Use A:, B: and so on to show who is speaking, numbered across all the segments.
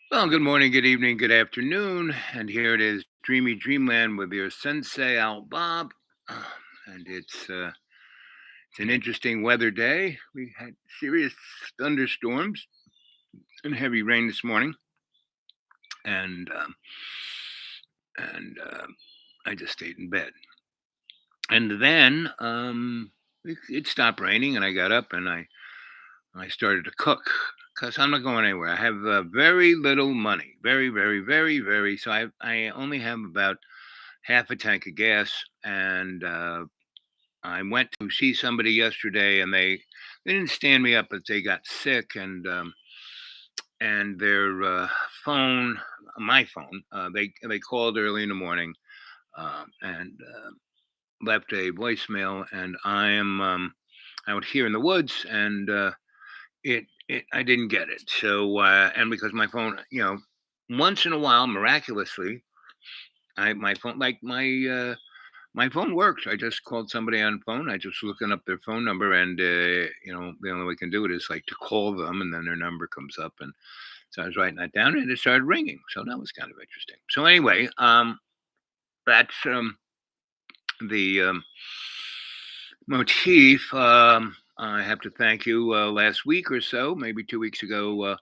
A: Well, good morning, good evening, good afternoon. And here it is, Dreamy Dreamland with your sensei, Al Bob. And it's an interesting weather day. We had serious thunderstorms and heavy rain this morning. And and I just stayed in bed. And then it stopped raining, and I got up and I started to cook because I'm not going anywhere. I have very little money, very, very, very, very. So I only have about half a tank of gas, and I went to see somebody yesterday, and they didn't stand me up, but they got sick, and their phone, my phone, they called early in the morning and left a voicemail, and I am out here in the woods, and it I didn't get it. So and because my phone, once in a while, miraculously, I my phone like my phone works. I just called somebody on phone. I just looking up their phone number, and the only way I can do it is like to call them, and then their number comes up. And so I was writing that down, and it started ringing. So that was kind of interesting. So anyway, that's the motif. I have to thank you. Last week or so, maybe 2 weeks ago,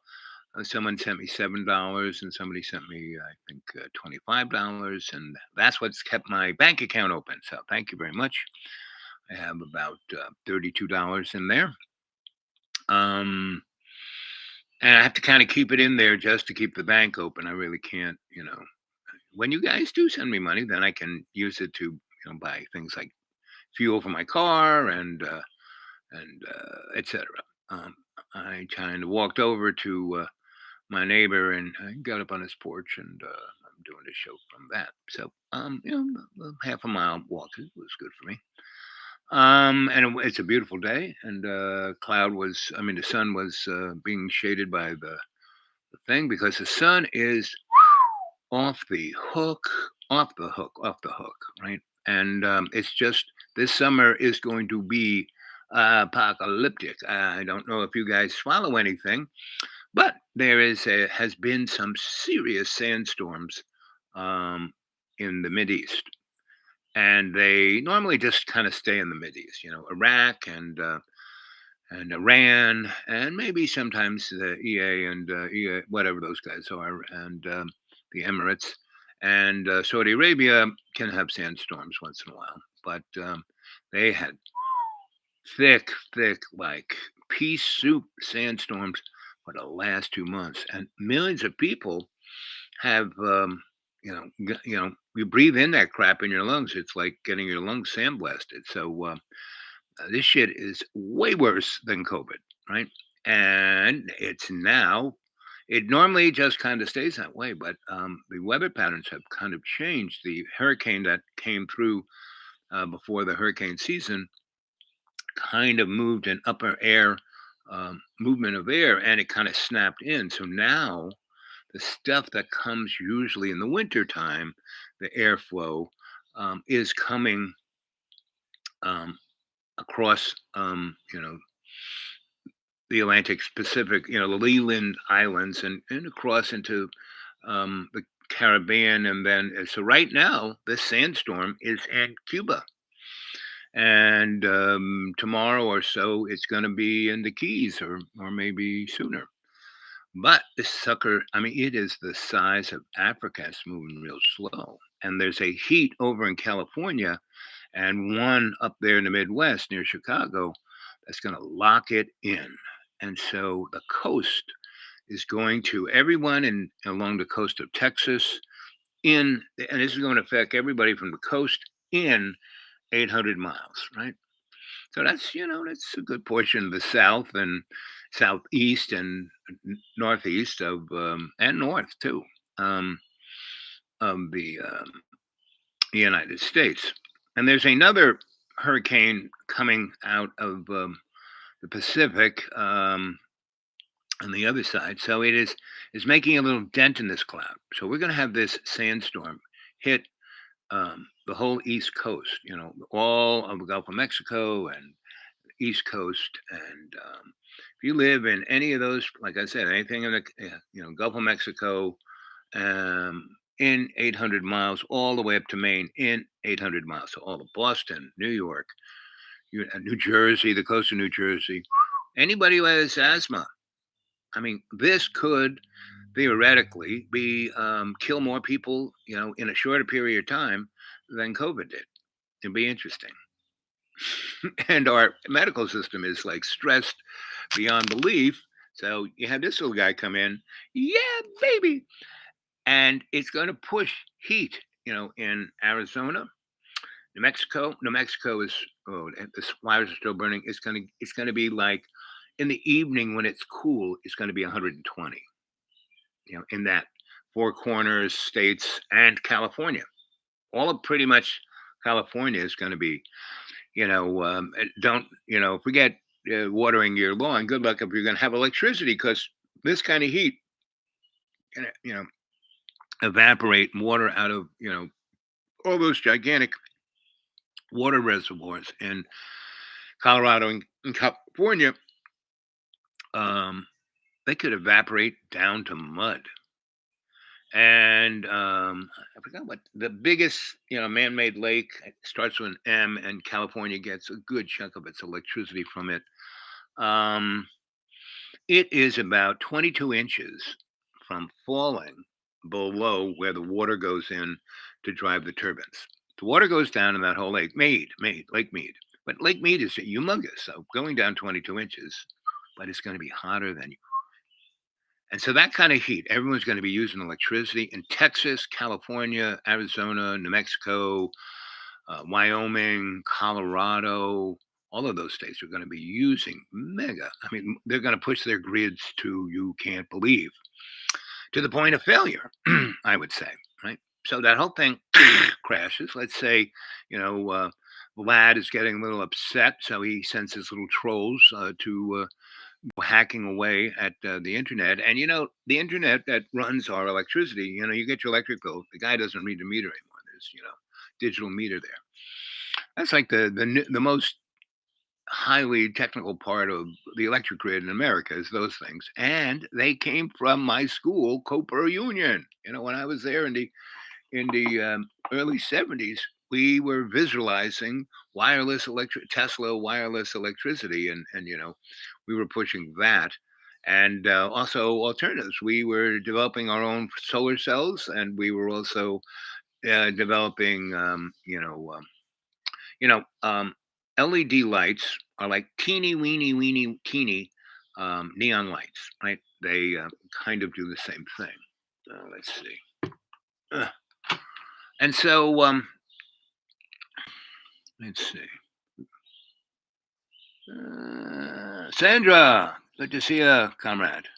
A: someone sent me $7, and somebody sent me, I think, $25, and that's what's kept my bank account open. So thank you very much. I have about $32 in there. Um, and I have to kind of keep it in there just to keep the bank open. I really can't, When you guys do send me money, then I can use it to, buy things like fuel for my car and etc. Um, I kind of walked over to my neighbor, and I got up on his porch, and I'm doing a show from that. So, half a mile walk was good for me. And it's a beautiful day, and the sun was being shaded by the thing because the sun is off the hook, off the hook, off the hook, right? And it's just this summer is going to be apocalyptic. I don't know if you guys follow anything, but has been some serious sandstorms um, in the East, and they normally just kind of stay in the East. Iraq and Iran, and maybe sometimes the EA and whatever those guys are, and the Emirates and Saudi Arabia can have sandstorms once in a while, but they had thick, thick, like pea soup sandstorms for the last 2 months, and millions of people have, you breathe in that crap in your lungs. It's like getting your lungs sandblasted. So this shit is way worse than COVID, right? And it's now. It normally just kind of stays that way, but the weather patterns have kind of changed. The hurricane that came through before the hurricane season kind of moved an upper air movement of air, and it kind of snapped in. So now the stuff that comes usually in the winter time, the airflow, is coming um, across, the Atlantic Pacific, the Leeward Islands, and across into the Caribbean. And then, so right now, this sandstorm is in Cuba. And tomorrow or so, it's going to be in the Keys, or maybe sooner. But this sucker, I mean, it is the size of Africa. It's moving real slow. And there's a heat over in California and one up there in the Midwest near Chicago that's going to lock it in. And so the coast is going to everyone along the coast of Texas and this is going to affect everybody from the coast in 800 miles, right? So that's a good portion of the south and southeast and northeast and north too, um, of the United States. And there's another hurricane coming out of the Pacific on the other side. So is making a little dent in this cloud. So we're going to have this sandstorm hit the whole East Coast. All of the Gulf of Mexico and East Coast, and if you live in any of those, like I said, anything in the Gulf of Mexico, in 800 miles, all the way up to Maine in 800 miles, so all of Boston, New York, New Jersey, the coast of New Jersey, anybody who has asthma, I mean, this could theoretically be kill more people, in a shorter period of time than COVID did. It'd be interesting. And our medical system is like stressed beyond belief. So you have this little guy come in, yeah, baby, and it's going to push heat. In Arizona, New Mexico. New Mexico is the fires are still burning. It's gonna be like in the evening when it's cool. It's going to be 120. In that Four Corners states and California. All of pretty much California is going to be. Don't forget watering your lawn. Good luck if you're going to have electricity because this kind of heat can evaporate water out of all those gigantic water reservoirs in Colorado and California. Um, they could evaporate down to mud. And I forgot what the biggest man-made lake starts with an M, and California gets a good chunk of its electricity from it. Um, it is about 22 inches from falling below where the water goes in to drive the turbines. The water goes down in that whole lake, Lake Mead. But Lake Mead is humongous, so going down 22 inches, but it's going to be hotter than you. And so that kind of heat, everyone's going to be using electricity in Texas, California, Arizona, New Mexico, Wyoming, Colorado. All of those states are going to be using mega. I mean, they're going to push their grids to you can't believe, to the point of failure, I would say, right? So that whole thing crashes. Let's say, Vlad is getting a little upset, so he sends his little trolls to hacking away at the internet. And the internet that runs our electricity. You get your electric bill. The guy doesn't read the meter anymore. There's digital meter there. That's like the most highly technical part of the electric grid in America is those things, and they came from my school, Cooper Union. When I was there in the early '70s, we were visualizing Tesla wireless electricity, and we were pushing that, and also alternatives. We were developing our own solar cells, and we were also developing, you know, LED lights are like teeny weeny weeny teeny neon lights, right? They kind of do the same thing. Let's see. Ugh. And so, let's see. Sandra, good to see you, comrade.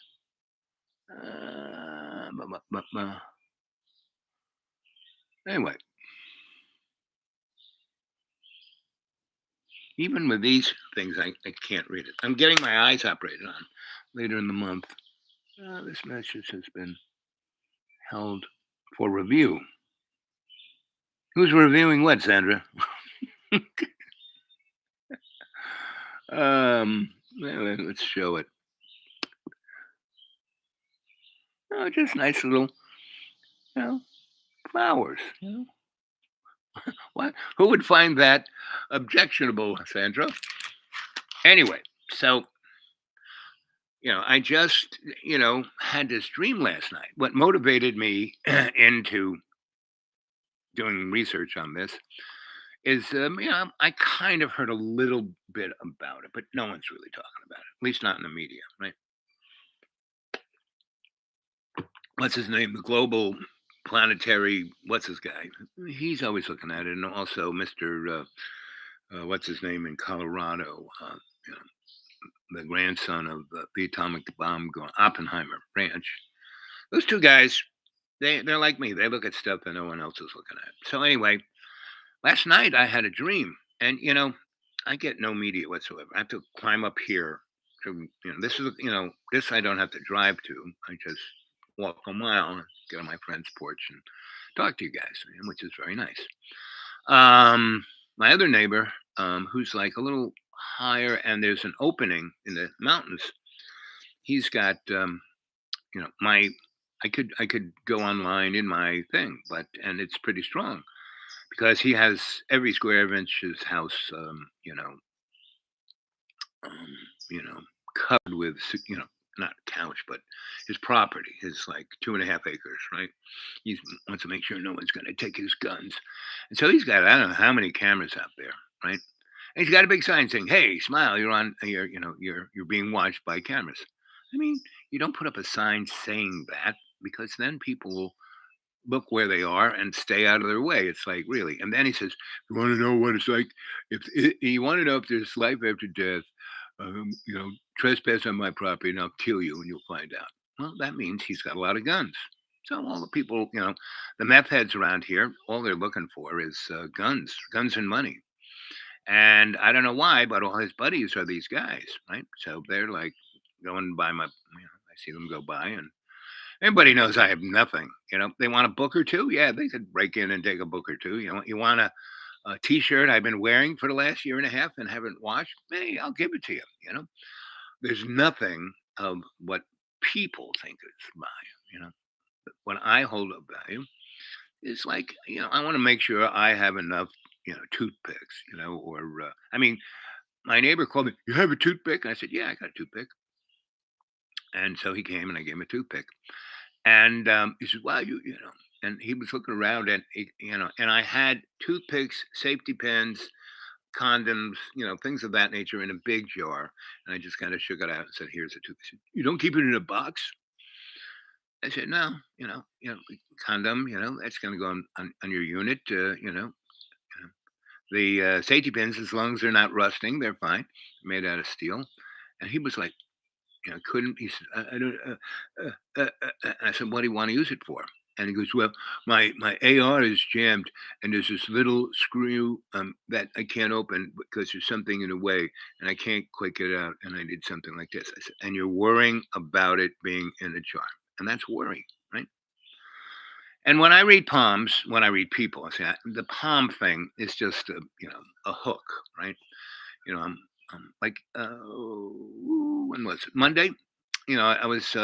A: Anyway, even with these things, I can't read it. I'm getting my eyes operated on later in the month. This message has been held for review. Who's reviewing what, Sandra? Anyway, let's show it. Oh, just nice little, flowers. What? Who would find that objectionable, Sandra? Anyway, so I just had this dream last night. What motivated me into doing research on this is, I kind of heard a little bit about it, but no one's really talking about it, at least not in the media, right? What's his name? The global planetary, what's his guy? He's always looking at it. And also Mr. What's his name in Colorado? You know, the grandson of the atomic bomb going Oppenheimer Ranch. Those two guys, they're like me. They look at stuff that no one else is looking at. So anyway, last night I had a dream, and I get no media whatsoever. I have to climb up here to this is this I don't have to drive to. I just walk a mile and get on my friend's porch and talk to you guys, which is very nice. My other neighbor, who's like a little higher, and there's an opening in the mountains. he's got my I could go online in my thing, but and it's pretty strong because he has every square of inch his house, um, you know, covered with, not couch, but his property, his like 2.5 acres, right? He wants to make sure no one's going to take his guns, and so he's got I don't know how many cameras out there, right? And he's got a big sign saying, "Hey, smile! You're on. You're being watched by cameras." I mean, you don't put up a sign saying that because then people will look where they are and stay out of their way. It's like, really? And then he says, "You want to know what it's like? You want to know if there's life after death, trespass on my property and I'll kill you and you'll find out." Well, that means he's got a lot of guns. So all the people, the meth heads around here, all they're looking for is guns and money. And I don't know why, but all his buddies are these guys, right? So they're like going by I see them go by, and everybody knows I have nothing. They want a book or two. Yeah, they could break in and take a book or two. You want a T-shirt I've been wearing for the last year and a half and haven't washed? Hey, I'll give it to you. There's nothing of what people think is value. What I hold of value is like, I want to make sure I have enough, toothpicks, or I mean, my neighbor called me. You have a toothpick? And I said, yeah, I got a toothpick. And so he came and I gave him a toothpick. And he said, "Wow, and he was looking around and and I had toothpicks, safety pins, condoms, things of that nature in a big jar. And I just kind of shook it out and said, "Here's a toothpick." He said, "You don't keep it in a box?" I said, "No, condom, that's going to go on your unit. The safety pins, as long as they're not rusting, they're fine. Made out of steel." And he was like, couldn't he said, I don't I said, "What do you want to use it for?" And he goes, "Well, my AR is jammed and there's this little screw that I can't open because there's something in the way and I can't quite get it out and I need something like this." I said, "And you're worrying about it being in a jar." And that's worry, right? And when I read palms, when I read people, I say the palm thing is just a hook, right? I'm like, when was it? Monday? I was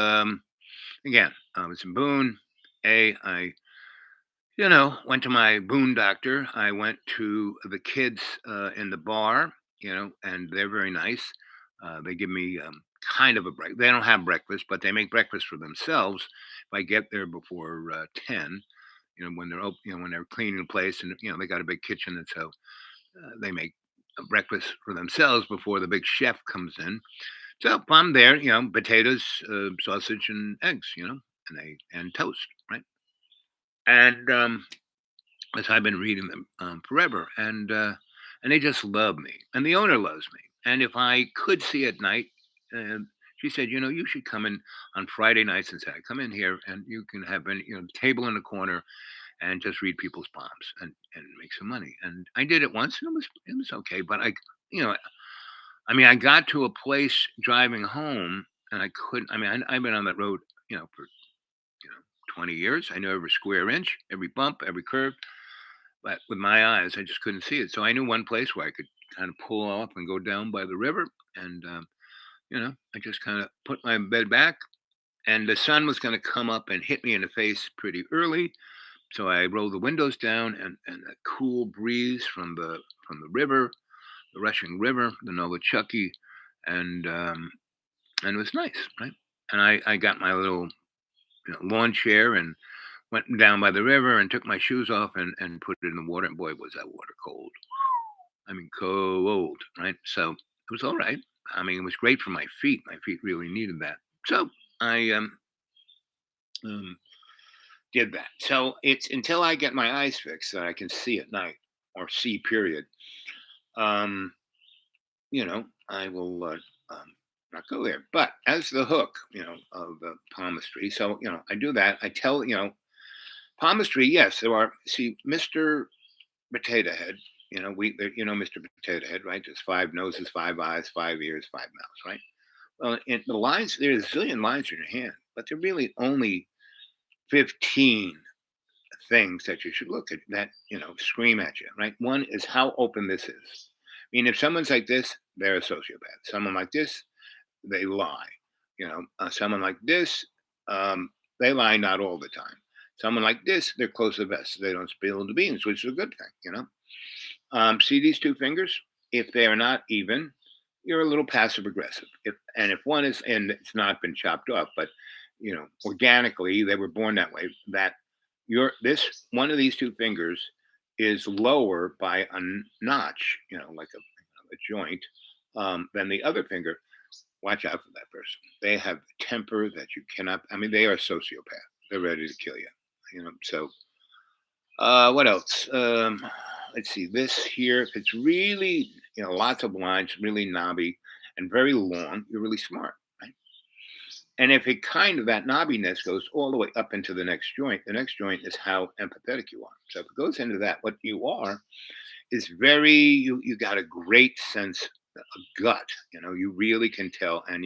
A: again, I was in Boone. I went to my Boone doctor. I went to the kids in the bar, and they're very nice. They give me kind of a break. They don't have breakfast, but they make breakfast for themselves. If I get there before 10, when they're open, when they're cleaning the place, and they got a big kitchen, and so they make a breakfast for themselves before the big chef comes in. So if I'm there, potatoes, sausage, and eggs, and toast, right? And as I've been reading them forever, and they just love me, and the owner loves me. And if I could see at night, uh, she said, you should come in on Friday nights and say, come in here, and you can have any, table in the corner and just read people's palms and make some money. And I did it once, and it was okay, but I got to a place driving home, and I couldn't. I've been on that road, for 20 years. I know every square inch, every bump, every curve, but with my eyes, I just couldn't see it. So I knew one place where I could kind of pull off and go down by the river, and I just kind of put my bed back, and the sun was going to come up and hit me in the face pretty early. So I rolled the windows down, and a cool breeze from the river, the rushing river, the Novachucky, and and it was nice, right? And I got my little lawn chair and went down by the river and took my shoes off and put it in the water. And boy, was that water cold. I mean, cold, right? So it was all right. It was great for my feet. My feet really needed that. So I um, did that. So it's until I get my eyes fixed that I can see at night or see, period. Um, I will not go there. But as the hook, of palmistry, so I do that. I tell palmistry. Yes, there are. See, Mister Potato Head. Mr. Potato Head, right? There's five noses, five eyes, five ears, five mouths, right? Well, in the lines, there's a zillion lines in your hand, but there are really only 15 things that you should look at that scream at you, right? One is how open this is. If someone's like this, they're a sociopath. Someone like this, they lie. Someone like this, um, they lie not all the time. Someone like this, they're close to the vest. They don't spill the beans, which is a good thing. See these two fingers? If they are not even, you're a little passive aggressive. If one is, and it's not been chopped off, but organically they were born that way. That your this one of these two fingers is lower by a notch, like a joint, than the other finger. Watch out for that person. They have temper that you cannot. I mean, they are a sociopath. They're ready to kill you. So what else? Let's see. This here, if it's really, lots of lines, really knobby and very long, you're really smart, right? And if it kind of that knobbiness goes all the way up into the next joint is how empathetic you are. So if it goes into that, what you are is you got a great sense of gut. You really can tell. And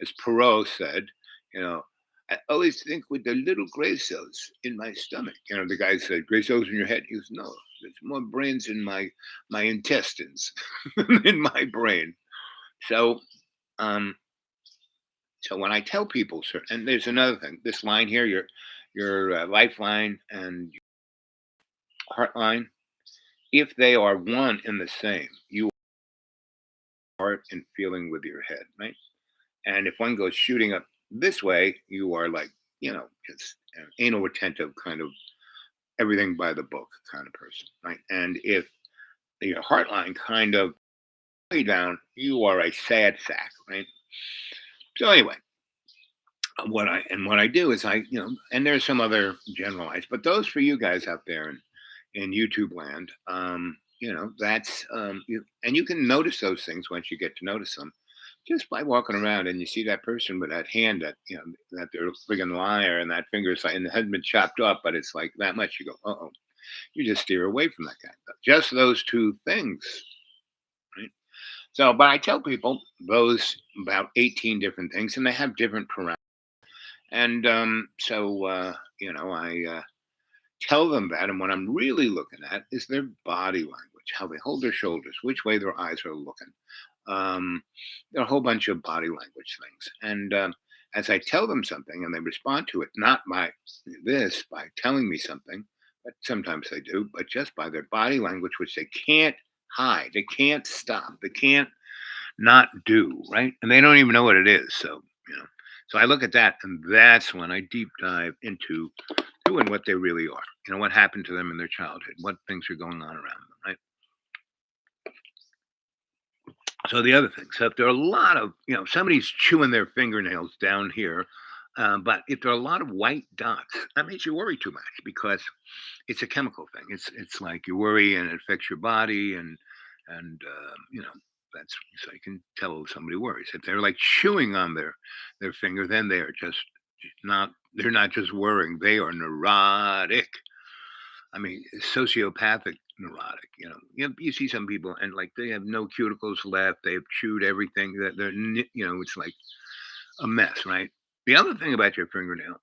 A: as Perot said, you know, I always think with the little gray cells in my stomach. The guy said, "Gray cells in your head." He goes, "No, there's more brains in my intestines than in my brain." So um so when I tell people, sir, and there's another thing, this line here, your lifeline and heart line, if they are one in the same, you heart and feeling with your head, right? And if one goes shooting up this way, you are like, just an anal retentive kind of everything by the book kind of person, right? And if your heart line kind of way down, you are a sad sack, right? So anyway, what I do is and there's some other generalized, but those for you guys out there in YouTube land, that's and you can notice those things once you get to notice them just by walking around and you see that person with that hand that that they're a friggin' liar and that finger's like and it hasn't been chopped off, but it's like that much. You go, oh, you just steer away from that guy. Just those two things, right? So, but I tell people those about 18 different things, and they have different parameters. And I tell them that. And what I'm really looking at is their body language, how they hold their shoulders, which way their eyes are looking. Um, there are a whole bunch of body language things. And as I tell them something and they respond to it, not by telling me something, but sometimes they do, but just by their body language, which they can't hide, they can't stop, they can't not do, right? And they don't even know what it is. So I look at that, and that's when I deep dive into doing what they really are. What happened to them in their childhood, what things are going on around them, right? So the other thing, so if there are a lot of, somebody's chewing their fingernails down here, but if there are a lot of white dots, that makes you worry too much because it's a chemical thing. It's like you worry and it affects your body, and that's so you can tell somebody worries. If they're like chewing on their finger, then they are just not. They're not just worrying; they are neurotic. I mean, sociopathic neurotic. You see some people and like they have no cuticles left. They've chewed everything. That it's like a mess, right? The other thing about your fingernail,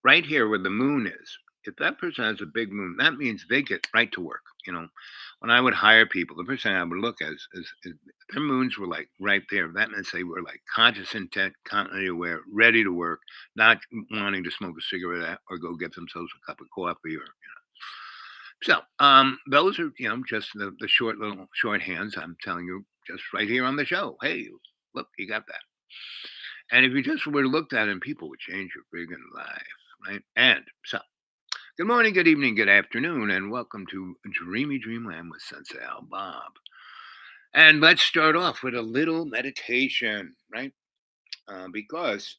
A: right here where the moon is, if that person has a big moon, that means they get right to work. When I would hire people, the first thing I would look at is their moons were like right there. That means they were like conscious intent, continuity aware, ready to work, not wanting to smoke a cigarette or go get themselves a cup of coffee or. So those are just the short hands. I'm telling you just right here on the show. Hey, look, you got that. And if you just were looked at and people would change your friggin' life, right? And so, good morning, good evening, good afternoon, and welcome to Dreamy Dreamland with Sensei Al Bob. And let's start off with a little meditation, right? Because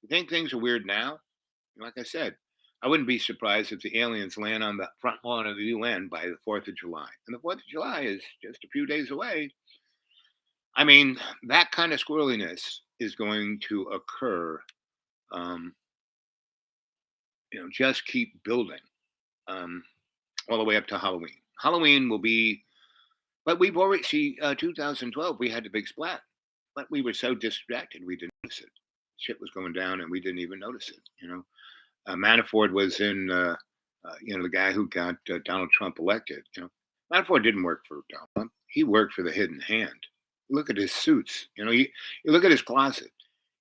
A: you think things are weird now? Like I said, I wouldn't be surprised if the aliens land on the front lawn of the UN by the 4th of July. And the 4th of July is just a few days away. I mean, that kind of squirreliness is going to occur. Um, just keep building um, all the way up to Halloween. Halloween will be, but we've already see 2012. We had the big splat, but we were so distracted we didn't notice it. Shit was going down, and we didn't even notice it. Manafort was in. The guy who got Donald Trump elected. Manafort didn't work for Donald Trump. He worked for the hidden hand. look at his suits. You look at his closet.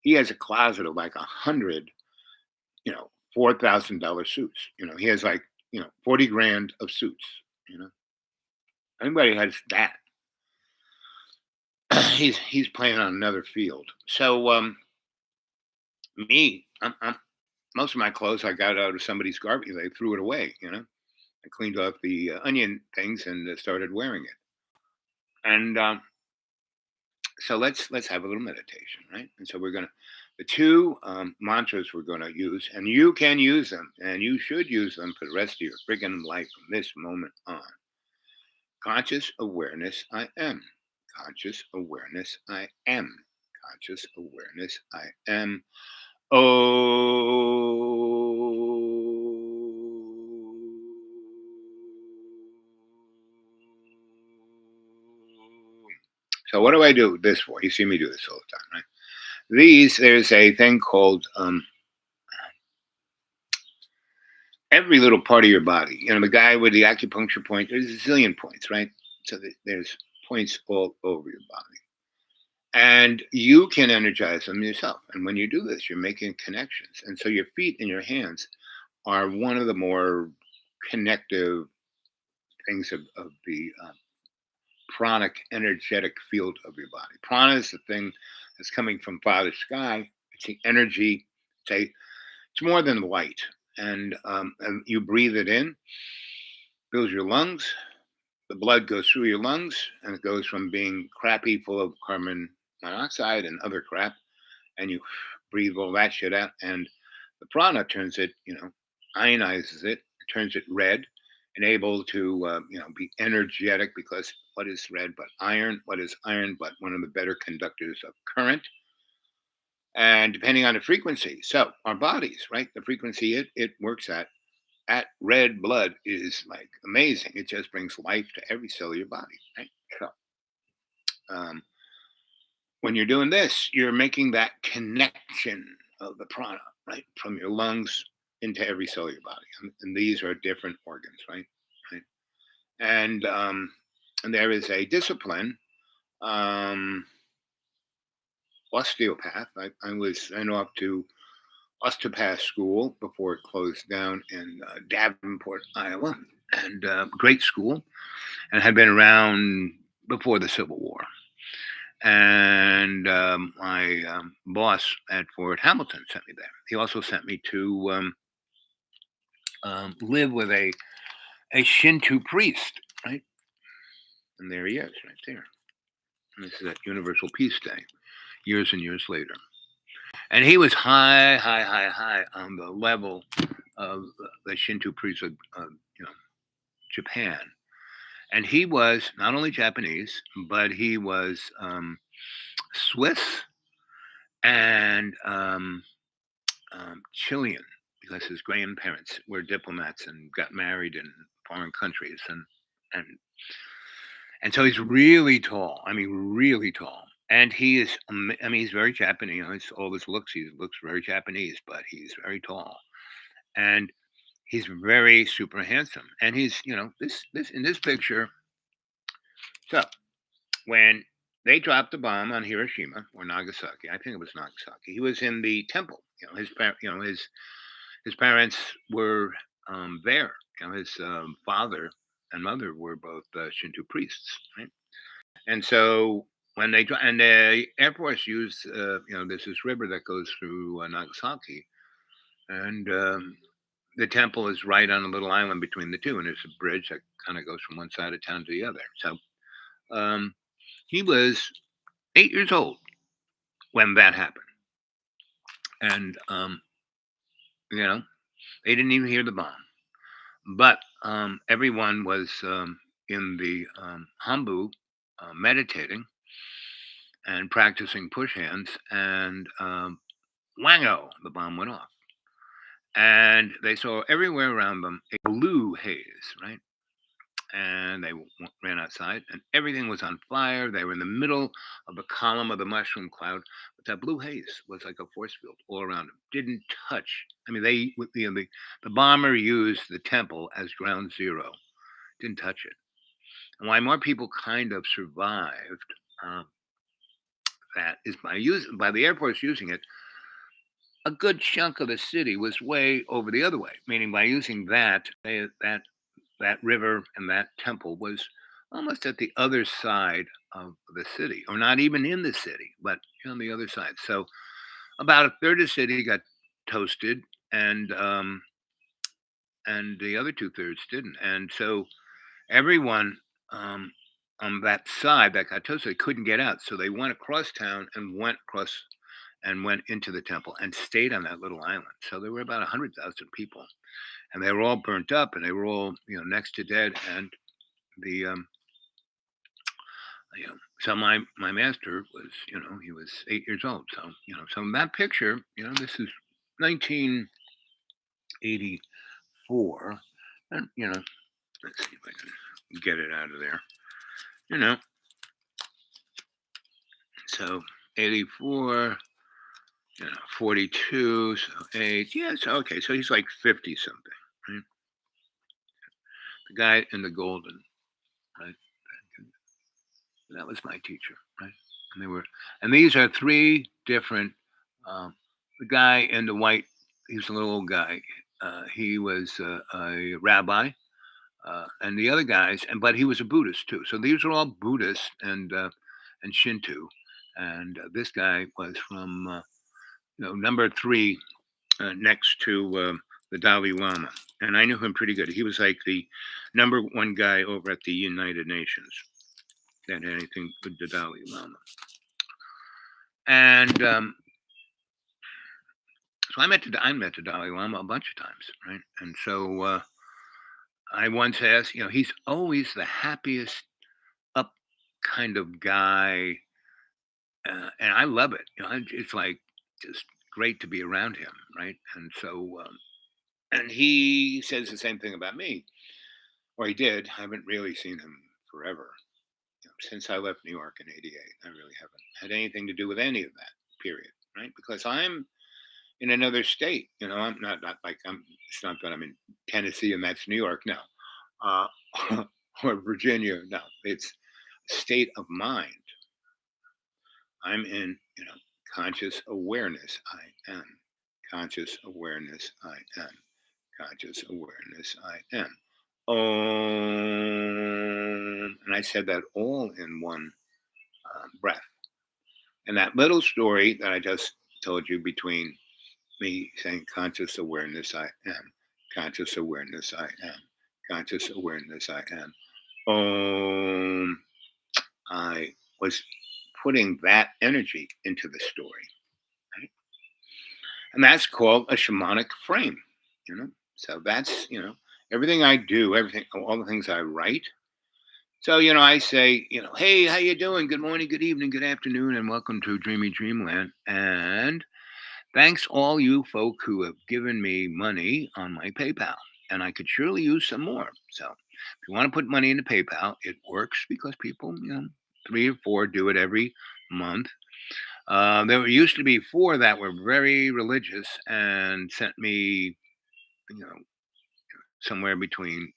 A: He has a closet of like 100, $4,000 suits. He has like 40 grand of suits. You know, anybody has that, he's playing on another field. So me, I'm most of my clothes I got out of somebody's garbage. They threw it away. I cleaned off the onion things and started wearing it. And so let's have a little meditation, right? And so we're gonna the two mantras we're gonna use, and you can use them, and you should use them for the rest of your friggin' life from this moment on. Conscious awareness, I am. Conscious awareness, I am. Conscious awareness, I am. So what do I do this for? You see me do this all the time, right? There's a thing called every little part of your body. The guy with the acupuncture point, there's a zillion points, right? So there's points all over your body. And you can energize them yourself. And when you do this, you're making connections. And so your feet and your hands are one of the more connective things of the pranic energetic field of your body. Prana is the thing that's coming from Father Sky. It's the energy. It's more than light. And you breathe it in, fills your lungs. The blood goes through your lungs, and it goes from being crappy, full of carbon monoxide and other crap, and you breathe all that shit out. And the prana turns it, ionizes it, turns it red, and able to, be energetic, because what is red but iron? What is iron but one of the better conductors of current? And depending on the frequency, so our bodies, right? The frequency it works at red blood is like amazing. It just brings life to every cell of your body, right? So um, when you're doing this, you're making that connection of the prana, right, from your lungs into every cell of your body. And these are different organs, right? Right. And there is a discipline, um, osteopath. I know up to osteopath school before it closed down in Davenport, Iowa, and great school, and had been around before the Civil War. And my boss at Fort Hamilton sent me there. He also sent me to live with a Shinto priest, right? And there he is, right there. And this is at Universal Peace Day, years and years later. And he was high, high, high, high on the level of the Shinto priest of, Japan. And he was not only Japanese, but he was Swiss and Chilean, because his grandparents were diplomats and got married in foreign countries, and and so he's really tall. I mean, really tall. And he is, I mean, he's very Japanese. All his looks, he looks very Japanese, but he's very tall, and he's very super handsome. And he's, this in this picture. So when they dropped the bomb on Hiroshima or Nagasaki, I think it was Nagasaki. He was in the temple. His parents were there. His father and mother were both Shinto priests, right? And so when and the Air Force used, there's this river that goes through Nagasaki, and the temple is right on a little island between the two, and there's a bridge that kind of goes from one side of town to the other. So he was 8 years old when that happened, and they didn't even hear the bomb. But everyone was in the Hambu meditating and practicing push hands, and wango, the bomb went off. And they saw everywhere around them a blue haze, right? And they ran outside, and everything was on fire. They were in the middle of the column of the mushroom cloud, but that blue haze was like a force field all around them. Didn't touch. I mean, the bomber used the temple as ground zero. Didn't touch it. And why more people kind of survived that is by the Air Force using it, a good chunk of the city was way over the other way. Meaning by using that river and that temple was almost at the other side of the city, or not even in the city, but on the other side. So about a third of the city got toasted, and the other two thirds didn't. And so everyone um, on that side that got toasted couldn't get out, so they went across town and went into the temple and stayed on that little island. So there were about 100,000 people, and they were all burnt up, and they were all next to dead. And the so my master was, he was 8 years old. So so in that picture, this is 1984, and let's see if I can get it out of there. You know, so 84, 42, so eight. Yeah, so okay, so he's like 50 something, right? The guy in the golden, right? That was my teacher, right? And they were, and these are three different. Um, the guy in the white, he was a little old guy. He was a rabbi, and the other guys, but he was a Buddhist too. So these are all Buddhists and Shinto, and this guy was from number three, next to the Dalai Lama, and I knew him pretty good. He was like the number one guy over at the United Nations that had anything with the Dalai Lama. And so I met the Dalai Lama a bunch of times, right? And so I once asked, he's always the happiest up kind of guy, and I love it. It's like just great to be around him, right? And so, and he says the same thing about me, or he did. I haven't really seen him forever. Since I left New York in '88, I really haven't had anything to do with any of that period, right? Because I'm in another state. I'm not like I'm. It's not that I'm in Tennessee and that's New York. No, uh, or Virginia. No, it's a state of mind. I'm in, conscious awareness. I am conscious awareness. I am conscious awareness. I am. And I said that all in one breath. And that little story that I just told you between me saying conscious awareness, I am conscious awareness, I am conscious awareness, I am. I was putting that energy into the story, right? And that's called a shamanic frame, you know. So that's everything I do, everything, all the things I write. So I say, hey, how you doing? Good morning, good evening, good afternoon, and welcome to Dreamy Dreamland. And thanks all you folk who have given me money on my PayPal, and I could surely use some more. So if you want to put money into PayPal, it works because people, three or four do it every month. There used to be four that were very religious and sent me, you know, somewhere between,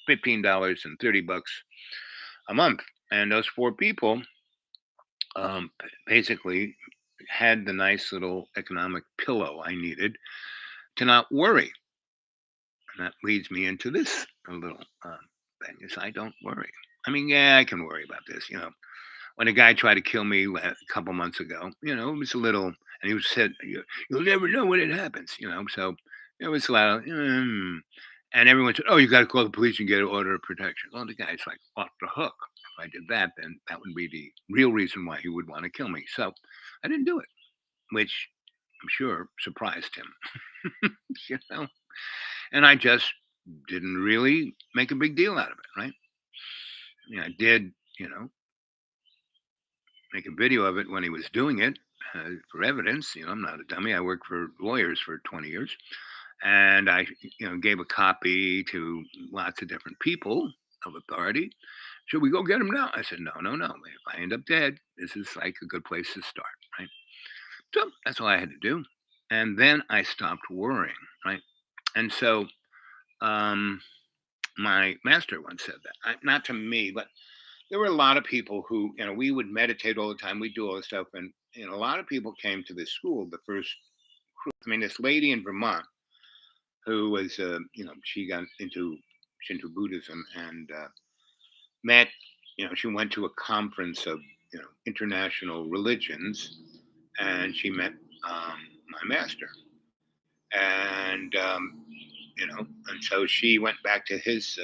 A: $15 and $30 a month. And those four people basically had the nice little economic pillow I needed to not worry. And that leads me into this a little thing is I don't worry. I mean, yeah, I can worry about this. When a guy tried to kill me a couple months ago, it was a little, and he said, "You'll never know when it happens," So it was a lot of, and everyone said, "Oh, you got to call the police and get an order of protection." Well, the guy's like off the hook. If I did that, then that would be the real reason why he would want to kill me. So I didn't do it, which I'm sure surprised him. you know, and I just didn't really make a big deal out of it, right? I did, make a video of it when he was doing it for evidence. I'm not a dummy. I worked for lawyers for 20 years, and I, gave a copy to lots of different people of authority. Should we go get him now? I said, no, no, no. If I end up dead, this is like a good place to start, right? So that's all I had to do, and then I stopped worrying, right? And so, my master once said that, not to me, but there were a lot of people who, we would meditate all the time. We do all this stuff, and a lot of people came to this school. The first, I mean, this lady in Vermont who was, she got into Shinto Buddhism and met, she went to a conference of, international religions, and she met my master, and and so she went back to his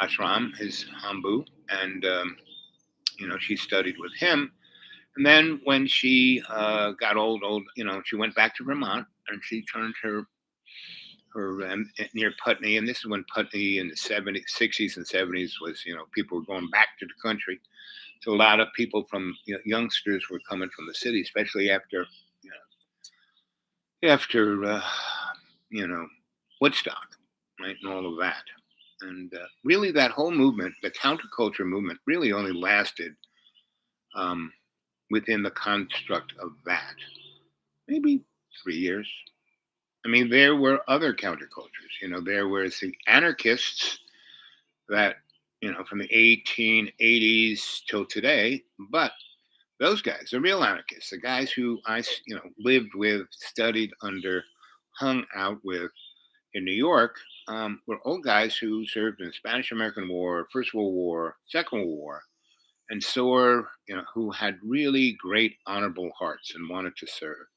A: ashram, his hambu, and she studied with him. And then when she got old, she went back to Vermont and she turned her near Putney, and this is when Putney in the 70s, 60s, and 70s was, people were going back to the country. So a lot of people from youngsters were coming from the city, especially after, after you know Woodstock, right, and all of that. And really, that whole movement, the counterculture movement, really only lasted um, within the construct of that maybe 3 years. I mean, there were other countercultures. There was the anarchists that, from the 1880s till today. But those guys, the real anarchists, the guys who lived with, studied under, hung out with in New York, were old guys who served in the Spanish American War, First World War, Second World War, and saw, who had really great honorable hearts and wanted to serve.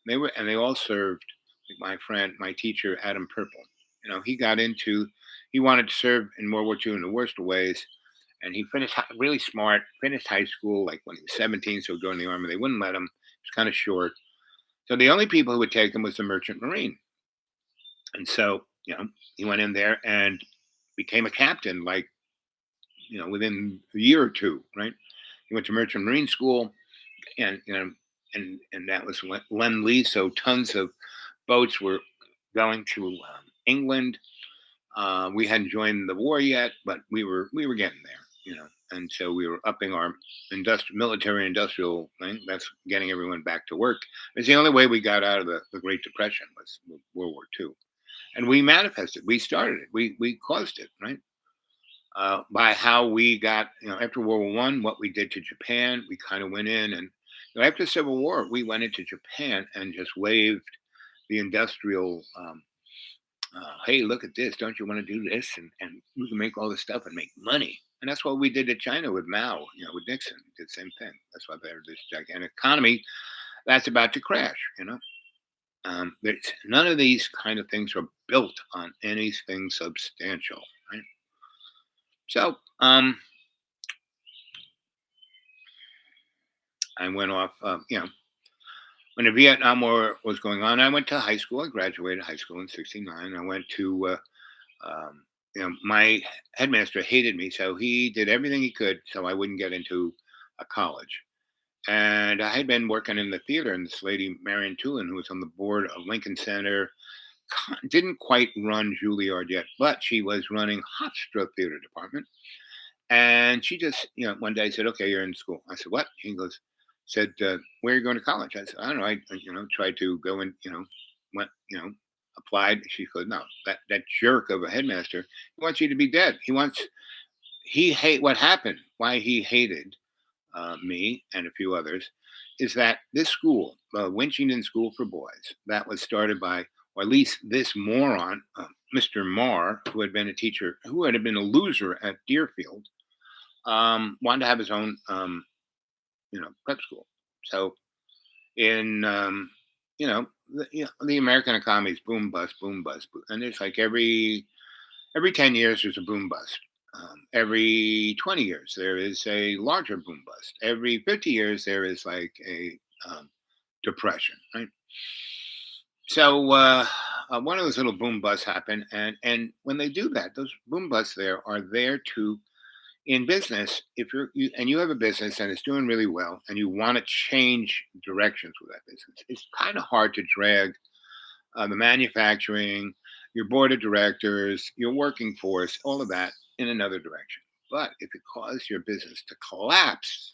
A: And they all served. Like my friend, my teacher, Adam Purple. He wanted to serve in World War II in the worst of ways, and he finished really smart. Finished high school like when he was 17, so he'd go in the army. They wouldn't let him. He was kind of short. So the only people who would take him was the Merchant Marine, and so he went in there and became a captain. Like within a year or two, right? He went to Merchant Marine School, and and that was Lend Lease. So tons of boats were going to England. We hadn't joined the war yet, but we were getting there, and so we were upping our military industrial thing. That's getting everyone back to work. It's the only way we got out of the Great Depression was World War II, and we manifested. We started it. We caused it, right? By how we got, after World War One, what we did to Japan. We kind of went in, and after the Civil War, we went into Japan and just waved the industrial. Hey, look at this! Don't you want to do this? And we can make all this stuff and make money. And that's what we did to China with Mao. With Nixon, did the same thing. That's why they're this gigantic economy that's about to crash. None of these kind of things are built on anything substantial, right? So, I went off. When the Vietnam War was going on, I went to high school. I graduated high school in '69. I went to, my headmaster hated me, so he did everything he could so I wouldn't get into a college. And I had been working in the theater, and this lady, Marion Tulin, who was on the board of Lincoln Center, didn't quite run Juilliard yet, but she was running Hofstra Theater Department. And she just, one day said, "Okay, you're in school." I said, "What?" He goes, said, "Where are you going to college?" I said, "I don't know. Tried to go in, went, applied." She goes, "No, that jerk of a headmaster, he wants you to be dead. He hate what happened. Why he hated me and a few others is that this school, the Winchington School for Boys, that was started by, or at least this moron, Mr. Marr, who had been a teacher, who had been a loser at Deerfield, wanted to have his own, prep school. So in, the American economy is boom bust, boom bust, and there's like every 10 years there's a boom bust. Every 20 years there is a larger boom bust. Every 50 years there is like a depression, right? So one of those little boom busts happen, and when they do that, those boom busts there are there to, in business, if you have a business and it's doing really well and you want to change directions with that business, it's kind of hard to drag the manufacturing, your board of directors, your working force, all of that in another direction. But if it causes your business to collapse,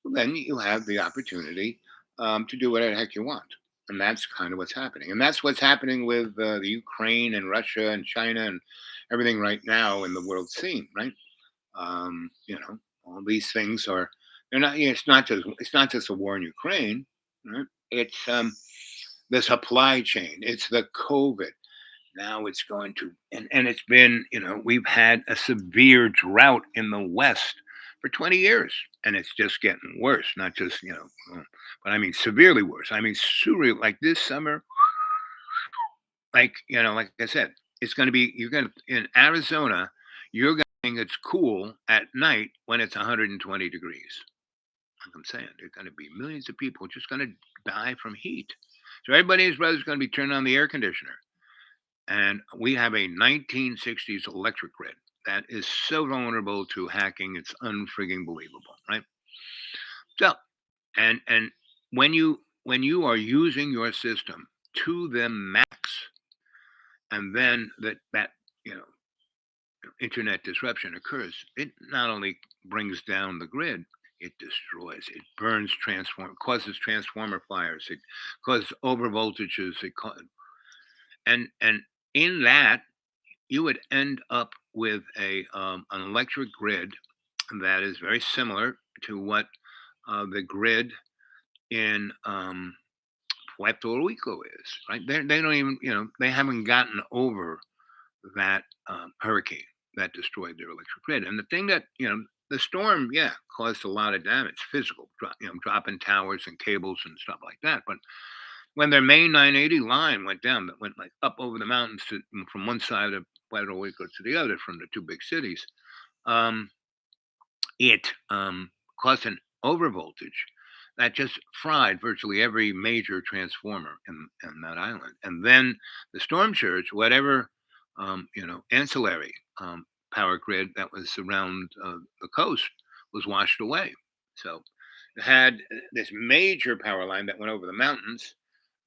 A: well, then you have the opportunity to do whatever the heck you want. And that's kind of what's happening. And that's what's happening with the Ukraine and Russia and China and everything right now in the world scene, right? All these things are they're not. It's not just a war in Ukraine. Right? It's the supply chain. It's the COVID. Now it's going to and it's been we've had a severe drought in the West for 20 years, and it's just getting worse. Not just but I mean severely worse. I mean surreal. Like this summer, like I said, it's going to be you're going to in Arizona. You're going to think it's cool at night when it's 120 degrees. Like I'm saying, there's going to be millions of people just going to die from heat. So everybody and his brother's going to be turning on the air conditioner. And we have a 1960s electric grid that is so vulnerable to hacking, it's unfrigging believable, right? So, and when you are using your system to the max, and then that you know internet disruption occurs, it not only brings down the grid, it destroys, it burns causes transformer fires, it causes over voltages, and in that you would end up with an electric grid that is very similar to what the grid in Puerto Rico is. Right? They don't even they haven't gotten over that hurricane that destroyed their electric grid. And the thing that the storm, yeah, caused a lot of damage, physical, dropping towers and cables and stuff like that. But when their main 980 line went down, that went like up over the mountains from one side of Puerto Rico to the other from the two big cities, um, it caused an overvoltage that just fried virtually every major transformer in that island. And then the storm surge, whatever ancillary power grid that was around the coast, was washed away. So it had this major power line that went over the mountains,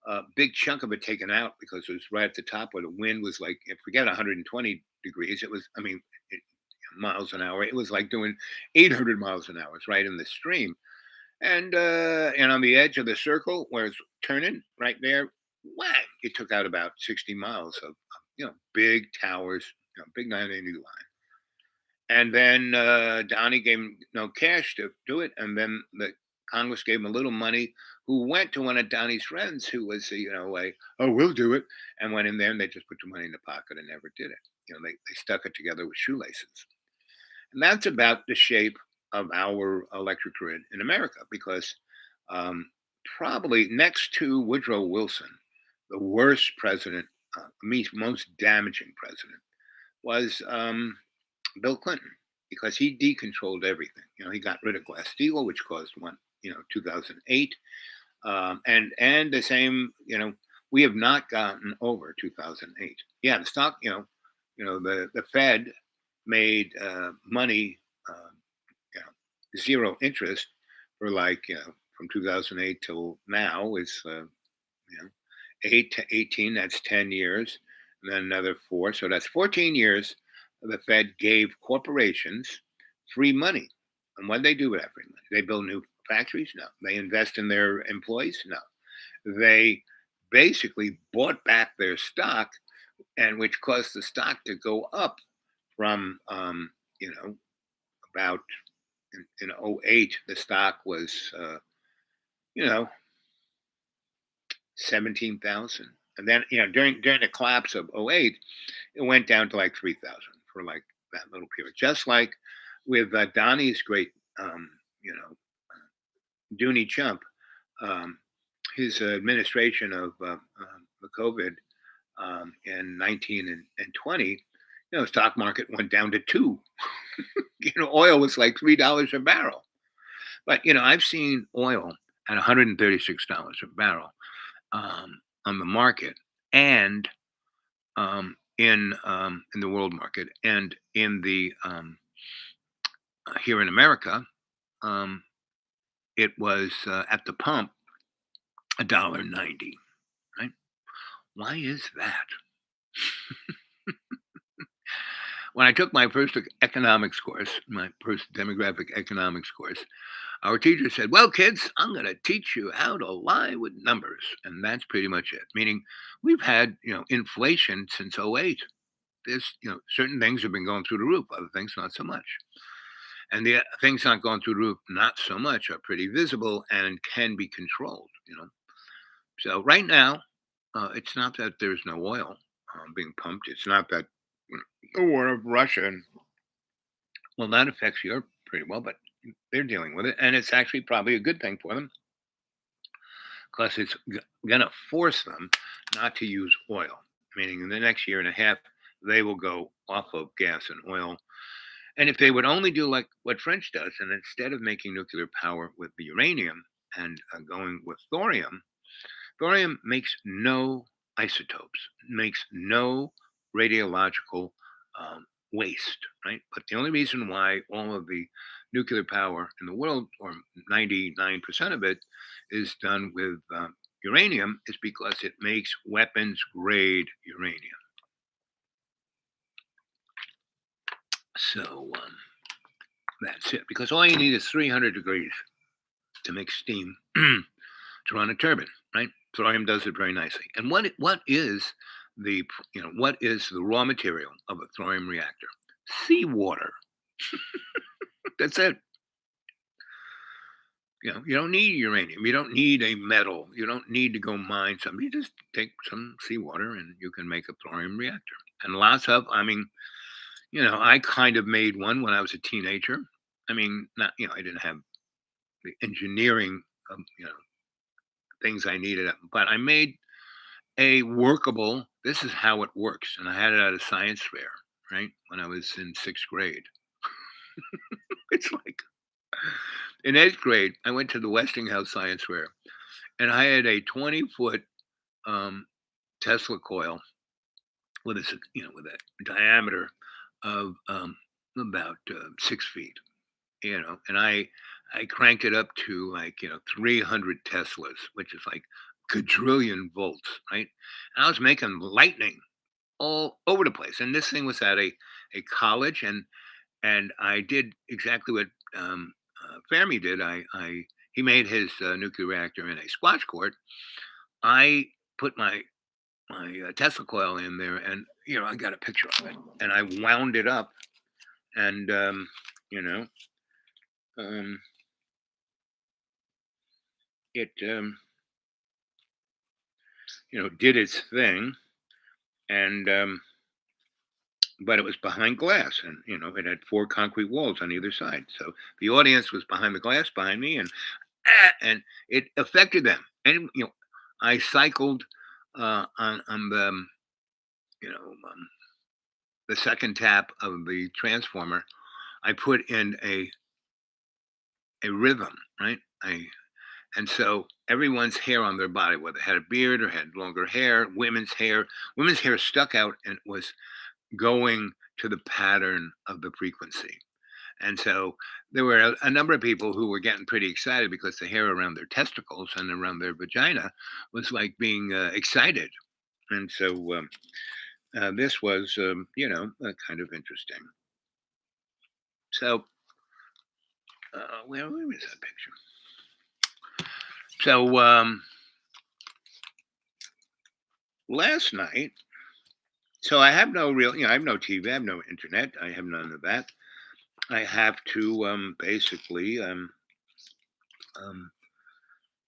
A: a big chunk of it taken out because it was right at the top where the wind was like, forget 120 degrees. It was, I mean, miles an hour. It was like doing 800 miles an hour. It's right in the stream. And on the edge of the circle where it's turning right there, whang, it took out about 60 miles of, big towers, big 980 line. And then Donnie gave him no cash to do it. And then the Congress gave him a little money, who went to one of Donnie's friends who was, oh, we'll do it. And went in there and they just put the money in the pocket and never did it. They stuck it together with shoelaces. And that's about the shape of our electric grid in America because um, probably next to Woodrow Wilson, the worst president, most damaging president, was Bill Clinton because he decontrolled everything. He got rid of Glass Steagall, which caused 2008, and the same. We have not gotten over 2008. Yeah, the stock. The Fed made money, zero interest for from 2008 till now is 8 to 18. That's 10 years, and then another 4. So that's 14 years. The Fed gave corporations free money. And what do they do with that free money? They build new factories? No. They invest in their employees? No. They basically bought back their stock, and which caused the stock to go up from about in '08, the stock was you know 17,000, and then during the collapse of '08, it went down to like 3,000 for like that little period. Just like with Donnie's great you know Dooney Chump, um, his administration of the COVID in 19 and 20, stock market went down to two. Oil was like $3 a barrel. But I've seen oil at $136 a barrel on the market, and in the world market, and in the here in America, um, it was at the pump $1.90. Right? Why is that? When I took my first economics course, my first demographic economics course, our teacher said, "Well, kids, I'm going to teach you how to lie with numbers." And that's pretty much it. Meaning we've had, inflation since '08. There's, certain things have been going through the roof, other things not so much. and the things not going through the roof, not so much, are pretty visible and can be controlled. So right now, it's not that there's no oil being pumped. It's not that the war of Russia, and well, that affects Europe pretty well, but they're dealing with it, and it's actually probably a good thing for them because it's going to force them not to use oil. Meaning, in the next year and a half, they will go off of gas and oil. And if they would only do like what French does, and instead of making nuclear power with the uranium and going with thorium, thorium makes no isotopes, makes no radiological waste, right? But the only reason why all of the nuclear power in the world, or 99% of it, is done with uranium is because it makes weapons grade uranium. So that's it. Because all you need is 300 degrees to make steam to run a turbine, right? Thorium does it very nicely. And what is the what is the raw material of a thorium reactor? Seawater. That's it. You don't need uranium. You don't need a metal. You don't need to go mine something. You just take some seawater and you can make a thorium reactor. And lots of, I mean, I kind of made one when I was a teenager. I mean, not, I didn't have the engineering, things I needed, but I made a workable, this is how it works. And I had it at a science fair, right? When I was in sixth grade. It's like in eighth grade, I went to the Westinghouse Science Fair and I had a 20-foot um, Tesla coil with with a diameter of about 6 feet, and I cranked it up to like 300 Teslas, which is like quadrillion volts, right? And I was making lightning all over the place, and this thing was at a college, and I did exactly what Fermi did. I He made his nuclear reactor in a squash court. I put my Tesla coil in there, and I got a picture of it, and I wound it up, and you know, um, it did its thing, and but it was behind glass, and it had four concrete walls on either side, so the audience was behind the glass behind me, and it affected them, and I cycled on you know um, the second tap of the transformer. I put in a rhythm, right? And so everyone's hair on their body, whether they had a beard or had longer hair, women's hair stuck out and was going to the pattern of the frequency. And so there were a number of people who were getting pretty excited because the hair around their testicles and around their vagina was like being excited. And so this was, kind of interesting. So where is that picture? So last night, so I have no real, I have no TV, I have no internet, I have none of that. I have to basically, um,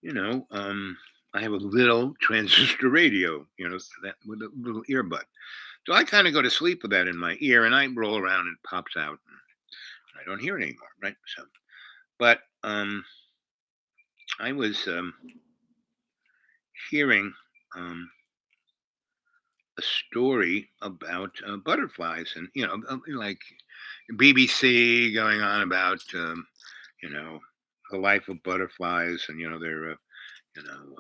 A: you know, um, I have a little transistor radio, that with a little earbud. So I kind of go to sleep with that in my ear, and I roll around and it pops out, and I don't hear it anymore, right? So, but I was hearing a story about butterflies, and like BBC going on about you know the life of butterflies, and they're you know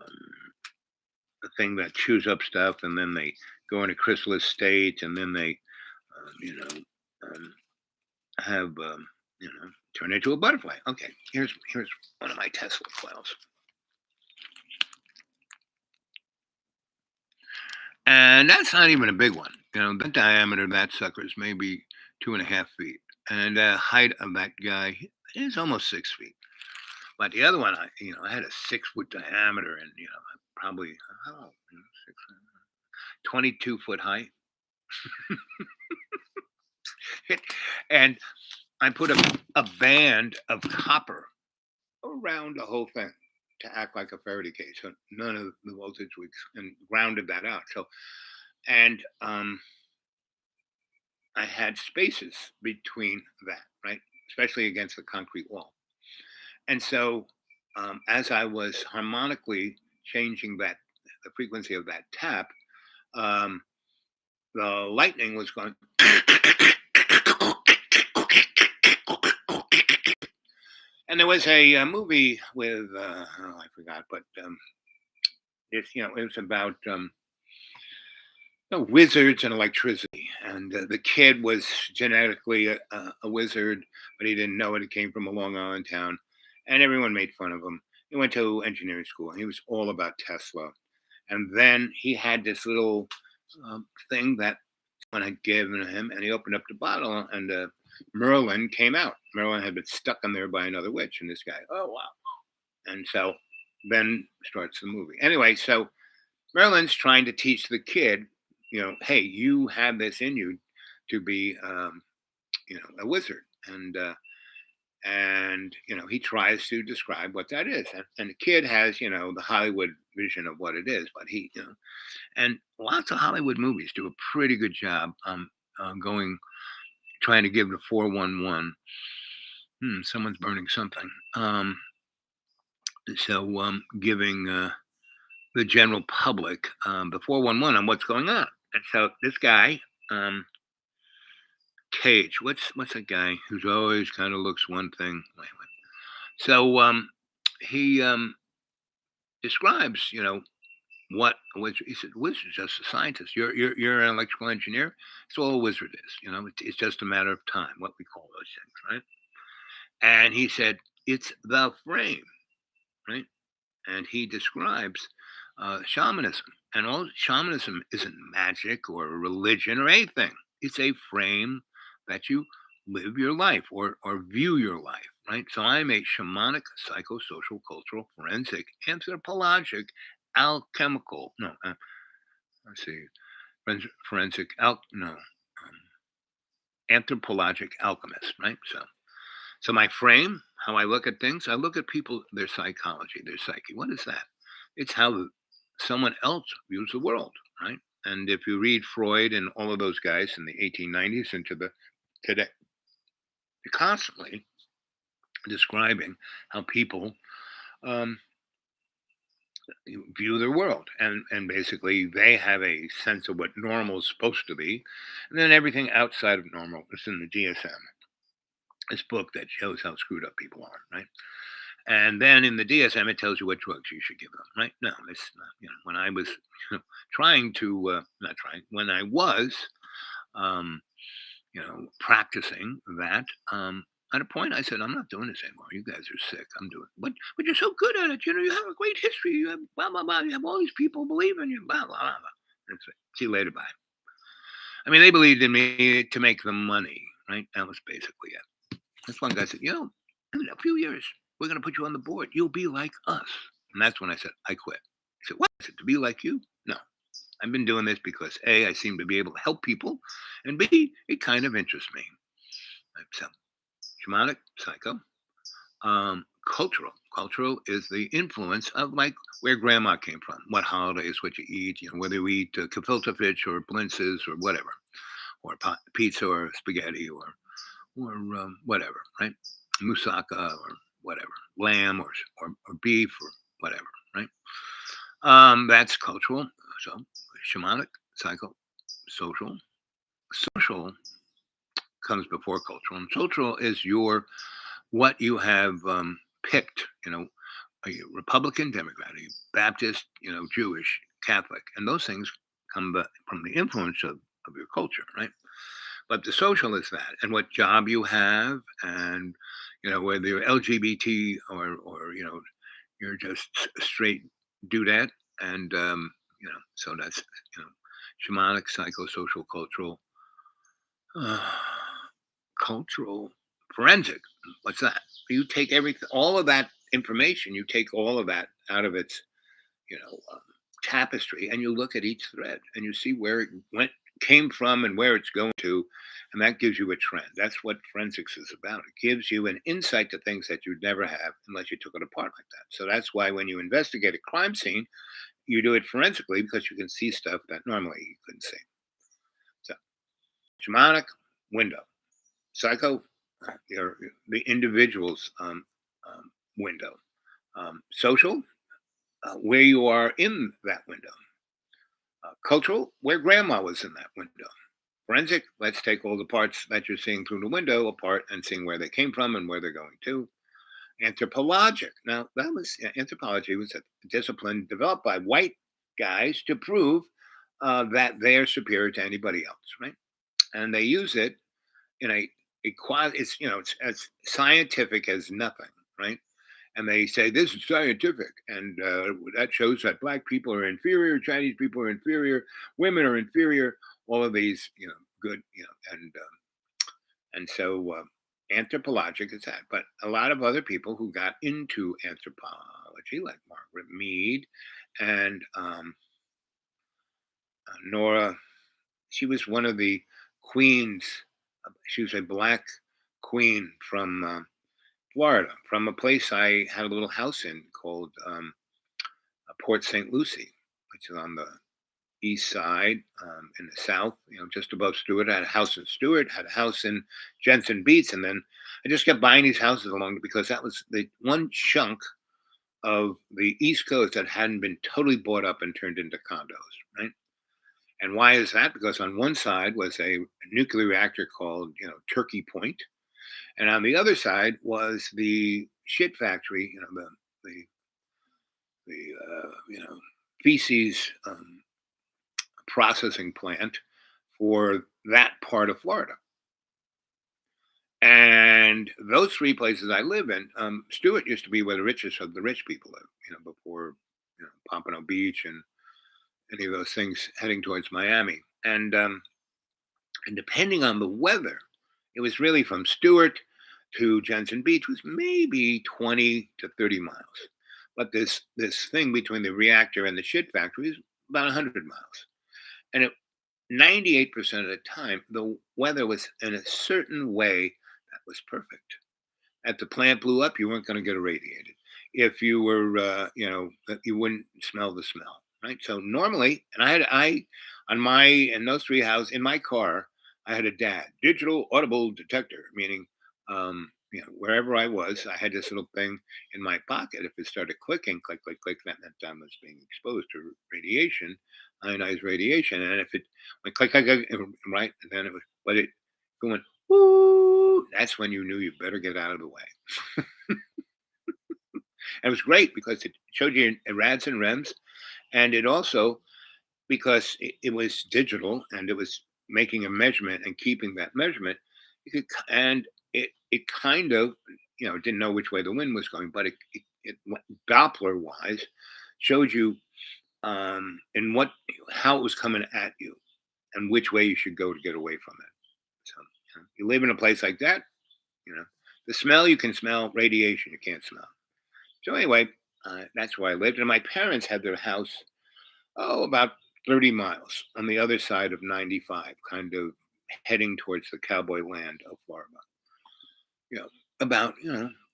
A: a thing that chews up stuff, and then they go into chrysalis state, and then they um, have turn into a butterfly. Okay, here's one of my Tesla coils, and that's not even a big one. The diameter of that sucker is maybe 2.5 feet, and the height of that guy is almost 6 feet. But the other one, I had a 6 foot diameter, and probably oh, 22 foot high, and I put a band of copper around the whole thing to act like a Faraday cage, so none of the voltage would, and grounded that out. So, and I had spaces between that, right, especially against the concrete wall. And so, as I was harmonically changing the frequency of that tap, um, the lightning was going. And there was a movie with oh, I forgot, but it's, it was about wizards and electricity, and the kid was genetically a wizard, but he didn't know it. He came from a Long Island town, and everyone made fun of him. He went to engineering school, and he was all about Tesla. And then he had this little thing that someone had given him, and he opened up the bottle, and Merlin came out. Merlin had been stuck in there by another witch, and this guy, oh wow! And so then starts the movie. Anyway, so Merlin's trying to teach the kid, hey, you have this in you to be, a wizard, and he tries to describe what that is, and the kid has, the Hollywood vision of what it is, but and lots of Hollywood movies do a pretty good job going trying to give the 411. Someone's burning something. So giving the general public the 411 on what's going on. And so this guy, Cage, what's that guy who's always kind of looks one thing? Wait. So he describes, what a wizard. He said, "Wizard is just a scientist. You're an electrical engineer. It's all a wizard is. It's just a matter of time. What we call those things, right?" And he said, "It's the frame, right?" And he describes shamanism. And all shamanism isn't magic or religion or anything. It's a frame that you live your life or view your life, right? So I'm a shamanic, psychosocial, cultural, forensic, anthropologic, alchemical. No, let's see, forensic, no, anthropologic alchemist, right? So my frame, how I look at things, I look at people, their psychology, their psyche. What is that? It's how someone else views the world, right? And if you read Freud and all of those guys in the 1890s into the today, they're constantly describing how people um, view their world, and basically they have a sense of what normal is supposed to be, and then everything outside of normal is in the DSM. This book that shows how screwed up people are, right? And then in the DSM, it tells you what drugs you should give them, right? No, it's not, when I was trying to, not trying, when I was, um, practicing that, at a point I said, I'm not doing this anymore. You guys are sick. I'm doing but you're so good at it. You have a great history. You have blah, blah, blah. You have all these people believe in you, blah, blah, blah. That's it. See you later. Bye. I mean, they believed in me to make them money, right? That was basically it. This one guy said, in a few years, we're going to put you on the board. You'll be like us. And that's when I said, I quit. He said, what? I said, to be like you? No. I've been doing this because A, I seem to be able to help people, and B, it kind of interests me. So, shamanic, psycho, cultural. Cultural is the influence of like where grandma came from, what holidays, what you eat, whether you eat gefilte fish or blintzes or whatever, or pizza or spaghetti or whatever, right? Moussaka or whatever, lamb or beef or whatever, right? That's cultural. So shamanic, psycho, social. Social comes before cultural, and social is what you have picked. Are you Republican, Democrat? Are you Baptist? Jewish, Catholic, and those things come from the influence of your culture, right? But the social is that, and what job you have, and whether you're LGBT or you're just straight dudette, and so that's shamanic, psychosocial, cultural, uh, cultural, forensic. What's that? You take everything, all of that information, you take all of that out of its you know um, tapestry, and you look at each thread, and you see where it went came from and where it's going to, and that gives you a trend. That's what forensics is about. It gives you an insight to things that you'd never have unless you took it apart like that. So that's why when you investigate a crime scene, you do it forensically because you can see stuff that normally you couldn't see. So, shamanic window, psycho, the individual's window, social, where you are in that window, cultural, where grandma was in that window. Forensic, let's take all the parts that you're seeing through the window apart and seeing where they came from and where they're going to. Anthropologic. Now, anthropology was a discipline developed by white guys to prove that they're superior to anybody else, right? And they use it in a quasi. It's it's as scientific as nothing, right? And they say this is scientific, and that shows that black people are inferior, Chinese people are inferior, women are inferior. All of these, good, and so anthropologic is that. But a lot of other people who got into anthropology, like Margaret Mead and Nora, she was one of the queens. She was a black queen from Florida, from a place I had a little house in called Port St. Lucie, which is on the east side in the south, just above Stewart. I had a house in Stewart, had a house in Jensen Beach, and then I just kept buying these houses along because that was the one chunk of the East Coast that hadn't been totally bought up and turned into condos, right? And why is that? Because on one side was a nuclear reactor called, Turkey Point, and on the other side was the shit factory, the feces processing plant for that part of Florida. And those three places I live in, Stewart used to be where the richest of the rich people live, before Pompano Beach and any of those things heading towards Miami. And depending on the weather, it was really from Stewart to Jensen Beach was maybe 20 to 30 miles. But this thing between the reactor and the shit factory is about 100 miles. And 98% of the time, the weather was in a certain way that was perfect. If the plant blew up, you weren't going to get irradiated. If you were, you wouldn't smell the smell, right? So normally, and on my, in those three houses, in my car, I had a DAD, digital audible detector, meaning, wherever I was, I had this little thing in my pocket. If it started clicking, click, click, click, that meant I was being exposed to radiation, ionized radiation. And if it went click, click, click, right, and then it was, but it going, woo, that's when you knew you better get out of the way. And it was great because it showed you RADs and REMs, and it also because it was digital and it was making a measurement and keeping that measurement. And it kind of didn't know which way the wind was going, but it Doppler wise showed you in what how it was coming at you and which way you should go to get away from it. So you live in a place like that, you know the smell you can smell, radiation you can't smell. So anyway, that's where I lived, and my parents had their house about 30 miles on the other side of 95, kind of heading towards the cowboy land of Florida. You know, about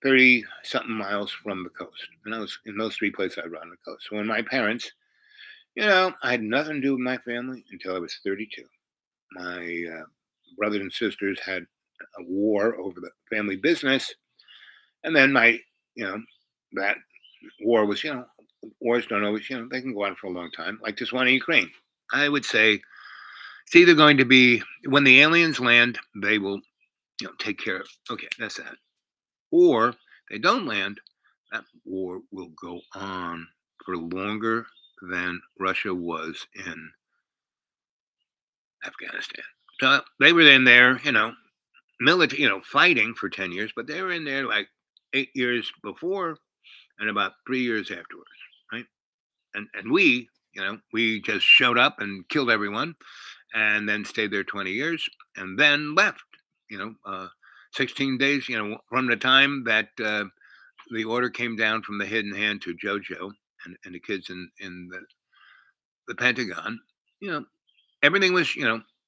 A: 30 something miles from the coast, and I was in those three places I run the coast. So when my parents, I had nothing to do with my family until I was 32. My brothers and sisters had a war over the family business, and then that war was, wars don't always, they can go on for a long time, like this one in Ukraine. I would say it's either going to be when the aliens land, they will, take care of. Okay, that's that. Or they don't land, that war will go on for longer than Russia was in Afghanistan. So they were in there, military, fighting for 10 years, but they were in there like 8 years before and about 3 years afterwards, right? And we just showed up and killed everyone and then stayed there 20 years and then left, you know, uh, 16 days, from the time that the order came down from the hidden hand to JoJo and the kids in the Pentagon, you know, everything was,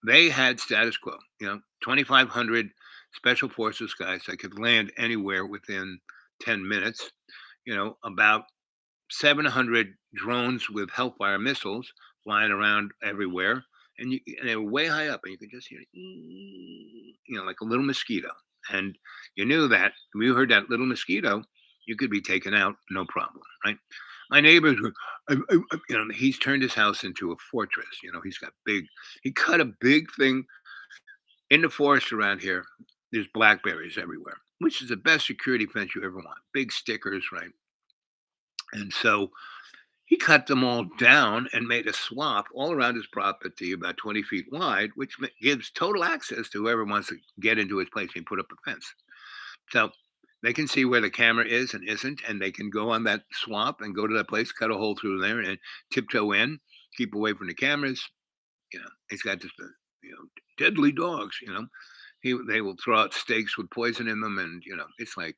A: They had status quo, 2,500 special forces guys that could land anywhere within 10 minutes, about 700 drones with Hellfire missiles flying around everywhere. And they were way high up, and you could just hear, like a little mosquito. And you knew that when you heard that little mosquito, you could be taken out, no problem, right? My neighbors, he's turned his house into a fortress. He's got he cut a big thing in the forest around here. There's blackberries everywhere, which is the best security fence you ever want. Big stickers, right? And so he cut them all down and made a swath all around his property about 20 feet wide, which gives total access to whoever wants to get into his place and put up a fence. So they can see where the camera is and isn't, and they can go on that swamp and go to that place, cut a hole through there, and tiptoe in, keep away from the cameras. He's got just, deadly dogs. They will throw out steaks with poison in them, and it's like,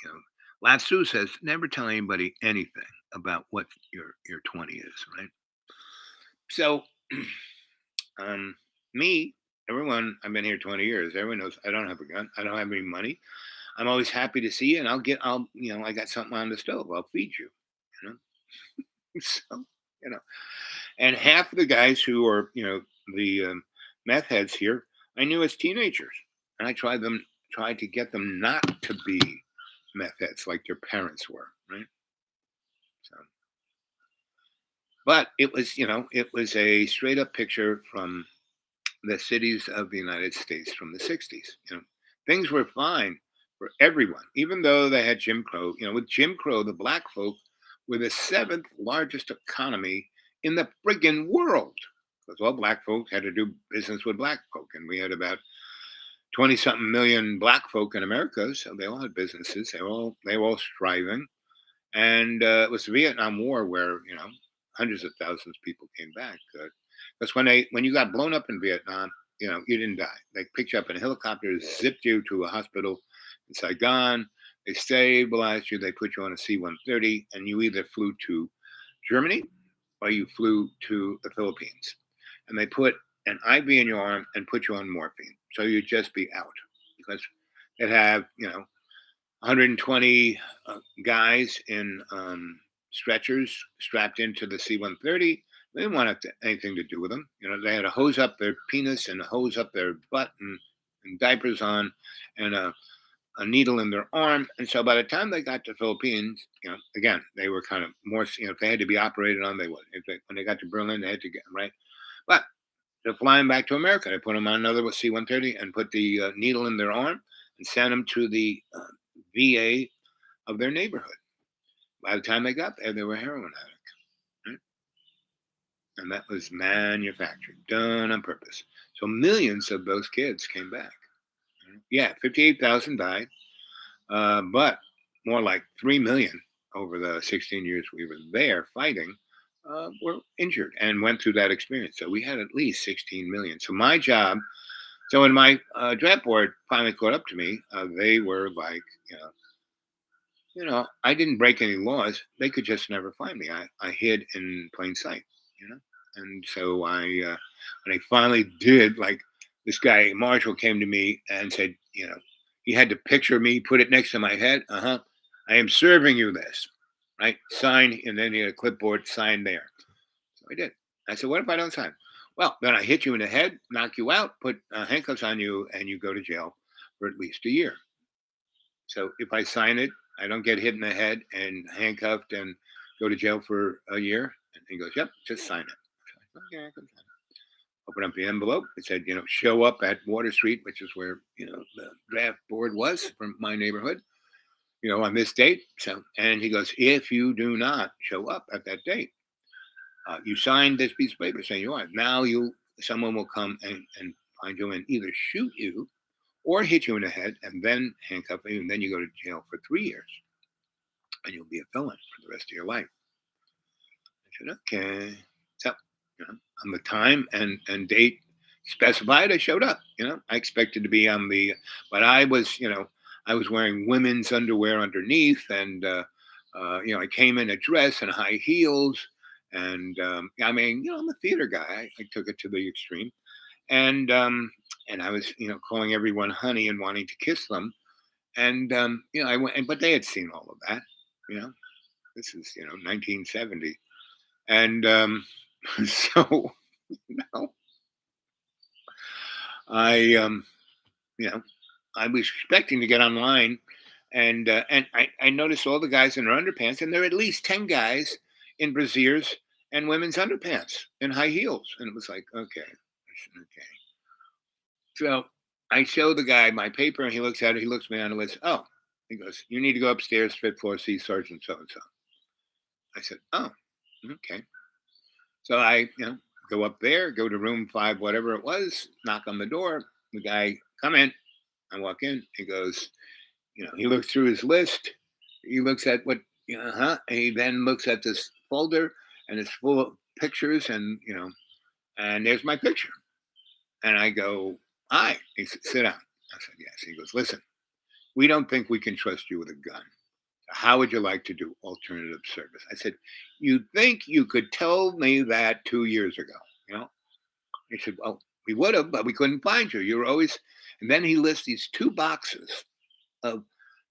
A: you know, Lao Tzu says, never tell anybody anything about what your 20 is, right? So, um, me, everyone, I've been here 20 years. Everyone knows I don't have a gun. I don't have any money. I'm always happy to see you, and I got something on the stove. I'll feed you, you know. So, you know, and half of the guys who are, the meth heads here, I knew as teenagers, and I tried to get them not to be meth heads like their parents were, right? So, but it was a straight up picture from the cities of the United States from the 60s. Things were fine for everyone, even though they had Jim Crow. With Jim Crow, the black folk were the seventh largest economy in the friggin' world. Because all black folk had to do business with black folk, and we had about 20 something million black folk in America, so they all had businesses. They were all striving, and it was the Vietnam War where hundreds of thousands of people came back. Because when you got blown up in Vietnam, you didn't die. They picked you up in a helicopter, zipped you to a hospital in Saigon. They stabilized you. They put you on a C-130, and you either flew to Germany or you flew to the Philippines. And they put an IV in your arm and put you on morphine, so you'd just be out because they'd have 120 guys in stretchers strapped into the C-130. They didn't want anything to do with them. They had to hose up their penis and hose up their butt and diapers on and a needle in their arm. And so by the time they got to Philippines, again, they were kind of more, if they had to be operated on, they would. When they got to Berlin, they had to get, right? But they're flying back to America. They put them on another C-130 and put the needle in their arm and sent them to the VA of their neighborhood. By the time they got there, they were heroin addicts. Right? And that was manufactured, done on purpose. So millions of those kids came back. Yeah, 58,000 died, but more like 3 million over the 16 years we were there fighting were injured and went through that experience. So we had at least 16 million. So my job, so when my draft board finally caught up to me, they were like, I didn't break any laws. They could just never find me. I hid in plain sight, you know. And so when I finally did, like this guy Marshall came to me and said, he had to picture me, put it next to my head. I am serving you this, right? Sign, and then he had a clipboard, sign there. So I did. I said, what if I don't sign? Well, then I hit you in the head, knock you out, put handcuffs on you, and you go to jail for at least a year. So if I sign it, I don't get hit in the head and handcuffed and go to jail for a year. And he goes, yep, just sign it. Okay, I can sign it. Open up the envelope. It said, show up at Water Street, which is where, the draft board was from my neighborhood, on this date. So, and he goes, if you do not show up at that date, you signed this piece of paper saying you are. Now someone will come and find you and either shoot you or hit you in the head and then handcuff you, and then you go to jail for 3 years. And you'll be a felon for the rest of your life. I said, okay. So, on the time and date specified, I showed up. I expected to be but I was, I was wearing women's underwear underneath, and I came in a dress and high heels, and I'm a theater guy. I took it to the extreme, And I was, calling everyone honey and wanting to kiss them. And I went, but they had seen all of that. You know, this is 1970, and so you know, I you know I was expecting to get online, and I noticed all the guys in their underpants, and there are at least 10 guys in brasiers and women's underpants and high heels, and it was like, okay, okay. So I show the guy my paper, and he looks at it. He looks me on the list. Oh, he goes, "You need to go upstairs, fifth floor, see Sergeant so and so." I said, "Oh, okay." So I, go up there, go to room five, whatever it was, knock on the door. The guy, come in. I walk in. He goes, he looks through his list. He looks at what, and he then looks at this folder, and it's full of pictures, and there's my picture. And I go, "Hi." He said, "Sit down." I said, "Yes." He goes, "Listen, we don't think we can trust you with a gun. How would you like to do alternative service?" I said, "You think you could tell me that 2 years ago?" You know? He said, "Well, we would have, but we couldn't find you. You were always." And then he lists these two boxes of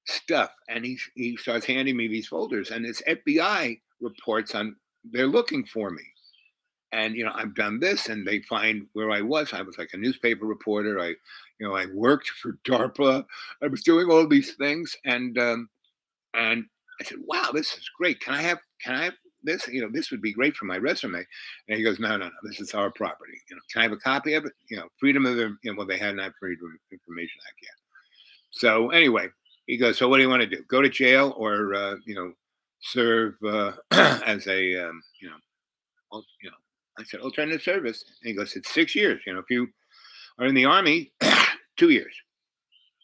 A: stuff, and he starts handing me these folders, and it's FBI reports on they're looking for me. And I've done this, and they find where I was. I was like a newspaper reporter. I worked for DARPA. I was doing all these things, and I said, "Wow, this is great. Can I have this? This would be great for my resume." And he goes, "No, no, no. This is our property. Can I have a copy of it? Freedom of the well, they hadn't had Freedom of Information Act yet." So anyway, he goes, "So what do you want to do? Go to jail or serve as a you know?" I said, "Alternative service." And he goes, "It's 6 years. If you are in the army, 2 years.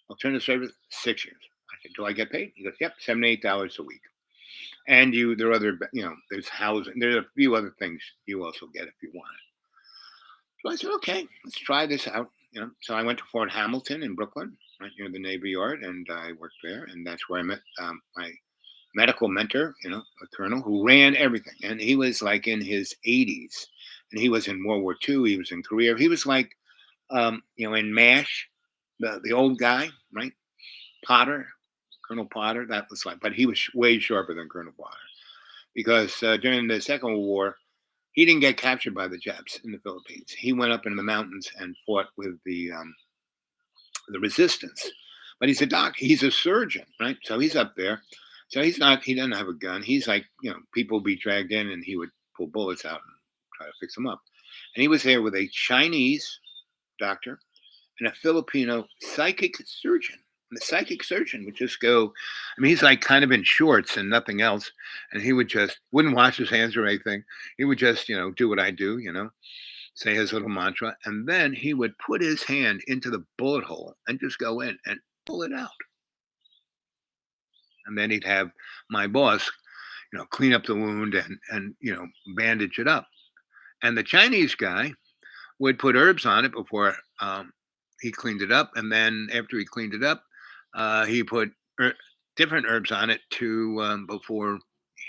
A: Alternative service, 6 years." I said, "Do I get paid?" He goes, "Yep, $78 a week." And there are other, there's housing, there's a few other things you also get if you want it. So I said, "Okay, let's try this out." So I went to Fort Hamilton in Brooklyn, right near the Navy Yard, and I worked there, and that's where I met my medical mentor, a colonel who ran everything, and he was like in his 80s, and he was in World War II. He was in Korea. He was like, in Mash, the old guy, right? Potter, Colonel Potter. That was like, but he was way sharper than Colonel Potter because during the Second World War, he didn't get captured by the Japs in the Philippines. He went up in the mountains and fought with the resistance. But he's a doc. He's a surgeon, right? So he's up there. So he's not. He doesn't have a gun. He's like, people be dragged in, and he would pull bullets out and try to fix them up. And he was there with a Chinese doctor and a Filipino psychic surgeon. And the psychic surgeon would just go, I mean, he's like kind of in shorts and nothing else. And he would just wouldn't wash his hands or anything. He would just, do what I do, say his little mantra. And then he would put his hand into the bullet hole and just go in and pull it out. And then he'd have my boss, clean up the wound and bandage it up. And the Chinese guy would put herbs on it before he cleaned it up, and then after he cleaned it up, he put different herbs on it to before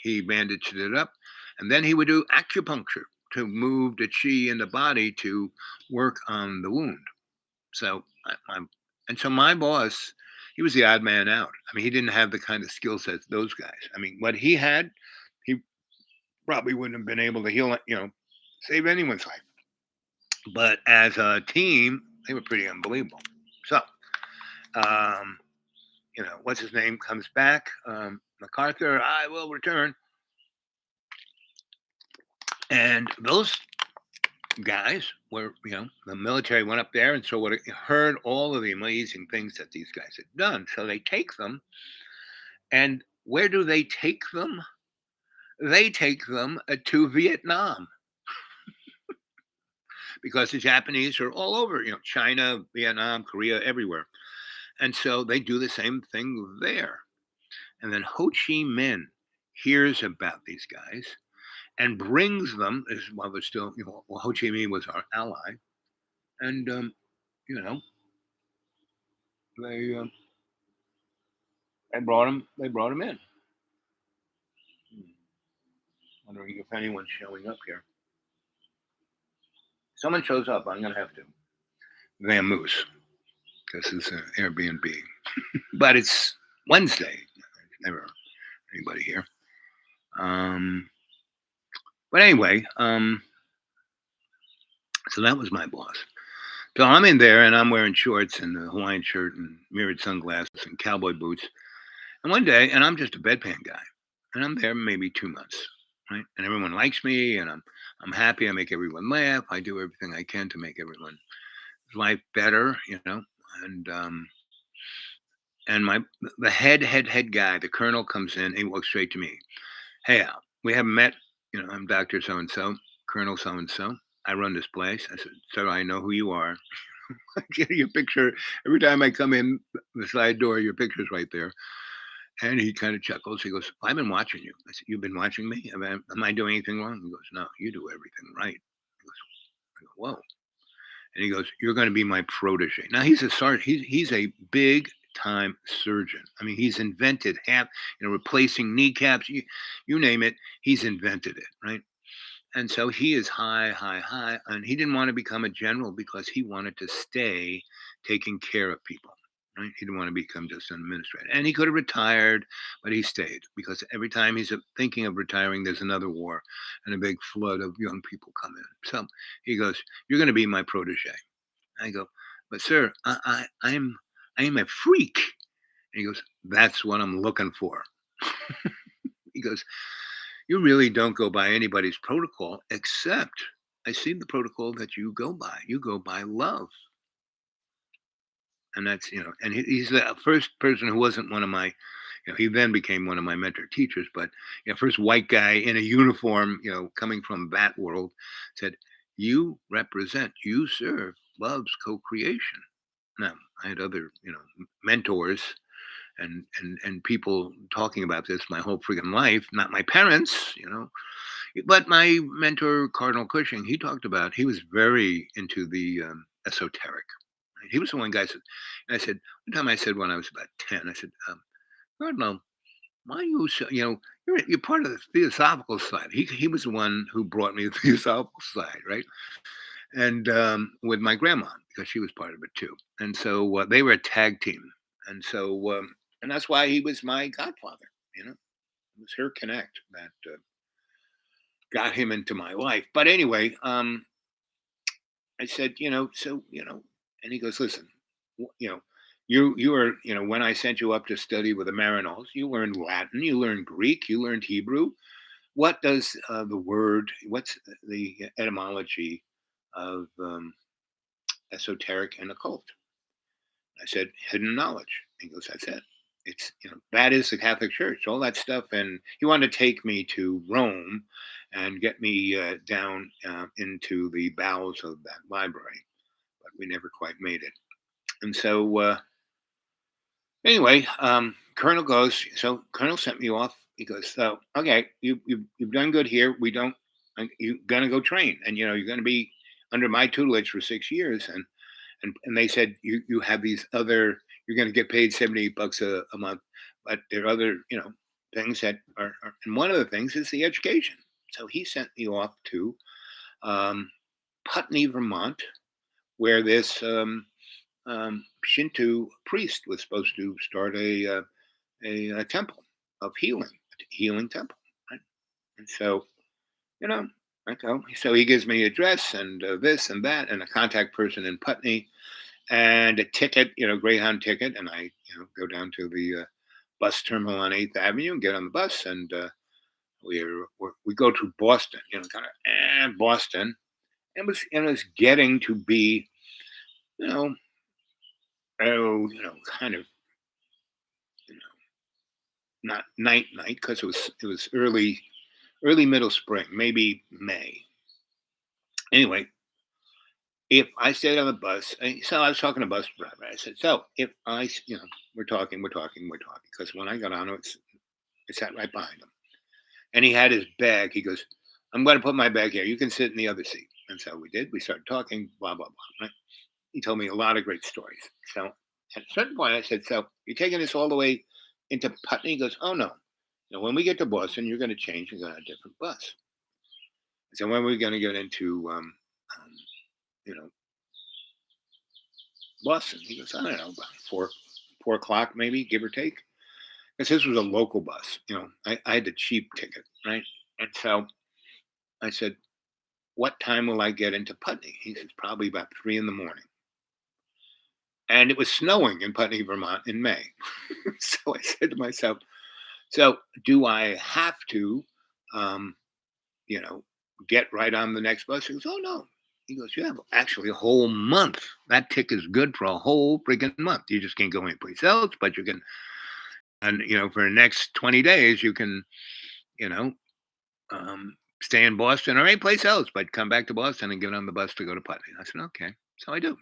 A: he bandaged it up, and then he would do acupuncture to move the chi in the body to work on the wound. So, and so my boss, he was the odd man out. I mean, he didn't have the kind of skill sets those guys. I mean, what he had, he probably wouldn't have been able to heal, save anyone's life. But as a team, they were pretty unbelievable. So, um, what's his name comes back, MacArthur, I will return. And those guys were, the military went up there and so what heard all of the amazing things that these guys had done. So they take them, and where do they take them? They take them to Vietnam because the Japanese are all over, China, Vietnam, Korea, everywhere. And so they do the same thing there. And then Ho Chi Minh hears about these guys and brings them, as while they're still, well, Ho Chi Minh was our ally. And, you know, they, they brought him in. Wondering if anyone's showing up here. Someone shows up, I'm going to have to. vamoose because it's an Airbnb. But it's Wednesday. Never anybody here. Um, but anyway, so that was my boss. So I'm in there and I'm wearing shorts and a Hawaiian shirt and mirrored sunglasses and cowboy boots. And one day, and I'm just a bedpan guy, and I'm there maybe 2 months, right? And everyone likes me, and I'm happy. I make everyone laugh. I do everything I can to make everyone's life better. And and the head guy, the colonel, comes in. He walks straight to me. Hey, Al, we haven't met. I'm Doctor So and So, Colonel So and So. I run this place. I said, sir, I know who you are. I get your picture every time I come in the side door. Your picture's right there. And he kind of chuckles. He goes, I've been watching you. I said, you've been watching me? Am I doing anything wrong? He goes, no, you do everything right. I go, whoa. And he goes, you're going to be my protege. Now he's a sergeant. He's a big time surgeon. I mean, he's invented replacing kneecaps. You name it, he's invented it, right? And so he is high, high, high. And he didn't want to become a general because he wanted to stay taking care of people. Right? He didn't want to become just an administrator. And he could have retired, but he stayed because every time he's thinking of retiring, there's another war and a big flood of young people come in. So he goes, you're going to be my protege. I go, but sir, I am a freak. And he goes, that's what I'm looking for. He goes, you really don't go by anybody's protocol, except I see the protocol that you go by. You go by love. And and he's the first person who wasn't one of my, he then became one of my mentor teachers, but, first white guy in a uniform, coming from that world said, you represent, you serve love's co creation. Now, I had other, mentors and people talking about this my whole freaking life, not my parents. But my mentor, Cardinal Cushing, he was very into the esoteric. Right? He was the one guy said, and I said, one time I said when I was about 10, I said, Cardinal, why you, you're part of the theosophical side. He was the one who brought me the theosophical side, right? And with my grandma, because she was part of it too. And so they were a tag team. And so, and that's why he was my godfather. It was her connect that got him into my life. But anyway, I said, and he goes, listen, you were, when I sent you up to study with the Marinols, you learned Latin, you learned Greek, you learned Hebrew. What does what's the etymology of esoteric and occult? I said, hidden knowledge. He goes, that's it. It's, that is the Catholic Church, all that stuff. And he wanted to take me to Rome and get me down into the bowels of that library, but we never quite made it. And so, anyway, Colonel sent me off. He goes, so, okay, you've done good here. You're going to go train and, you're going to be under my tutelage for 6 years. And they said you have these other, you're going to get paid $78 a month, but there are other things that are, and one of the things is the education. So he sent me off to Putney, Vermont, where this Shinto priest was supposed to start a temple of healing temple, right? And so okay, so he gives me address and this and that and a contact person in Putney and a ticket, Greyhound ticket, and I, go down to the bus terminal on 8th Avenue and get on the bus, and we go to Boston, kind of Boston. It was getting to be, kind of, you know, not night because it was early middle spring, maybe May. Anyway, if I stayed on the bus, so I was talking to bus driver. I said, so if we're talking, because when I got on it, I sat right behind him, and he had his bag. He goes, I'm going to put my bag here. You can sit in the other seat. And so we did. We started talking, blah, blah, blah. Right? He told me a lot of great stories. So at a certain point, I said, so you're taking this all the way into Putney? He goes, oh, no. When we get to Boston, you're going to change and go on a different bus. So when are we going to get into, you know, Boston? He goes, I don't know, about 4 o'clock maybe, give or take. Because this was a local bus. I had the cheap ticket, right? And so I said, what time will I get into Putney? He says, probably about 3 in the morning. And it was snowing in Putney, Vermont in May. So I said to myself, so do I have to, um, you know, get right on the next bus? He goes, oh no. He goes, you have actually a whole month. That ticket is good for a whole freaking month. You just can't go anyplace else, but you can, and for the next 20 days, you can, you know, stay in Boston or any place else, but come back to Boston and get on the bus to go to Putney. I said, okay. So I do,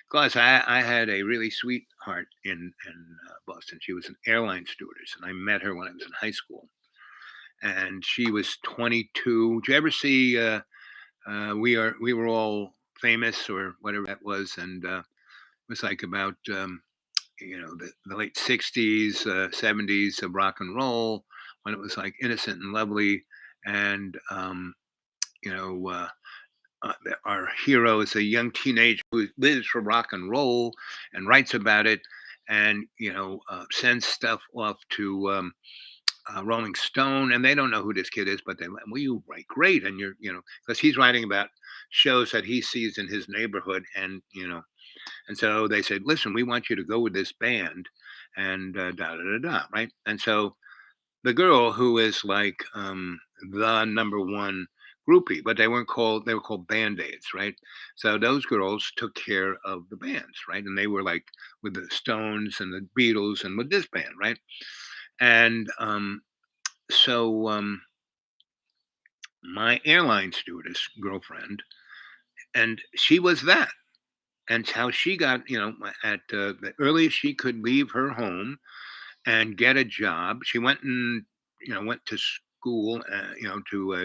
A: Because I had a really sweetheart in Boston. She was an airline stewardess, and I met her when I was in high school. And she was 22. Did you ever see we were all famous or whatever that was? And it was like about the late '60s, '70s of rock and roll when it was like innocent and lovely, and you know. Our hero is a young teenager who lives for rock and roll and writes about it, and sends stuff off to Rolling Stone, and they don't know who this kid is, but they well, you write great, and because he's writing about shows that he sees in his neighborhood, and so they said, listen, we want you to go with this band, and da da da da, right, and so the girl who is like the number one groupie, but they were called band-aids, right? So those girls took care of the bands, right? And they were like with the Stones and the Beatles and with this band, right? And so my airline stewardess girlfriend, and she was that. And how she got, at the earliest she could leave her home and get a job. She went and went to school, to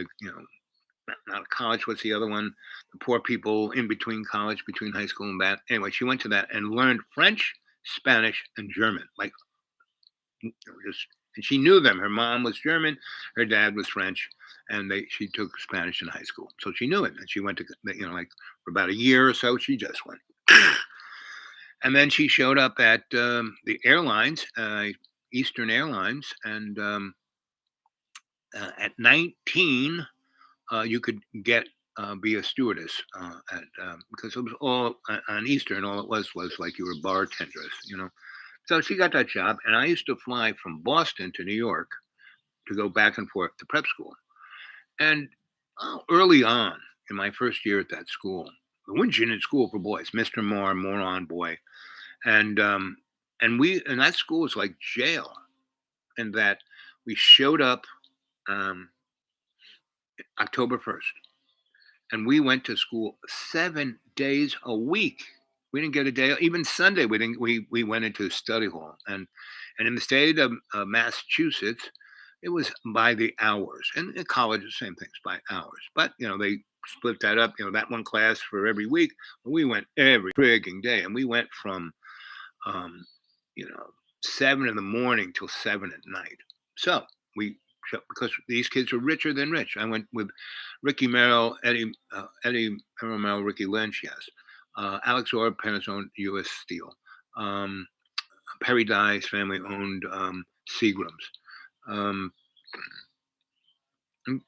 A: not college. What's the other one? The poor people in between college, between high school and that. Anyway, she went to that and learned French, Spanish, and German. Like just, and she knew them. Her mom was German, her dad was French, and she took Spanish in high school, so she knew it. And she went to like for about a year or so. She just went. And then she showed up at the airlines, Eastern Airlines, and at 19, you could be a stewardess because it was all on Eastern. All it was like you were bartenders. So she got that job, and I used to fly from Boston to New York to go back and forth to prep school. And early on in my first year at that school, the Winchton School for Boys, Mr. Moore, moron boy, and that school was like jail, and that we showed up um, October 1st, and we went to school 7 days a week. We didn't get a day, even Sunday. We didn't. We went into study hall, and in the state of Massachusetts, it was by the hours, and in college the same things by hours. But they split that up. That one class for every week. We went every frigging day, and we went from um, you know, 7 in the morning till 7 at night. So because these kids are richer than rich. I went with Ricky Merrill, Eddie Merrill, Ricky Lynch, yes. Alex Orr, parents owned U.S. Steel. Um, Perry Dye's family owned Seagram's. Um, and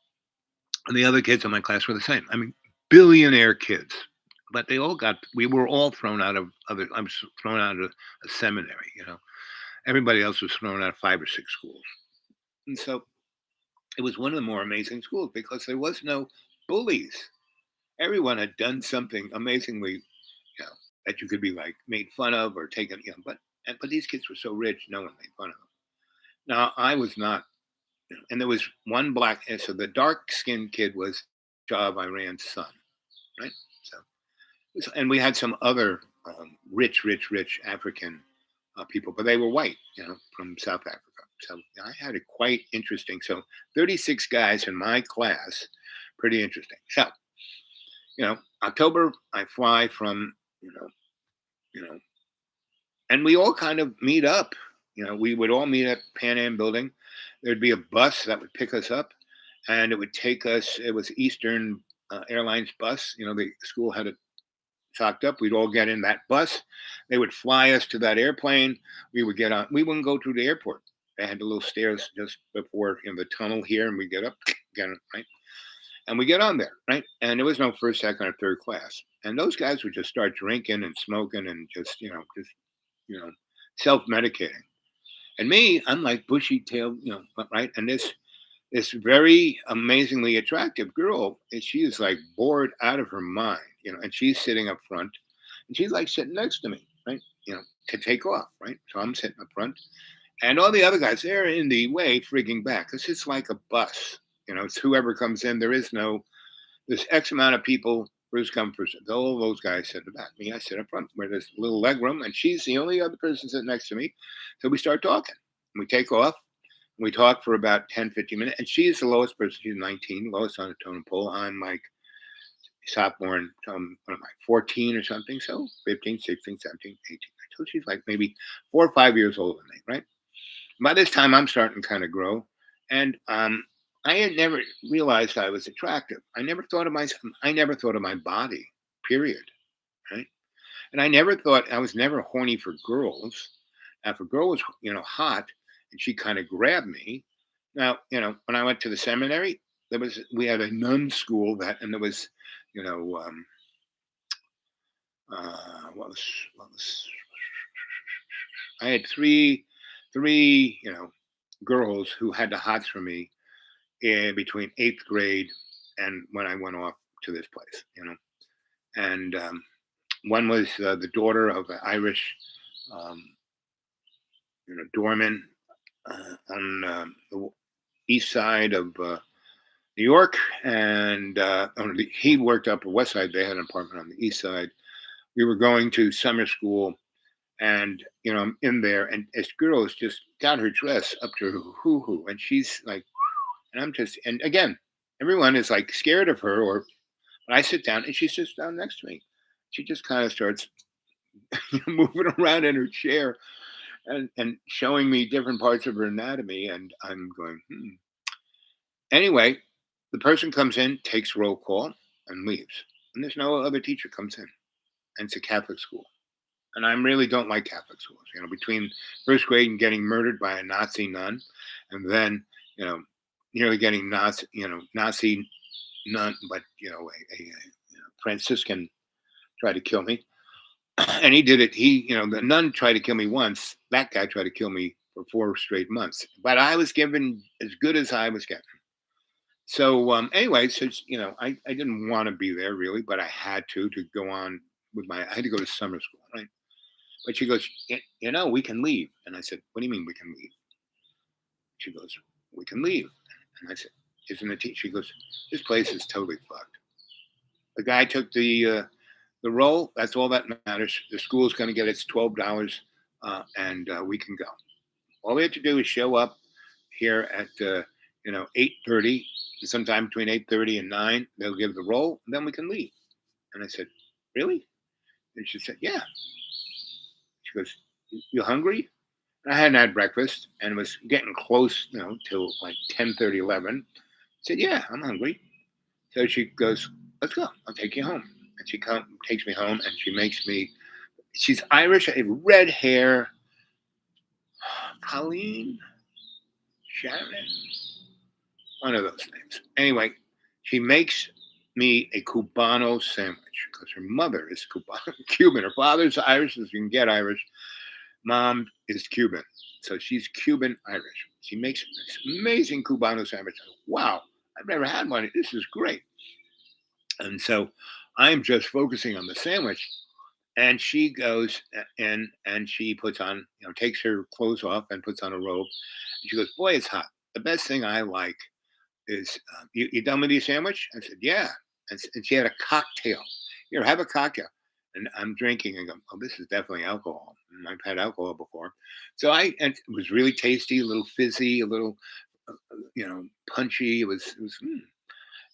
A: the other kids in my class were the same. I mean, billionaire kids. But we were all thrown out of I was thrown out of a seminary, Everybody else was thrown out of 5 or 6 schools. And so it was one of the more amazing schools because there was no bullies. Everyone had done something amazingly, that you could be like made fun of or taken, but these kids were so rich, no one made fun of them. Now I was not, and there was one black, and so the dark skinned kid was Shah of Iran's son, right? And we had some other rich African people, but they were white, from South Africa. So I had it quite interesting. So 36 guys in my class, pretty interesting. So, October, I fly from, you know, and we all kind of meet up. We would all meet at Pan Am Building. There'd be a bus that would pick us up, and it would take us. It was Eastern Airlines bus. The school had a socked up. We'd all get in that bus. They would fly us to that airplane. We would get on. We wouldn't go through the airport. They had the little stairs just before in the tunnel here, and we get up, get it right, and we get on there, right. And there was no first, second, or third class. And those guys would just start drinking and smoking and just you know, self medicating. And me, I'm like bushy tailed, right. And this very amazingly attractive girl, and she is like bored out of her mind, and she's sitting up front, and she's like sitting next to me, right, to take off, right. So I'm sitting up front, and all the other guys, they're in the way, frigging back, because it's like a bus, it's whoever comes in. There's X amount of people. First come, first served. All those guys sit in the back. Me, I sit up front where there's a little leg room, and she's the only other person sitting next to me. So we start talking. We take off. We talk for about 10, 15 minutes. And she is the lowest person. She's 19, lowest on the totem pole. I'm like sophomore and what am I, 14 or something. So 15, 16, 17, 18. So she's like maybe 4 or 5 years older than me, right? By this time, I'm starting to kind of grow. And I had never realized I was attractive. I never thought of my body, period. Right. And I never thought I was never horny for girls. Now, if a girl was, hot and she kind of grabbed me. Now, when I went to the seminary, we had a nun school and there was, you know, what was I had three, girls who had the hots for me in between eighth grade and when I went off to this place. And one was the daughter of an Irish, um, doorman on the east side of New York, and he worked up the west side. They had an apartment on the east side. We were going to summer school, and I'm in there, and this girl has just got her dress up to her hoo hoo, and she's like, and I'm just, and again, everyone is like scared of her, or when I sit down, and she sits down next to me. She just kind of starts moving around in her chair and showing me different parts of her anatomy, and I'm going, hmm. Anyway, the person comes in, takes roll call, and leaves. And there's no other teacher comes in. And it's a Catholic school. And I really don't like Catholic schools. Between first grade and getting murdered by a Nazi nun, and then, nearly getting Nazi nun, but a Franciscan tried to kill me. And he did it. The nun tried to kill me once. That guy tried to kill me for 4 straight months. But I was given as good as I was getting. So anyway, so I didn't want to be there really, but I had to go on with I had to go to summer school, right? But she goes, we can leave. And I said, what do you mean we can leave? She goes, we can leave. And I said, isn't it? She goes, this place is totally fucked. The guy took the role. That's all that matters. The school's going to get its $12, and we can go. All we have to do is show up here at 8:30. Sometime between 8:30 and 9, they'll give the roll, and then we can leave. And I said, really? And she said, yeah. She goes, you hungry? And I hadn't had breakfast, and it was getting close, till like 10:30, 11. I said, yeah, I'm hungry. So she goes, let's go. I'll take you home. And she takes me home, and she makes me. She's Irish, red hair. Colleen, Sharon, one of those names. Anyway, she makes me a Cubano sandwich because her mother is Cuban. Her father's Irish, as you can get Irish. Mom is Cuban, so she's Cuban Irish. She makes this amazing Cubano sandwich. Wow, I've never had one. This is great. And so I'm just focusing on the sandwich. And she goes in and she puts on, takes her clothes off and puts on a robe. And she goes, boy, it's hot. The best thing I like is, you done with your sandwich? I said, yeah. And she had a cocktail. Here, have a cocktail. And I'm drinking and go, oh, this is definitely alcohol. And I've had alcohol before. And it was really tasty, a little fizzy, a little, punchy. It was.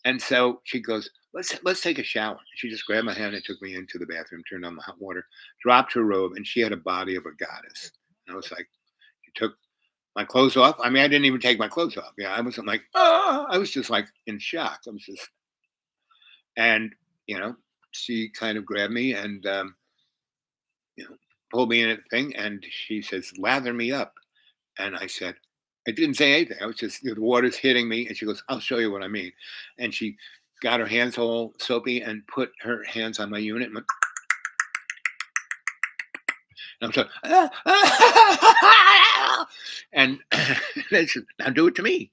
A: And so she goes, let's take a shower. She just grabbed my hand and took me into the bathroom, turned on the hot water, dropped her robe, and she had a body of a goddess. And I was like, she took my clothes off. I mean, I didn't even take my clothes off. Yeah, I wasn't like, oh, I was just like in shock. I was just, and she kind of grabbed me and you know pulled me in at the thing, and she says, "Lather me up." And I said, I didn't say anything. I was just, the water's hitting me. And she goes, "I'll show you what I mean." And she got her hands all soapy and put her hands on my unit. And I'm so, and they said, "Now do it to me."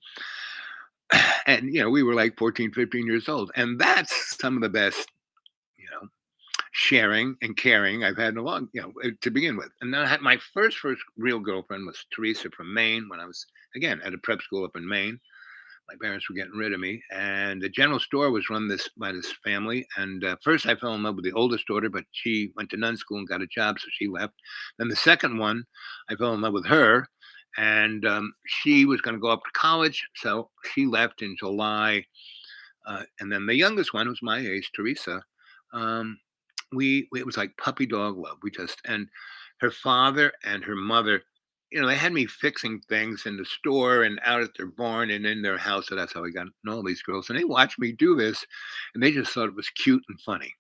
A: And, we were like 14, 15 years old. And that's some of the best, you know, sharing and caring I've had in a long, to begin with. And then I had my first real girlfriend was Teresa from Maine when I was, again, at a prep school up in Maine. My parents were getting rid of me, and the general store was run this by this family. And first, I fell in love with the oldest daughter, but she went to nun school and got a job, so she left. Then the second one, I fell in love with her, and she was going to go up to college, so she left in July. And then the youngest one, who's my age, Teresa, um, we it was like puppy dog love. We just and her father and her mother, they had me fixing things in the store and out at their barn and in their house. So that's how I got to know all these girls. And they watched me do this, and they just thought it was cute and funny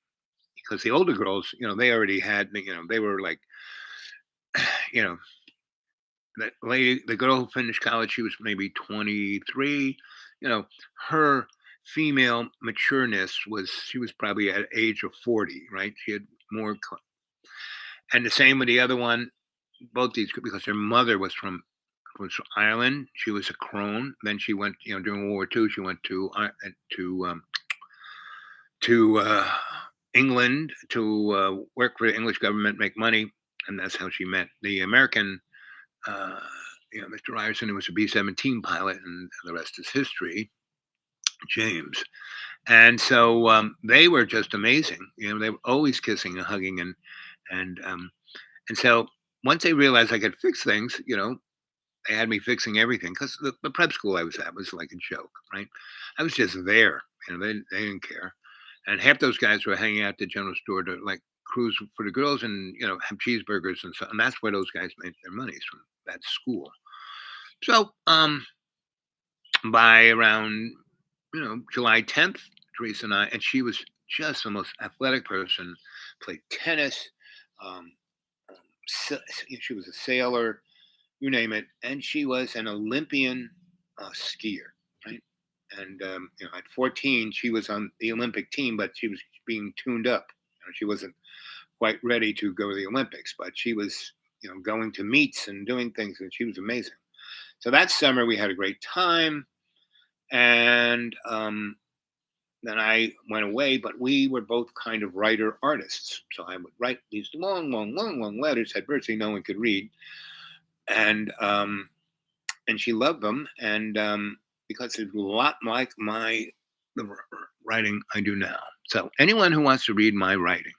A: because the older girls, they already had me. They were like, you know, that lady, the girl who finished college, she was maybe 23. Her female matureness was she was probably at age of 40, right? She had more, and the same with the other one. Both these because her mother was from Ireland. She was a crone. Then she went, during World War II, she went to to England to work for the English government, make money, and that's how she met the American, uh, Mr. Ryerson, who was a B-17 pilot, and the rest is history. James, and so they were just amazing. They were always kissing and hugging, and so once they realized I could fix things, they had me fixing everything because the prep school I was at was like a joke, right? I was just there. They didn't care. And half those guys were hanging out at the general store to like cruise for the girls and, have cheeseburgers and so. And that's where those guys made their money is from that school. So by around, July 10th, Teresa and I, and she was just the most athletic person, played tennis. Um, she was a sailor, you name it, and she was an Olympian skier, right? And at 14, she was on the Olympic team, but she was being tuned up. She wasn't quite ready to go to the Olympics, but she was, going to meets and doing things, and she was amazing. So that summer we had a great time, and then I went away. But we were both kind of writer artists, so I would write these long, long, long, long letters that virtually no one could read, and she loved them, and because it's a lot like the writing I do now. So anyone who wants to read my writing,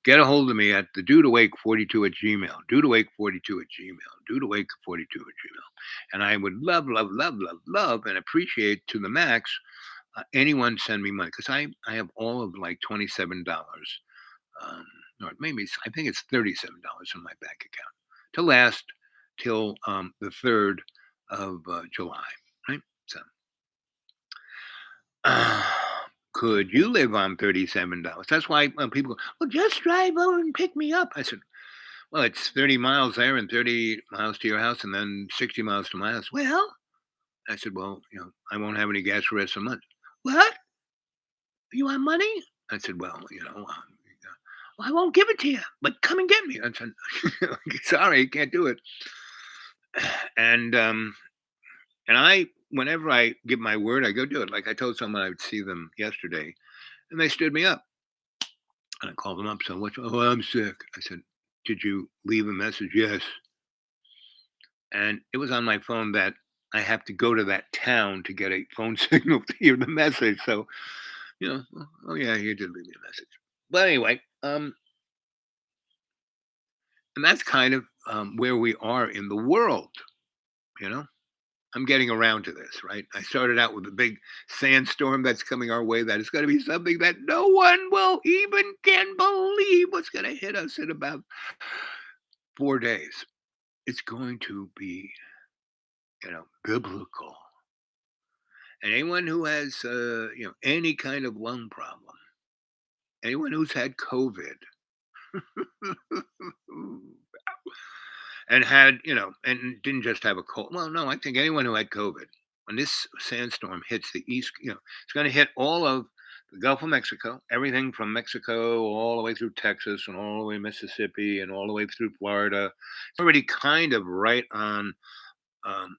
A: get a hold of me at the dudeawake42 at gmail, dudeawake42 at gmail, dudeawake42 at gmail, and I would love, love, love, love, love, and appreciate to the max anyone send me money because I have all of like $27, or maybe I think it's $37 in my bank account to last till the 3rd of July, right? So, uh, could you live on $37? That's why people go, well, just drive over and pick me up. I said, well, it's 30 miles there and 30 miles to your house and then 60 miles to my house. Well, I said, well, I won't have any gas for the rest of the month. What? You want money? I said, well, well, I won't give it to you, but come and get me. I said, sorry, I can't do it. And whenever I give my word, I go do it. Like I told someone I would see them yesterday, and they stood me up. And I called them up. So, oh, I'm sick. I said, did you leave a message? Yes. And it was on my phone that I have to go to that town to get a phone signal to hear the message. So, oh yeah, you did leave me a message. But anyway, and that's kind of where we are in the world. You know, I'm getting around to this, right? I started out with a big sandstorm that's coming our way. That is going to be something that no one will even can believe what's going to hit us in about 4 days. It's going to be, biblical. And anyone who has, any kind of lung problem, anyone who's had COVID and had, and didn't just have a cold. Well, no, I think anyone who had COVID, when this sandstorm hits the east, it's going to hit all of the Gulf of Mexico, everything from Mexico all the way through Texas and all the way Mississippi and all the way through Florida. It's already kind of right on um,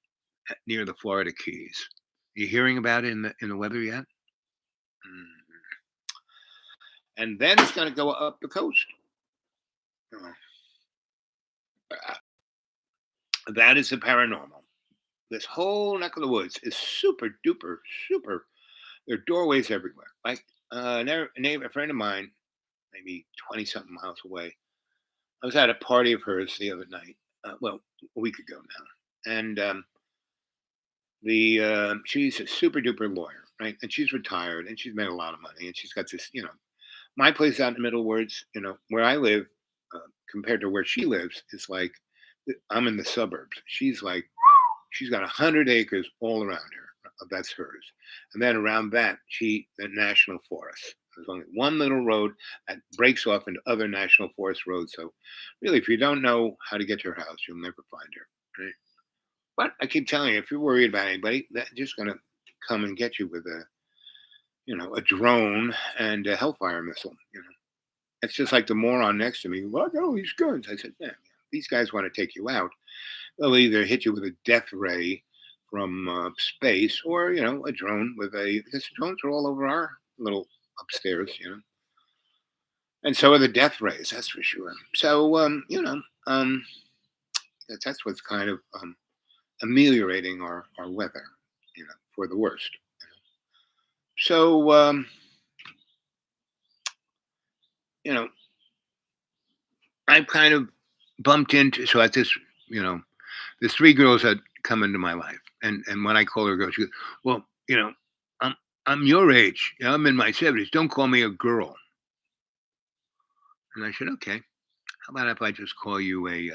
A: near the Florida Keys. You hearing about it in the weather yet? Mm. And then it's going to go up the coast. Uh, That is the paranormal. This whole neck of the woods is super duper super. There are doorways everywhere. Like a friend of mine, maybe 20 something miles away. I was at a party of hers the other night. Well, a week ago now, and the she's a super duper lawyer, right? And she's retired, and she's made a lot of money, and she's got this. My place out in the middle words, where I live, compared to where she lives, is like I'm in the suburbs. She's got 100 acres all around her. That's hers, and then around that, the national forest. There's only one little road that breaks off into other national forest roads. So, really, if you don't know how to get to her house, you'll never find her. Right? But I keep telling you, if you're worried about anybody, they're just gonna come and get you with a drone and a hellfire missile. It's just like the moron next to me. Well, I got all these guns. I said, man, these guys want to take you out. They'll either hit you with a death ray from space, or a drone because drones are all over our little upstairs. And so are the death rays. That's for sure. So that's what's kind of ameliorating our weather, for the worst. So you know, I've kind of bumped into so at this, you know, there's three girls that come into my life, and when I call her a girl, she goes, "Well, I'm I'm your age. I'm in my 70s. Don't call me a girl." And I said, "Okay. How about if I just call you a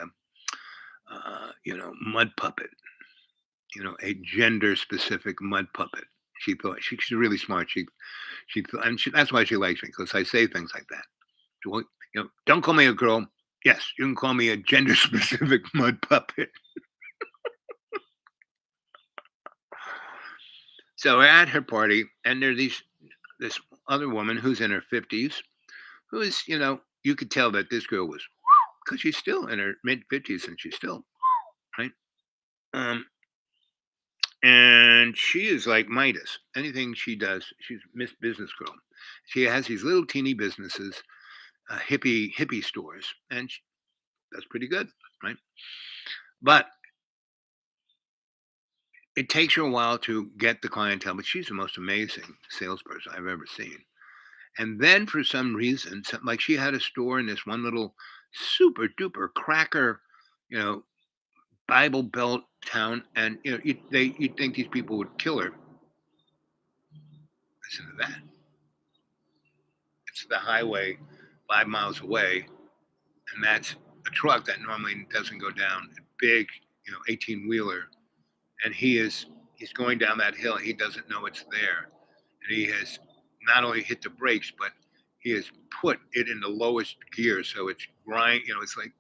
A: mud puppet? A gender specific mud puppet." She thought she's really smart. She thought, and that's why she likes me because I say things like that. Well, don't call me a girl. Yes, you can call me a gender specific mud puppet. So we're at her party, and there's this other woman who's in her 50s, who is, you could tell that this girl was, because she's still in her mid 50s and she's still, right? Um, and she is like Midas. Anything she does, she's Miss Business Girl. She has these little teeny businesses, hippie stores, and that's pretty good, right? But it takes her a while to get the clientele, but she's the most amazing salesperson I've ever seen. And then for some reason, like she had a store in this one little super duper cracker, you know, Bible Belt town, and you'd think these people would kill her. Listen to that. It's the highway 5 miles away, and that's a truck that normally doesn't go down. A big, 18 wheeler, and he's going down that hill. He doesn't know it's there, and he has not only hit the brakes, but he has put it in the lowest gear, so it's grind. It's like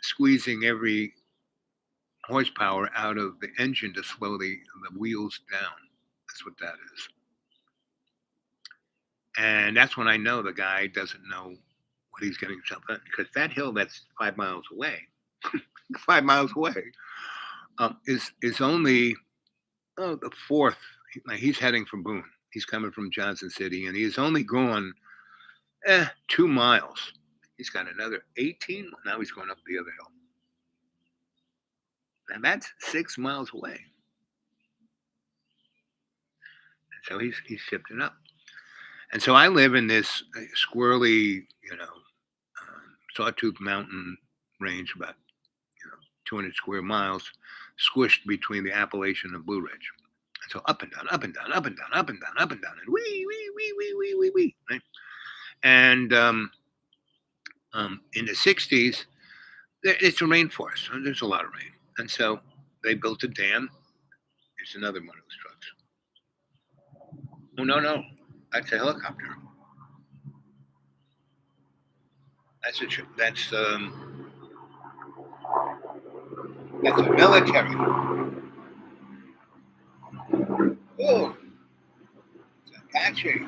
A: squeezing every horsepower out of the engine to slow the wheels down. That's what that is. And that's when I know the guy doesn't know what he's getting himself in, because that hill that's 5 miles away, 5 miles away, is only the fourth. Like he's heading from Boone. He's coming from Johnson City, and he's only gone 2 miles. He's got another 18. Now he's going up the other hill, and that's 6 miles away. And so he's shifting up. And so I live in this squirrely, sawtooth mountain range, about 200 square miles, squished between the Appalachian and Blue Ridge. And so up and down, up and down, up and down, up and down, up and down, and wee, wee, wee, wee, wee, wee, wee. Right? And in the 60s, it's a rainforest. So there's a lot of rain. And so they built a dam. There's another one of those trucks. Oh, no, no. That's a helicopter. That's a military. Oh, it's Apache.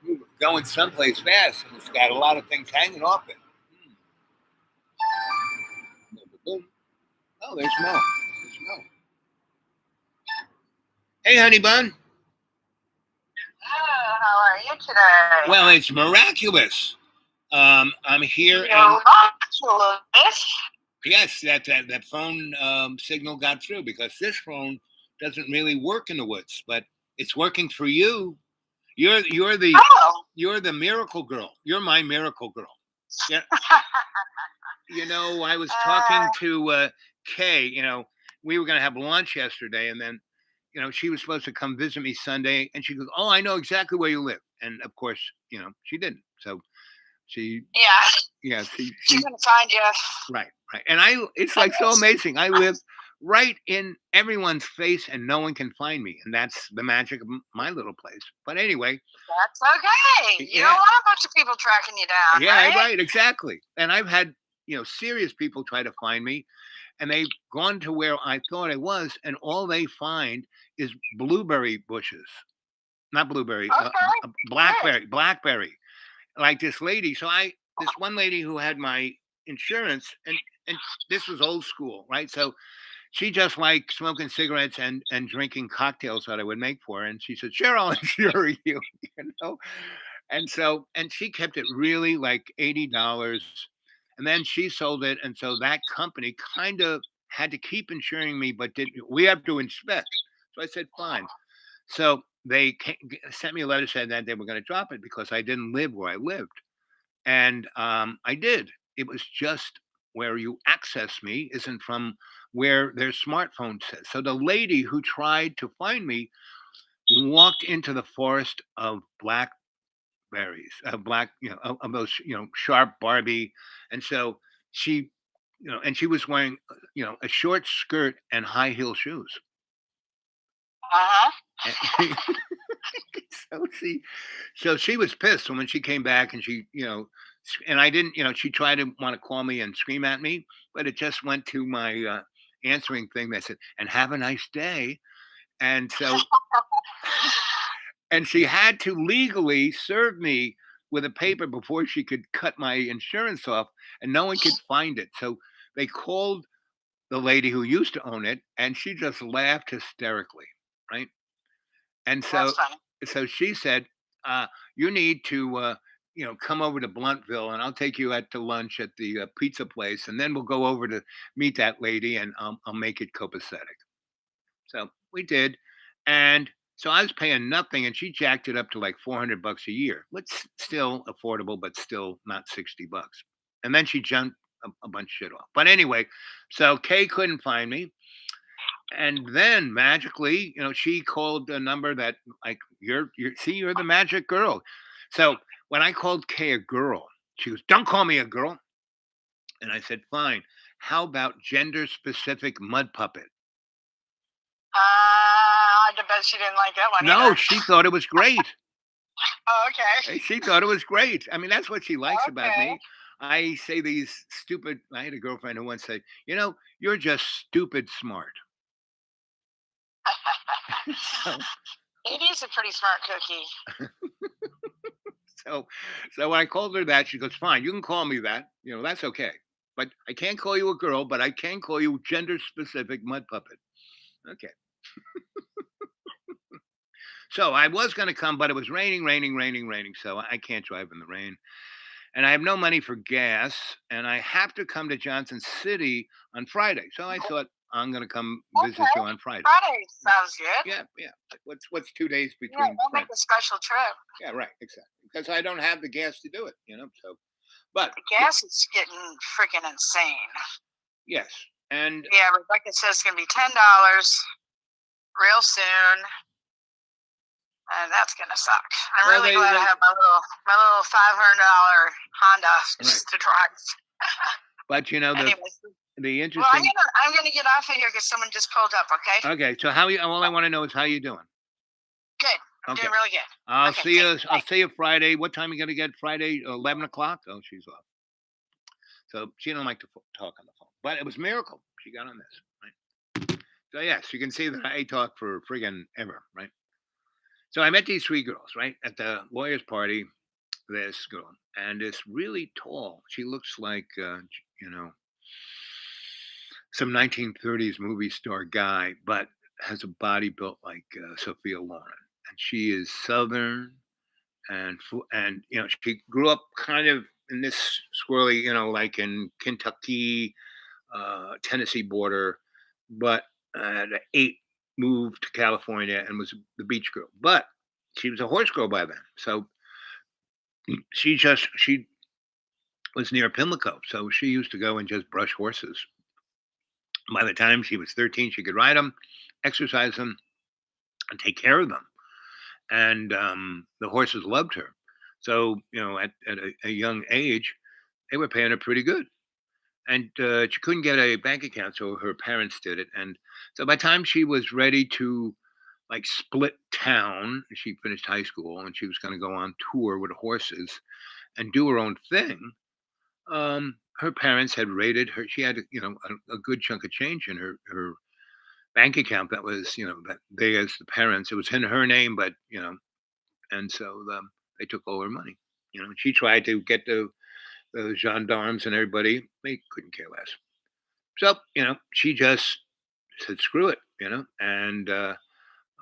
A: You're going someplace fast, and it's got a lot of things hanging off it. Boom. Oh, there's Mo. There's Mo. Hey, honey bun.
B: Oh, how are you today?
A: Well, it's miraculous. I'm here,
B: You're miraculous.
A: yes, that phone signal got through because this phone doesn't really work in the woods, but it's working for you. You're the
B: Oh.
A: you're the miracle girl. You're my miracle girl. Yeah. I was talking to Kay. We were going to have lunch yesterday, and then she was supposed to come visit me Sunday, and she goes, "Oh, I know exactly where you live." And of course, she didn't. So she
B: Yeah,
A: she
B: she's gonna find you.
A: right. And it's like so amazing. I live right in everyone's face, and no one can find me, and that's the magic of my little place. But anyway,
B: That's okay. You don't
A: yeah,
B: want a bunch of people tracking you down,
A: yeah,
B: right?
A: right, exactly. And I've had serious people try to find me, and they've gone to where I thought I was, and all they find is blueberry bushes, not blueberry,
B: Okay, good.
A: blackberry. Like this lady. This one lady who had my insurance, and this was old school, right? So she just liked smoking cigarettes and drinking cocktails that I would make for her. And she said, "Sure, I'll insure you," know. And she kept it really like $80, and then she sold it, and so that company kind of had to keep insuring me, but didn't. We have to inspect. So I said, "Fine." So they sent me a letter saying that they were going to drop it because I didn't live where I lived. And I did. It was just where you access me isn't from where their smartphone says. So the lady who tried to find me walked into the forest of blackberries, black, of those, sharp Barbie. And so she, and she was wearing, a short skirt and high heel shoes.
B: Uh-huh.
A: so she so she was pissed. So when she came back and she and I didn't, she tried to want to call me and scream at me, but it just went to my answering thing that said, "And have a nice day." And so and she had to legally serve me with a paper before she could cut my insurance off, and no one could find it. So they called the lady who used to own it, and she just laughed hysterically, right? And
B: That's funny.
A: so she said, "You need to, come over to Bluntville, and I'll take you out to lunch at the pizza place, and then we'll go over to meet that lady, and I'll make it copacetic." So we did, and so I was paying nothing, and she jacked it up to like $400 a year, which still affordable, but still not $60. And then she jumped a bunch of shit off. But anyway, so Kay couldn't find me, and then magically, she called a number that like you're the magic girl. So when I called Kay a girl, she goes, "Don't call me a girl." And I said, "Fine. How about gender specific mud puppet?"
B: I bet she didn't like that one
A: No,
B: either.
A: she thought it was great.
B: Oh, okay.
A: She thought it was great. I mean, that's what she likes about
B: Okay.
A: me. I say these stupid. I had a girlfriend who once said, "You're just stupid smart." so
B: It is a pretty smart cookie.
A: So, so when I called her that, she goes, "Fine, you can call me that. That's okay. But I can't call you a girl, but I can call you gender specific mud puppet." Okay. So I was going to come, but it was raining, raining, raining, raining. So I can't drive in the rain. And I have no money for gas. And I have to come to Johnson City on Friday. So I thought I'm going to come visit you on Friday.
B: Friday sounds good.
A: Yeah, yeah. What's 2 days
B: Yeah,
A: between?
B: we'll make a special trip.
A: Yeah, right, exactly. Because I don't have the gas to do it, So, but
B: The gas is getting freaking insane.
A: yes, and
B: yeah, Rebecca says it's gonna be $10 real soon, and that's gonna suck. I'm really glad I have my little $500 Honda to drive.
A: But
B: Anyways,
A: the interesting.
B: Well, I'm gonna get off of here because someone just pulled up. Okay.
A: Okay. So how you? All I want to know is how you doing.
B: Good. I'm
A: Okay.
B: doing really good.
A: I'll
B: Okay,
A: see you.
B: thanks.
A: I'll
B: Bye.
A: see you Friday. What time are you gonna get Friday? 11 o'clock. Oh, she's off. So she don't like to talk on the phone. But it was a miracle she got on this. Right. So yes, you can see that I talk for friggin' ever. Right. So I met these three girls. Right at the lawyer's party. This girl and this really tall. She looks like you know some 1930s movie star guy, but has a body built like Sophia Loren. And she is Southern and she grew up kind of in this squirrely, like in Kentucky, Tennessee border, but at 8 moved to California and was the beach girl. But she was a horse girl by then, so she was near Pimlico, so she used to go and just brush horses. By the time she was 13, she could ride them, exercise them, and take care of them. And the horses loved her. So, at a young age, they were paying her pretty good. And she couldn't get a bank account, so her parents did it. And so by the time she was ready to like split town, she finished high school and she was going to go on tour with the horses and do her own thing. Her parents had rated her. She had, a good chunk of change in her bank account that was, that they as the parents, it was in her name, but and so they took all her money. She tried to get the gendarmes and everybody. They couldn't care less. So she just said screw it, and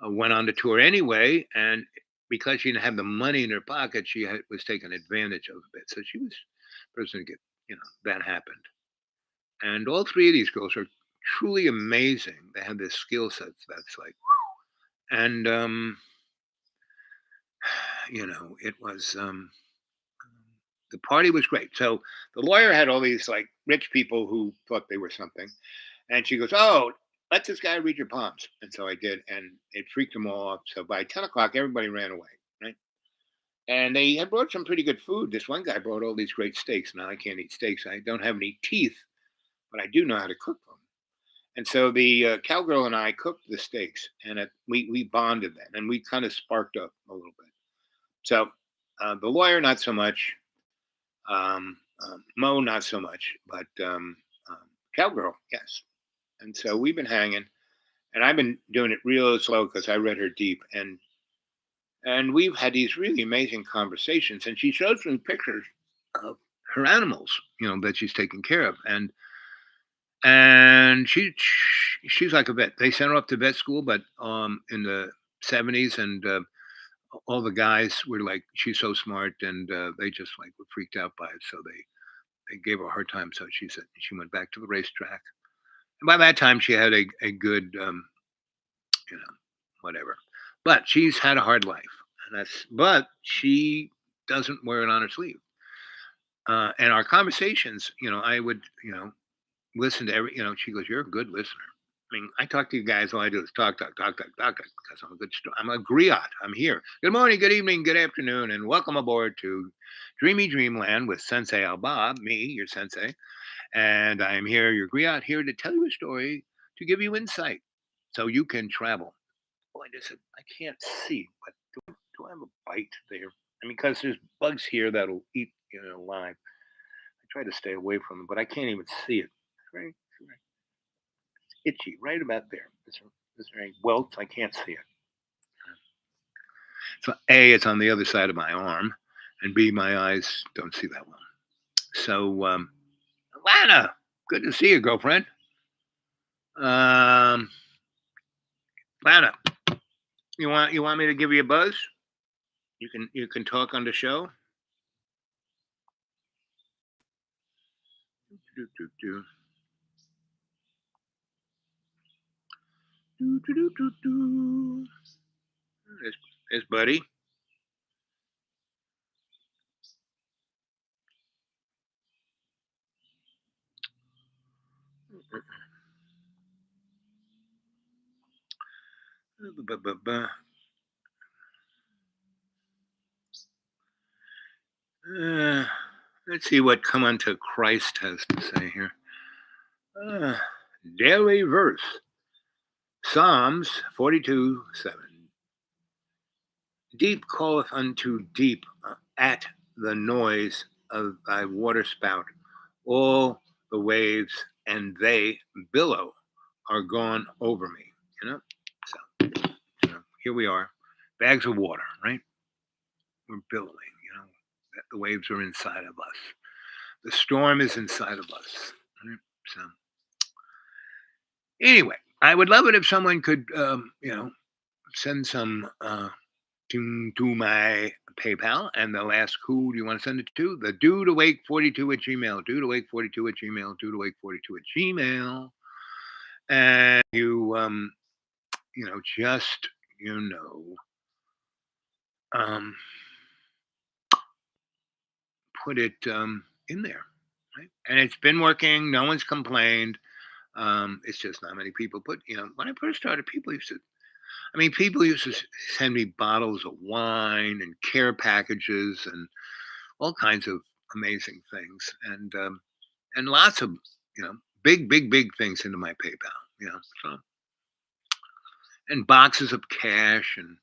A: went on the tour anyway. And because she didn't have the money in her pocket, was taken advantage of a bit. So she was the person to get, that happened. And all three of these girls are truly amazing. They have this skill set that's like, and it was the party was great. So the lawyer had all these like rich people who thought they were something, and she goes, "Oh, let this guy read your palms." And so I did, and it freaked them all off. So by 10 o'clock, everybody ran away, right? And they had brought some pretty good food. This one guy brought all these great steaks. Now I can't eat steaks. I don't have any teeth, but I do know how to cook them. And so the cowgirl and I cooked the steaks, and we bonded then, and we kind of sparked up a little bit. So the lawyer, not so much. Mo, not so much, but cowgirl, yes. And so we've been hanging, and I've been doing it real slow because I read her deep, and we've had these really amazing conversations. And she shows me pictures of her animals, that she's taking care of, and she's like a vet. They sent her up to vet school, but in the '70s, and all the guys were like, "She's so smart," and they just like were freaked out by it. So they gave her a hard time. So she said she went back to the racetrack, and by that time she had a good, you know, whatever. But she's had a hard life, and but she doesn't wear it on her sleeve. And our conversations, I would, listen to every, she goes, "You're a good listener." I mean, I talk to you guys. All I do is talk, talk, talk, talk, talk, because I'm a griot. I'm here. Good morning, good evening, good afternoon, and welcome aboard to Dreamy Dreamland with Sensei Alba, me, your sensei, and I'm here, your griot, here to tell you a story to give you insight, so you can travel. Boy, I can't see, but do I have a bite there? I mean, because there's bugs here that'll eat, live. I try to stay away from them, but I can't even see it. Right, itchy right about there. Is there any welts? I can't see it. So A, it's on the other side of my arm, and B, my eyes don't see that well. So, Lana, good to see you, girlfriend. Um, Lana, you want me to give you a buzz? You can talk on the show. Do, do, do. Do, do, do, do, do. There's Buddy. Uh, let's see what Come Unto Christ has to say here. Uh, Daily verse Psalms 42:7. Deep calleth unto deep at the noise of thy waterspout. All the waves and they billow are gone over me. You know, so here we are, bags of water, right? We're billowing. The waves are inside of us. The storm is inside of us. Right? So anyway, I would love it if someone could, send some to my PayPal, and they'll ask who do you want to send it to? The dude awake 42 at Gmail, dude awake 42 at Gmail, dude awake 42 at Gmail, and just um, put it in there, right? And it's been working. No one's complained. It's just not many people. But when I first started, people used to send me bottles of wine and care packages and all kinds of amazing things, and lots of big things into my PayPal. So, and boxes of cash and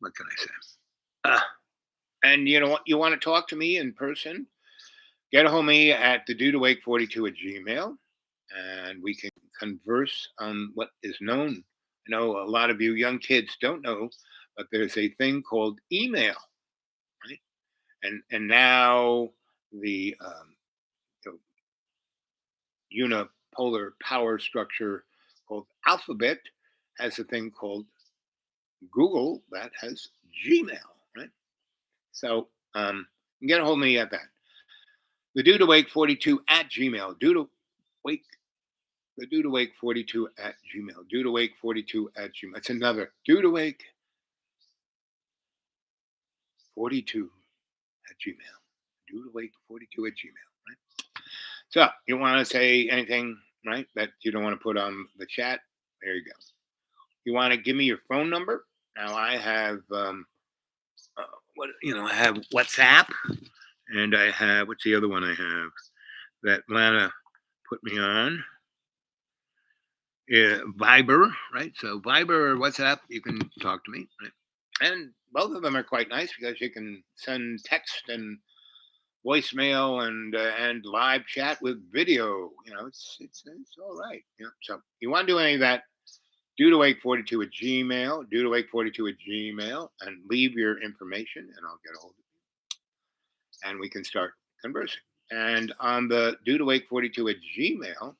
A: what can I say? Uh, and you know what? You want to talk to me in person? Get a hold of me at the dude awake 42 at Gmail, and we can converse on what is known. I know a lot of you young kids don't know, but there's a thing called email, right? And now the unipolar power structure called Alphabet has a thing called Google that has Gmail, right? So you can get a hold of me at that. The dude awake 42 at Gmail. Dude awake. The dude awake 42 at Gmail. Dude awake 42 at Gmail. That's another dude awake 42 at Gmail. Dude awake 42 at Gmail, right? So you want to say anything, right, that you don't want to put on the chat? There you go. You want to give me your phone number? Now I have I have WhatsApp, and I have what's the other one I have that Lana put me on? Viber, right? So Viber or WhatsApp, you can talk to me, right? And both of them are quite nice because you can send text and voicemail and live chat with video. It's all right. So you want to do any of that? Dudeawake42 at Gmail, Dudeawake42 at Gmail, and leave your information, and I'll get a hold of you, and we can start conversing. And on the Dudeawake42 at Gmail,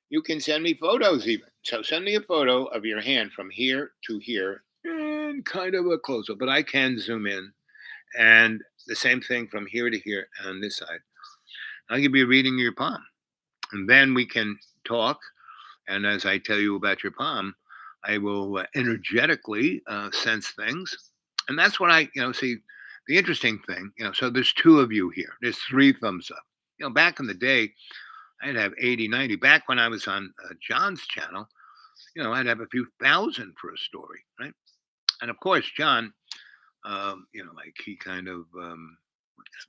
A: you can send me photos even. So send me a photo of your hand from here to here, and kind of a close up, but I can zoom in, and the same thing from here to here on this side. I'll be reading your palm, and then we can talk. And as I tell you about your palm, I will energetically sense things. And that's what see. The interesting thing, so there's two of you here. There's three thumbs up. Back in the day, I'd have 80, 90. Back when I was on John's channel, I'd have a few thousand for a story, right? And of course, John, like he kind of,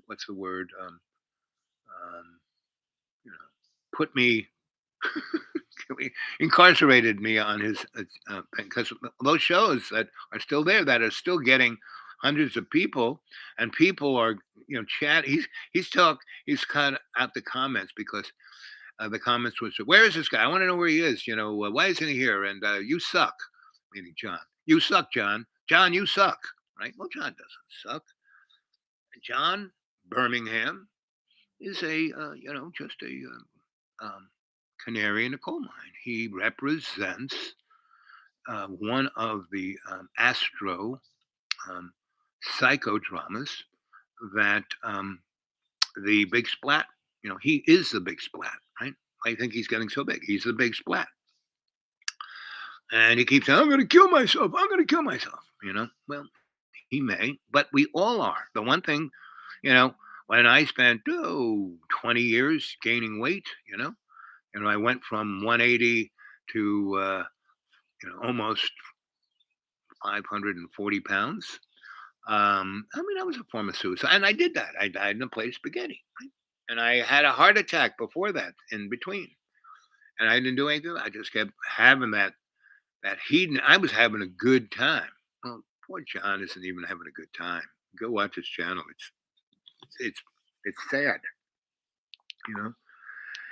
A: what's the word? You know, put me incarcerated me on his because those shows that are still there that are still getting hundreds of people, and people are chat he's cut out the comments because the comments was, where is this guy? I want to know where he is. Why isn't he here? And you suck, meaning John. You suck, John. John, you suck, right? Well, John doesn't suck. John Birmingham is a just a canary in a coal mine. He represents one of the astro um, psychodramas that the big splat. He is the big splat, right? I think he's getting so big. He's the big splat, and he keeps saying, "I'm going to kill myself. I'm going to kill myself." Well, he may, but we all are. The one thing, when I spent 20 years gaining weight, I went from 180 to almost 540 pounds. That was a form of suicide, and I did that. I died in a plate of spaghetti, right? And I had a heart attack before that, in between, and I didn't do anything. I just kept having that heat. I was having a good time. Well, poor John isn't even having a good time. Go watch his channel. It's it's sad, you know.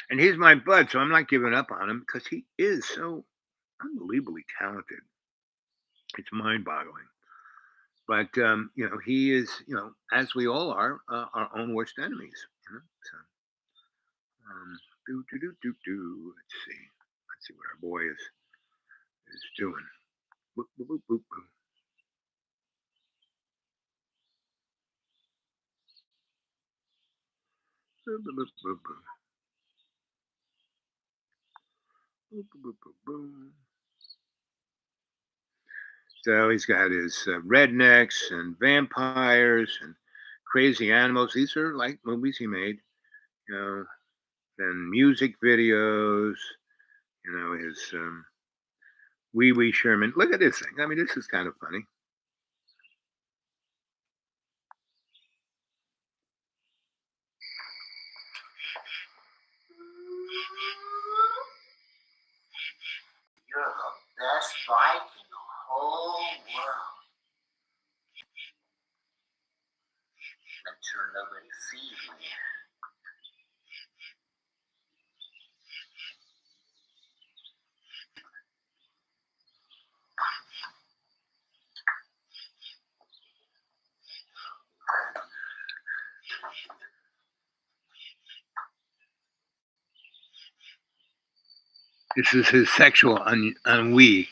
A: And he's my bud, so I'm not giving up on him because he is so unbelievably talented. It's mind-boggling. But he is, as we all are, our own worst enemies. So um, do do do do do. Let's see what our boy is doing. Boop, boop, boop, boop, boop. Boop, boop, boop, boop, boop. Boop, boop, boop, boop, boop. So he's got his rednecks and vampires and crazy animals. These are like movies he made. You know, then music videos. His Wee Wee Sherman. Look at this thing. I mean, this is kind of funny.
B: You're the best bike in the whole world. Make sure nobody sees me.
A: This is his sexual ennui.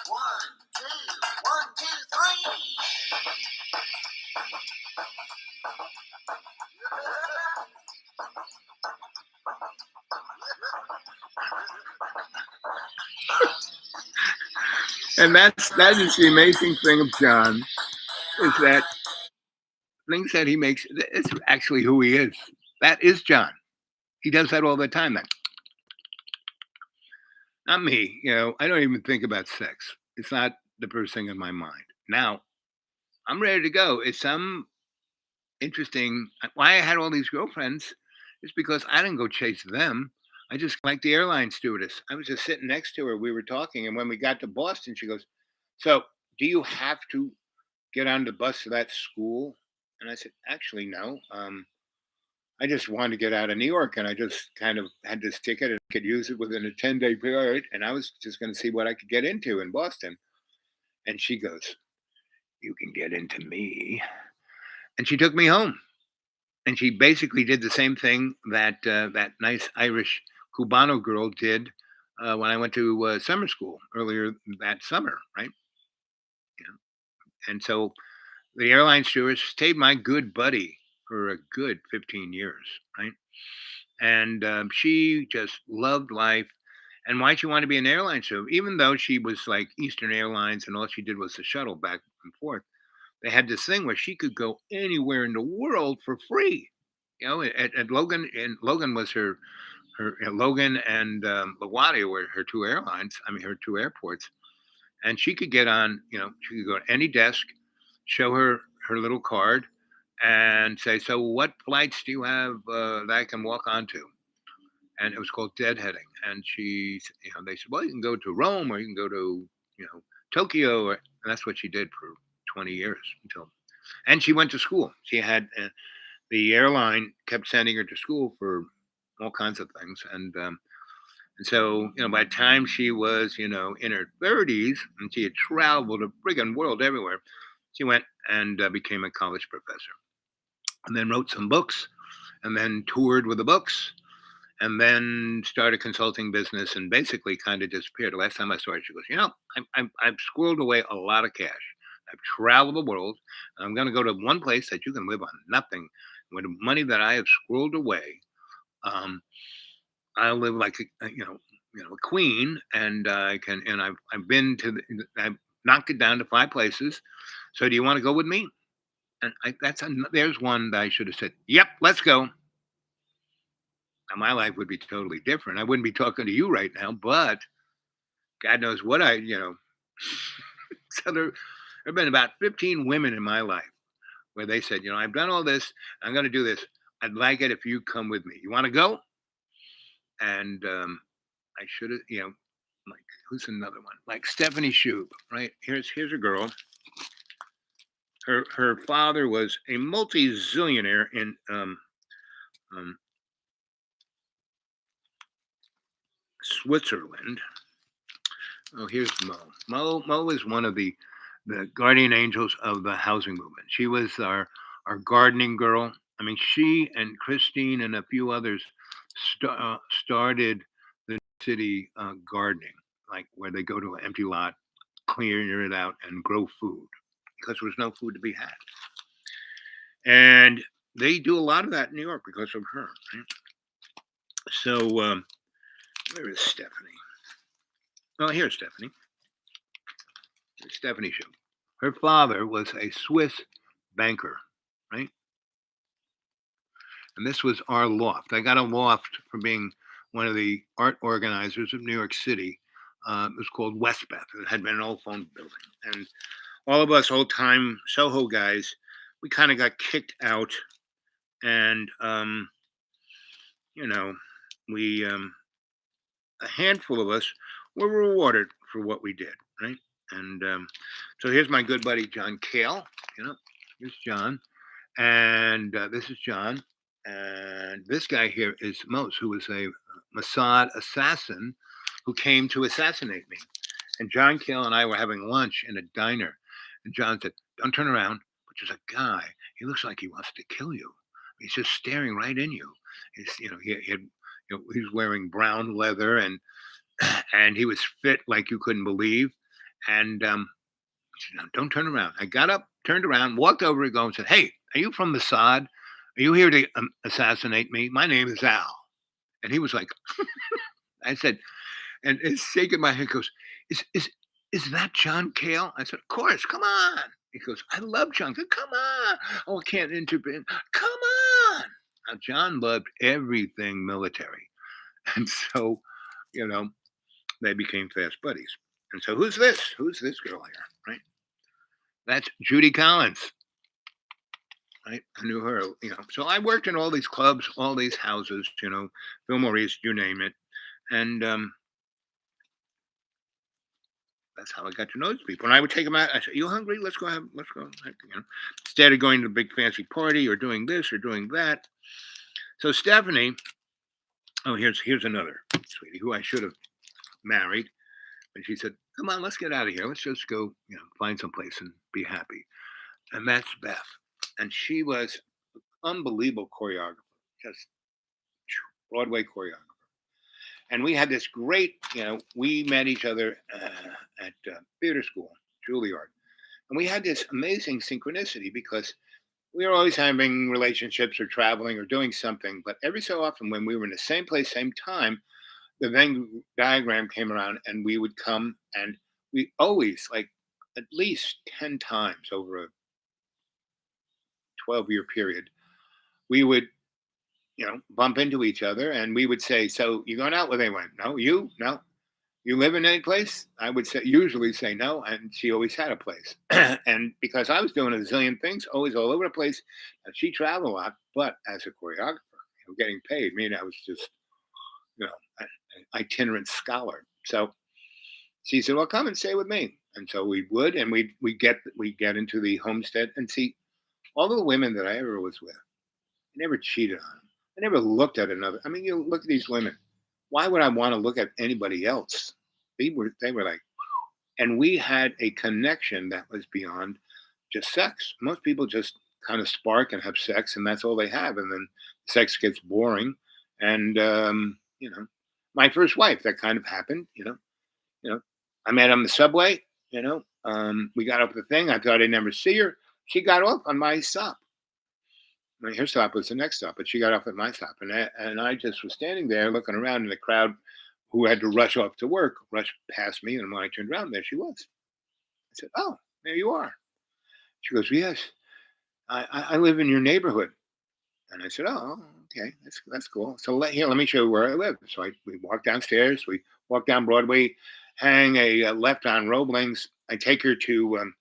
B: One, two, three.
A: And that is the amazing thing of John is that things that he makes. It's actually who he is. That is John. He does that all the time. Not me. I don't even think about sex. It's not the first thing in my mind. Now I'm ready to go. It's some interesting. Why I had all these girlfriends is because I didn't go chase them. I just like the airline stewardess. I was just sitting next to her. We were talking, and when we got to Boston, she goes, "So, do you have to get on the bus to that school?" And I said, "Actually, no. I just wanted to get out of New York, and I just kind of had this ticket and could use it within a 10-day period, and I was just going to see what I could get into in Boston." And she goes, "You can get into me," and she took me home. And she basically did the same thing that that nice Irish Cubano girl did when I went to summer school earlier that summer, right? Yeah. And so the airline stewardess stayed my good buddy for a good 15 years, right? And she just loved life. And why she wanted to be an airline steward, even though she was like Eastern Airlines and all she did was the shuttle back and forth, they had this thing where she could go anywhere in the world for free. At Logan, and Logan was her Logan and LaGuardia were her two airlines. I mean, her two airports, and she could get on. She could go to any desk, show her little card, and say, "So, what flights do you have that I can walk onto?" And it was called deadheading. And they said, "Well, you can go to Rome, or you can go to Tokyo," and that's what she did for 20 years until. And she went to school. She had the airline kept sending her to school for all kinds of things, and so by the time she was in her 30s and she had traveled the friggin' world everywhere, she went and became a college professor, and then wrote some books, and then toured with the books, and then started consulting business, and basically kind of disappeared. The last time I saw her, she goes, I've squirreled away a lot of cash. I've traveled the world, and I'm going to go to one place that you can live on nothing. With the money that I have squirreled away, um, I live like a queen, and I can. And I've been to. I've knocked it down to 5 places. So do you want to go with me? And there's one that I should have said, "Yep, let's go." Now my life would be totally different. I wouldn't be talking to you right now, but God knows what So there have been about 15 women in my life where they said, I've done all this. I'm going to do this. I'd like it if you come with me. You want to go? And I should have, like who's another one? Like Stephanie Shub, right? Here's a girl. Her father was a multi-zillionaire in um, Switzerland. Oh, here's Mo. Mo is one of the guardian angels of the housing movement. She was our gardening girl. I mean, she and Christine and a few others started the city gardening, like where they go to an empty lot, clear it out, and grow food because there was no food to be had. And they do a lot of that in New York because of her. Right? So where is Stephanie? Oh, here's Stephanie. Here's Stephanie Show. Her father was a Swiss banker, right? And this was our loft. I got a loft for being one of the art organizers of New York City. It was called Westbeth. It had been an old phone building. And all of us old time Soho guys, we kind of got kicked out. And, we, a handful of us were rewarded for what we did, right? And so here's my good buddy, John Kale. Here's John. And this is John. And this guy here is Mose, who was a Mossad assassin who came to assassinate me. And John Kale and I were having lunch in a diner. And John said, "Don't turn around." But there's a guy. He looks like he wants to kill you. He's just staring right in you. He's wearing brown leather and he was fit like you couldn't believe. And said, "No, don't turn around." I got up, turned around, walked over to go and said, "Hey, are you from Mossad? Are you here to assassinate me? My name is Al." And he was like, I said, and it's shaking my head, goes, is that John Kale? I said, "Of course, come on." He goes, "I love John." I said, "Come on." "Oh, I can't intervene." "Come on." Now, John loved everything military. And so, you know, they became fast buddies. And so who's this? Who's this girl here? Right? That's Judy Collins. Right? I knew her, So I worked in all these clubs, all these houses, Fillmore East, you name it. And that's how I got to know these people. And I would take them out. I said, "You hungry? Let's go have, let's go." Instead of going to a big fancy party or doing this or doing that. So Stephanie, oh, here's another sweetie who I should have married. And she said, "Come on, let's get out of here. Let's just go, find some place and be happy." And that's Beth. And she was unbelievable choreographer, just Broadway choreographer. And we had this great, we met each other at theater school, Juilliard. And we had this amazing synchronicity because we were always having relationships or traveling or doing something. But every so often, when we were in the same place, same time, the Venn diagram came around and we would come and we always, like, at least 10 times over a 12-year period, we would, bump into each other and we would say, "So you going out with anyone?" "No." "You?" "No." "You live in any place?" I would usually say no. And she always had a place. And because I was doing a zillion things, always all over the place, and she traveled a lot, but as a choreographer, getting paid. Me, I was just, an itinerant scholar. So she said, "Well, come and stay with me." And so we would, and we get into the homestead and see all of the women that I ever was with. I never cheated on them. I never looked at another. I mean, you look at these women. Why would I want to look at anybody else? They were like, and we had a connection that was beyond just sex. Most people just kind of spark and have sex, and that's all they have, and then sex gets boring. And my first wife, that kind of happened. I met on the subway. We got up the thing. I thought I'd never see her. She got off on my stop. I mean, her stop was the next stop, but she got off at my stop, and I just was standing there looking around, and the crowd who had to rush off to work rushed past me, and when I turned around, there she was. I said, "Oh, there you are." She goes, "Yes, I live in your neighborhood." And I said, "Oh, okay, that's cool. So let me show you where I live." So we walked downstairs, we walked down Broadway, hang a left on Roebling's. I take her to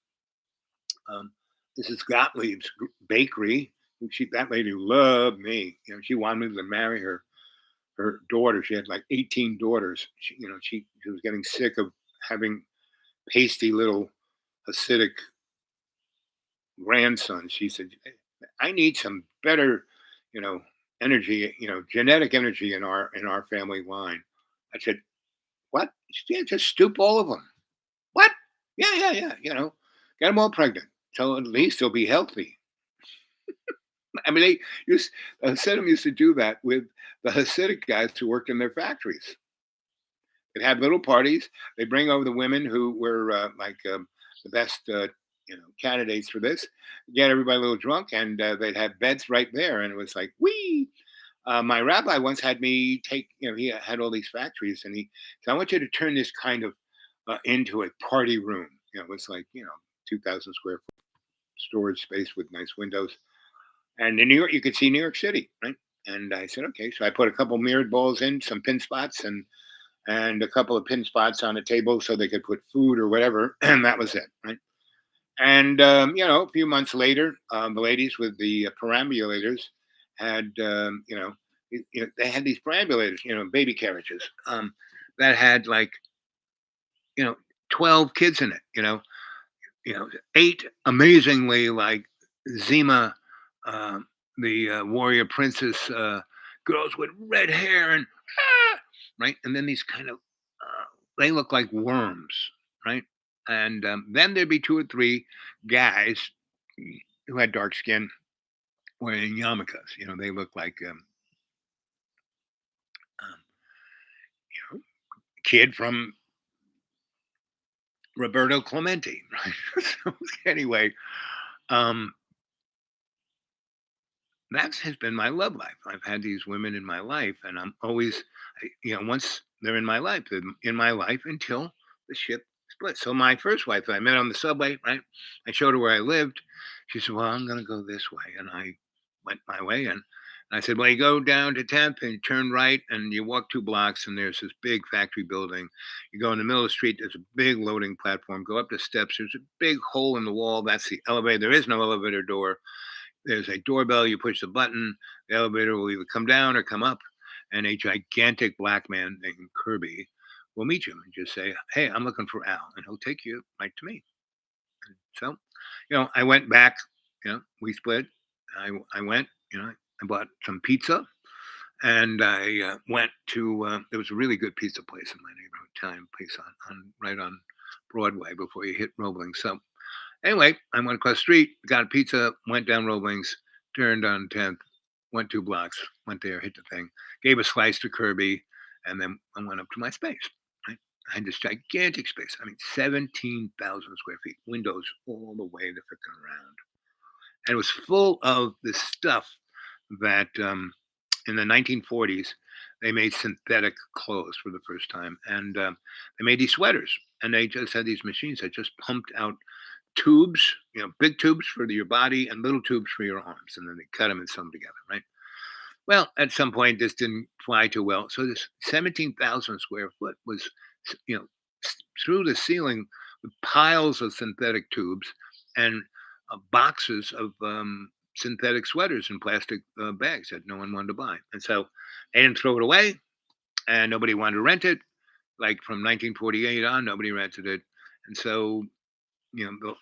A: Mrs. Gottlieb's bakery. That lady loved me. She wanted me to marry her daughter. She had like 18 daughters. She was getting sick of having pasty little Hasidic grandson. She said, "I need some better, you know, energy, genetic energy in our family line." I said, "What? Yeah, just stoop all of them." What? Yeah, yeah, yeah. Get them all pregnant, so at least they'll be healthy. I mean, Hasidim used to do that with the Hasidic guys who worked in their factories. They'd have little parties. They bring over the women who were the best, candidates for this. Get everybody a little drunk, and they'd have beds right there. And it was like, wee. My rabbi once had me take. He had all these factories, and he said, "I want you to turn this kind of into a party room." It was like 2,000 square foot storage space with nice windows. And in New York, you could see New York City, right? And I said, okay. So I put a couple mirrored balls in, some pin spots, and a couple of pin spots on a table so they could put food or whatever, and that was it, right? And a few months later, the ladies with the perambulators had, they had these perambulators, baby carriages that had like, you know, 12 kids in it, eight amazingly like Zima, um, the warrior princess girls with red hair and right, and then these kind of they look like worms, right? And then there'd be two or three guys who had dark skin wearing yarmulkes. They look like um, kid from Roberto Clemente, right? So anyway, um, that has been my love life. I've had these women in my life, and I'm always, once they're in my life, they're in my life until the ship splits. So my first wife, I met on the subway, right? I showed her where I lived. She said, "Well, I'm going to go this way," and I went my way, and I said, "Well, you go down to 10th and you turn right, and you walk 2 blocks, and there's this big factory building. You go in the middle of the street. There's a big loading platform. Go up the steps. There's a big hole in the wall. That's the elevator. There is no elevator door. There's a doorbell. You push the button. The elevator will either come down or come up, and a gigantic black man named Kirby will meet you and just say, 'Hey, I'm looking for Al,' and he'll take you right to me." So, I went back. We split. I went. I bought some pizza, and I went to. There was a really good pizza place in my neighborhood, Italian place on right on Broadway before you hit Roebling. So anyway, I went across the street, got a pizza, went down Roebling's, turned on 10th, went 2 blocks, went there, hit the thing, gave a slice to Kirby, and then I went up to my space. Right? I had this gigantic space. I mean, 17,000 square feet, windows all the way the frickin' around. And it was full of this stuff that in the 1940s, they made synthetic clothes for the first time. And they made these sweaters. And they just had these machines that just pumped out tubes, big tubes for your body and little tubes for your arms, and then they cut them and sew them together, right? Well, at some point, this didn't fly too well, so this 17,000 square foot was, you know, through the ceiling with piles of synthetic tubes and boxes of synthetic sweaters in plastic bags that no one wanted to buy, and so they didn't throw it away, and nobody wanted to rent it. Like from 1948 on, nobody rented it, and so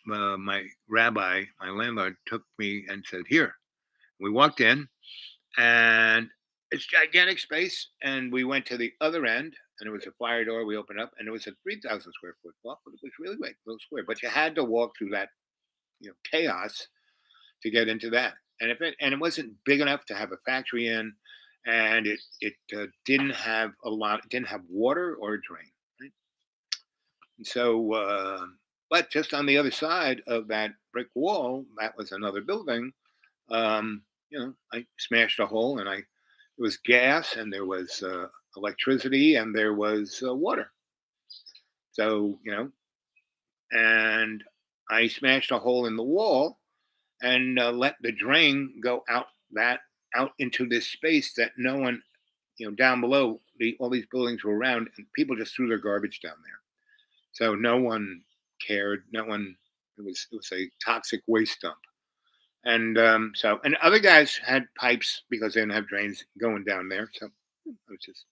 A: my rabbi, my landlord, took me and said, "Here." We walked in, and it's gigantic space. And we went to the other end, and it was a fire door. We opened up, and it was a 3,000 square foot block, but it was really big, little square. But you had to walk through that, chaos to get into that. And it wasn't big enough to have a factory in, and it didn't have a lot. It didn't have water or a drain. Right? And so, but just on the other side of that brick wall, that was another building. I smashed a hole, and there was gas, and there was electricity, and there was water. So, and I smashed a hole in the wall and let the drain go out into this space that no one, down below all these buildings were around, and people just threw their garbage down there. So no one cared. No one. It was a toxic waste dump. And and other guys had pipes because they didn't have drains going down there. So it was just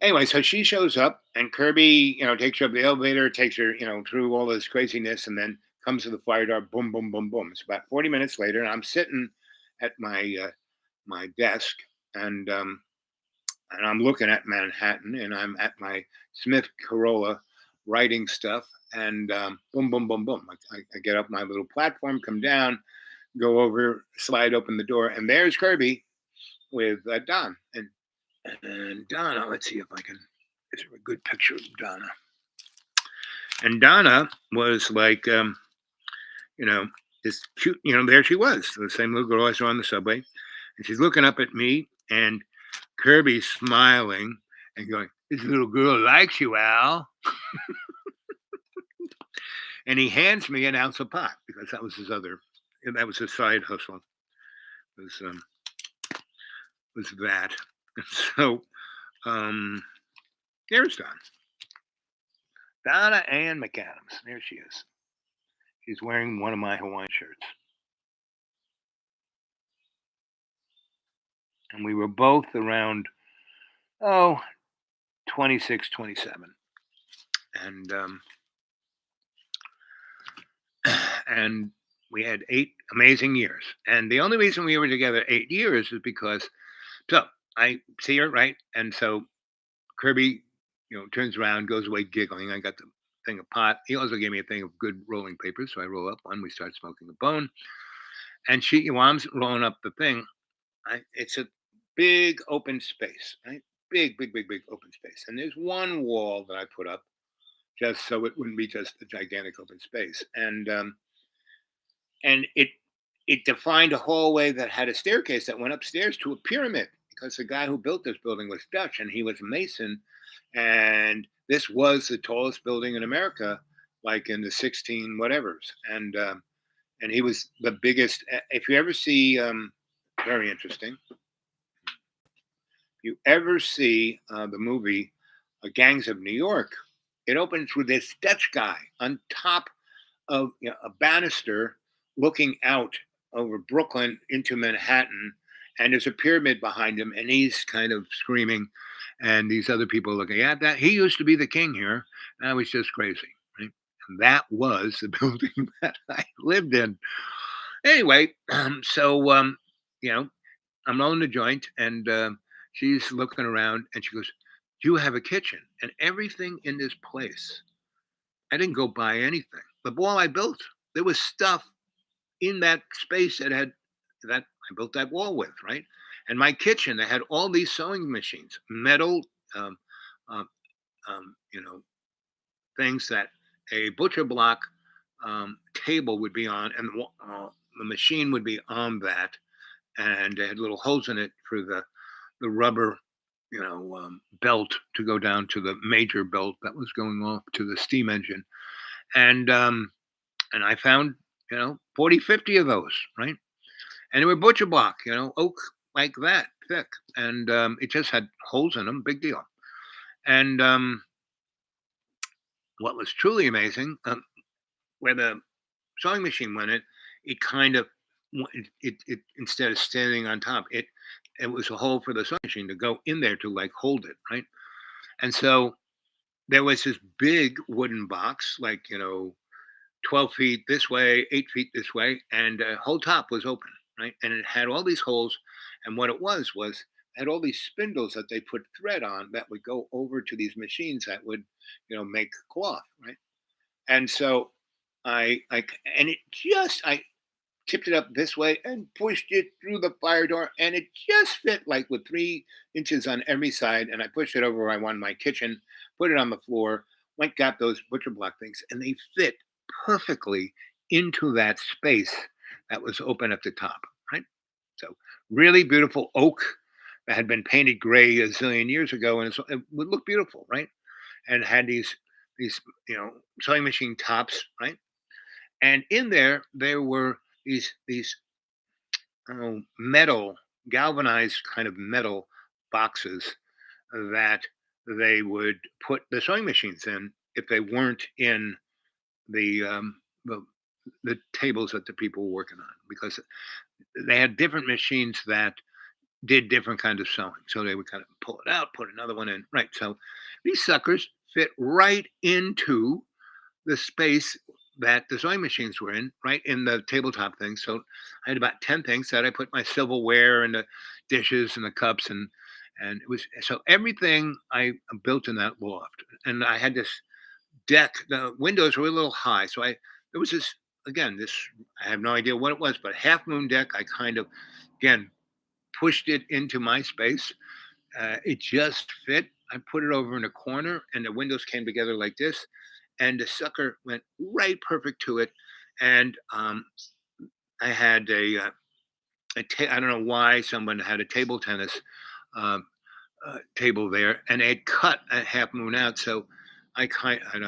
A: anyway. So she shows up, and Kirby, takes her up the elevator, takes her, through all this craziness, and then comes to the fire door. Boom, boom, boom, boom. It's about 40 minutes later, and I'm sitting at my desk, and and I'm looking at Manhattan, and I'm at my Smith Corolla writing stuff, and boom, boom, boom, boom. I get up my little platform, come down, go over, slide open the door, and there's Kirby with Don. And Donna, let's see if I can. Is there a good picture of Donna? And Donna was like, you know, this cute, there she was, the same little girl I saw on the subway, and she's looking up at me, and Kirby's smiling and going, "This little girl likes you, Al." And he hands me an ounce of pot because that was his side hustle. Was was that? So um, there's Donna Ann McAdams. There she is. She's wearing one of my Hawaiian shirts, and we were both around 26, 27, and and we had 8 amazing years. And the only reason we were together 8 years is because I see her, right, and so Kirby, turns around, goes away giggling. I got the thing of pot. He also gave me a thing of good rolling papers, so I roll up one. We start smoking a bone, and while I'm rolling up the thing, it's a big open space, right? Big, big, big, big open space, and there's one wall that I put up just so it wouldn't be just a gigantic open space, and it defined a hallway that had a staircase that went upstairs to a pyramid because the guy who built this building was Dutch and he was a mason, and this was the tallest building in America, like in the 16 whatevers, and he was the biggest. If you ever see, very interesting. If you ever see the movie Gangs of New York, it opens with this Dutch guy on top of a banister looking out over Brooklyn into Manhattan, and there's a pyramid behind him, and he's kind of screaming, and these other people looking at that. He used to be the king here. And I was just crazy, right? And that was the building that I lived in. Anyway, so you know, I'm rolling the joint, and she's looking around, and she goes, "Do you have a kitchen?" And everything in this place, I didn't go buy anything. The wall I built, there was stuff in that space that I built that wall with, right? And my kitchen, that had all these sewing machines, metal, um, um, you know, things that a butcher block table would be on, and the machine would be on that, and it had little holes in it for the rubber, belt to go down to the major belt that was going off to the steam engine, and I found 40, 50 of those, right? And they were butcher block, oak like that thick, and it just had holes in them, big deal. And what was truly amazing, where the sewing machine went in, it kind of it instead of standing on top, it was a hole for the sewing machine to go in there to like hold it, right? And so there was this big wooden box, like 12 feet this way, 8 feet this way, and the whole top was open, right? And it had all these holes. And what it was it had all these spindles that they put thread on that would go over to these machines that would, make cloth, right? And so and it just, I tipped it up this way and pushed it through the fire door, and it just fit like with 3 inches on every side. And I pushed it over where I wanted my kitchen, put it on the floor, got those butcher block things, and they fit perfectly into that space that was open at the top, right? So really beautiful oak that had been painted gray a zillion years ago, and it would look beautiful, right? And had these sewing machine tops, right? And in there were these metal, galvanized kind of metal boxes that they would put the sewing machines in if they weren't in the the the tables that the people were working on because they had different machines that did different kinds of sewing. So they would kind of pull it out, put another one in. Right. So these suckers fit right into the space that the sewing machines were in, right in the tabletop thing. So I had about 10 things that I put my silverware and the dishes and the cups and it was so everything I built in that loft. And I had this deck. The windows were a little high. So there was this again, this I have no idea what it was, but half moon deck. I kind of again pushed it into my space. It just fit. I put it over in a corner, and the windows came together like this, and the sucker went right perfect to it. And I had I don't know why someone had a table tennis um, table there, and they had cut a half moon out. So I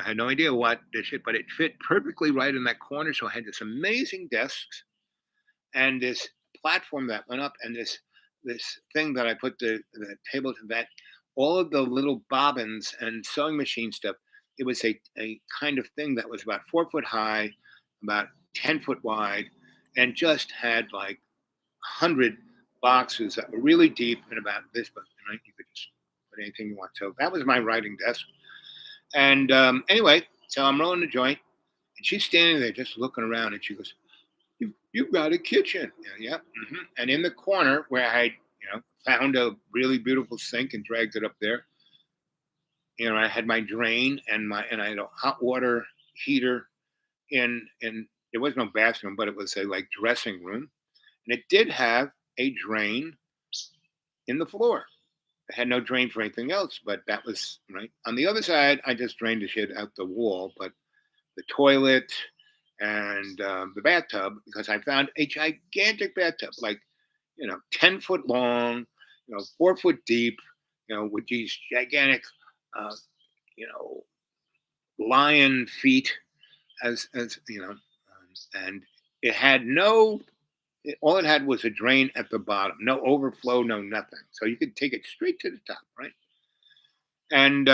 A: had no idea what this shit, but it fit perfectly right in that corner. So I had this amazing desk and this platform that went up and this thing that I put the table to that all of the little bobbins and sewing machine stuff. It was a kind of thing that was about 4 foot high, about 10 foot wide, and just had like 100 boxes that were really deep and about this, but right, you could just put anything you want. So that was my writing desk. And anyway, so I'm rolling the joint, and she's standing there just looking around, and she goes, you've got a kitchen. Yeah. And in the corner where I, found a really beautiful sink and dragged it up there, I had my drain and I had a hot water heater in there was no bathroom, but it was a like dressing room. And it did have a drain in the floor. It had no drain for anything else, but that was right. On the other side, I just drained the shit out the wall, but the toilet and the bathtub because I found a gigantic bathtub, like 10 foot long, 4 foot deep, with these gigantic, uh, you know, lion feet, as and it had no. All it had was a drain at the bottom, no overflow, no nothing. So you could take it straight to the top, right? And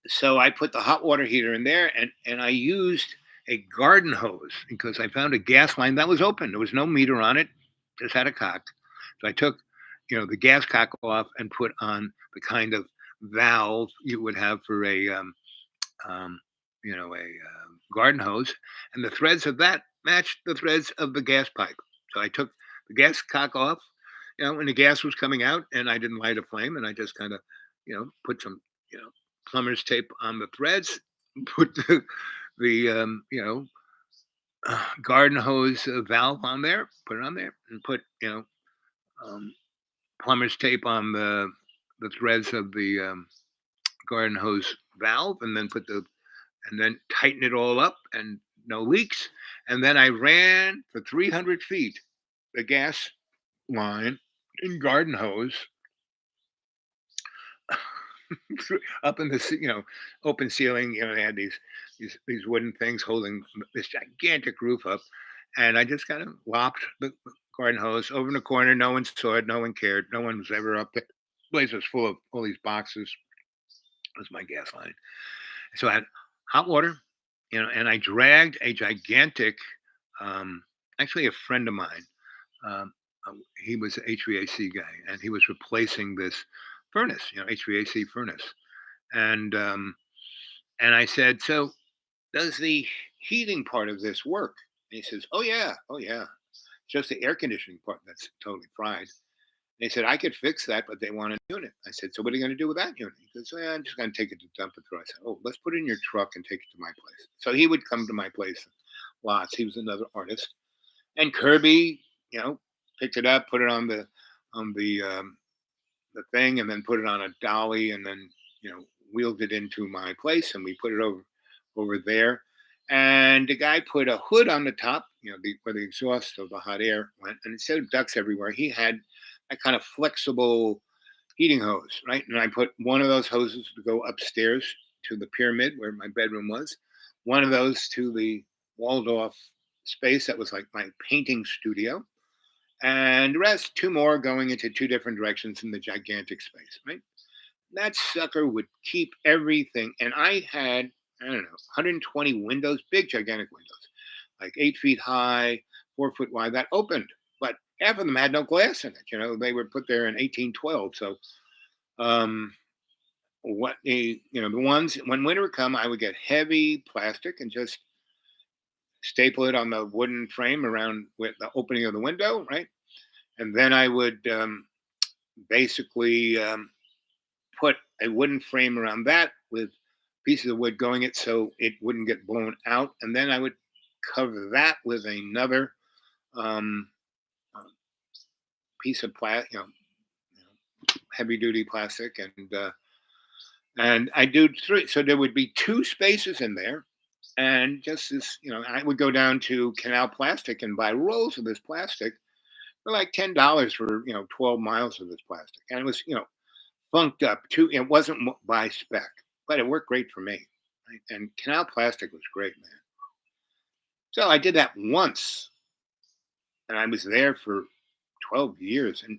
A: so I put the hot water heater in there and I used a garden hose because I found a gas line that was open. There was no meter on it, just had a cock. So I took, the gas cock off and put on the kind of valve you would have for um, a garden hose, and the threads of that matched the threads of the gas pipe. So I took the gas cock off, when the gas was coming out, and I didn't light a flame, and I just kind of, put some, you know, plumber's tape on the threads, put the garden hose valve on there, put it on there, and put um, plumber's tape on the threads of the garden hose valve, and then tighten it all up and no leaks. And then I ran for 300 feet the gas line in garden hose up in the open ceiling. They had these wooden things holding this gigantic roof up, and I just kind of lopped the garden hose over in the corner. No one saw it. No one cared. No one was ever up there. The place was full of all these boxes. It was my gas line. So I had hot water, and I dragged a gigantic, actually a friend of mine. He was an HVAC guy, and he was replacing this furnace, HVAC furnace. And and I said, so does the heating part of this work? And he says, oh yeah, just the air conditioning part that's totally fried. They said, I could fix that, but they want a unit. I said, so what are you going to do with that unit? He goes, I'm just going to take it to dump and throw. I said, oh, let's put it in your truck and take it to my place. So he would come to my place lots. He was another artist. And Kirby, picked it up, put it on the thing, and then put it on a dolly, and then wheeled it into my place, and we put it over there. And the guy put a hood on the top, where the exhaust of the hot air went, and instead of ducts everywhere, he had a kind of flexible heating hose, right? And I put one of those hoses to go upstairs to the pyramid where my bedroom was, one of those to the walled off space that was like my painting studio, and the rest, two more going into two different directions in the gigantic space, right? That sucker would keep everything. And I had, I don't know, 120 windows, big, gigantic windows, like 8 feet high, 4 foot wide, that opened. But half of them had no glass in it. They were put there in 1812. So, um, the ones when winter would come, I would get heavy plastic and just staple it on the wooden frame around with the opening of the window, right? And then I would basically put a wooden frame around that with pieces of wood going it so it wouldn't get blown out. And then I would cover that with another um, uh, piece of plastic, heavy duty plastic, and I do three. So there would be two spaces in there, and just this, I would go down to Canal Plastic and buy rolls of this plastic for like $10 for 12 miles of this plastic, and it was funked up too. It wasn't by spec, but it worked great for me. Right? And Canal Plastic was great, man. So I did that once, and I was there for 12 years, and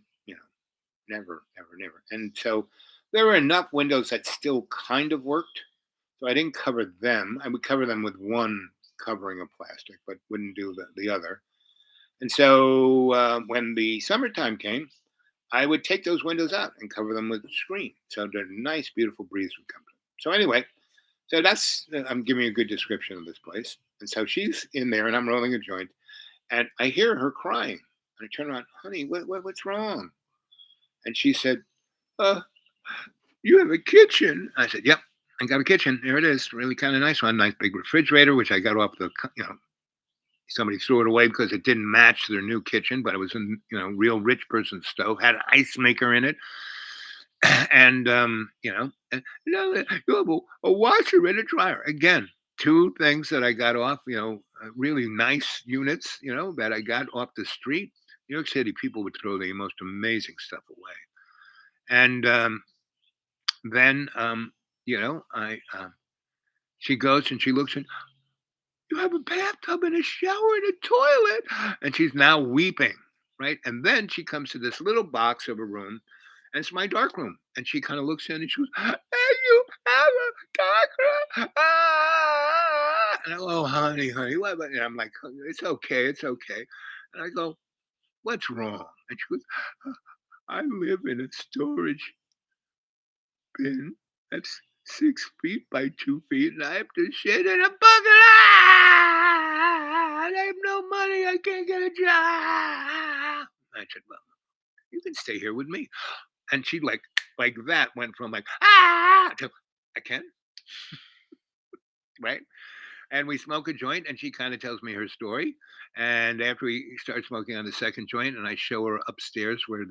A: never, never, never. And so there were enough windows that still kind of worked. So I didn't cover them. I would cover them with one covering of plastic, but wouldn't do the other. And so when the summertime came, I would take those windows out and cover them with a screen. So the nice, beautiful breeze would come to them. So anyway, so that's I'm giving you a good description of this place. And so she's in there, and I'm rolling a joint, and I hear her crying. And I turn around, honey, what's wrong? And she said, uh, "You have a kitchen." I said, "Yep, I got a kitchen. There it is. Really kind of nice one. Nice big refrigerator, which I got off somebody threw it away because it didn't match their new kitchen, but it was a real rich person's stove. Had an ice maker in it, and you have a washer and a dryer. Again, two things that I got off, really nice units, that I got off the street. New York City people would throw the most amazing stuff away, and then I she goes and she looks and you have a bathtub and a shower and a toilet. And she's now weeping, right? And then she comes to this little box of a room, and it's my dark room. And she kind of looks in and she goes, "And you have a dark room?" Ah! And I go, "Oh, honey, what?" And I'm like, "It's okay, it's okay." And I go, "What's wrong?" And she goes, "I live in a storage bin that's 6 feet by 2 feet, and I have to shit in a bucket. Ah! I have no money. I can't get a job." I said, "Well, you can stay here with me." And she like that went from like to I can, right? And we smoke a joint, and she kind of tells me her story. And after we start smoking on the second joint, and I show her upstairs where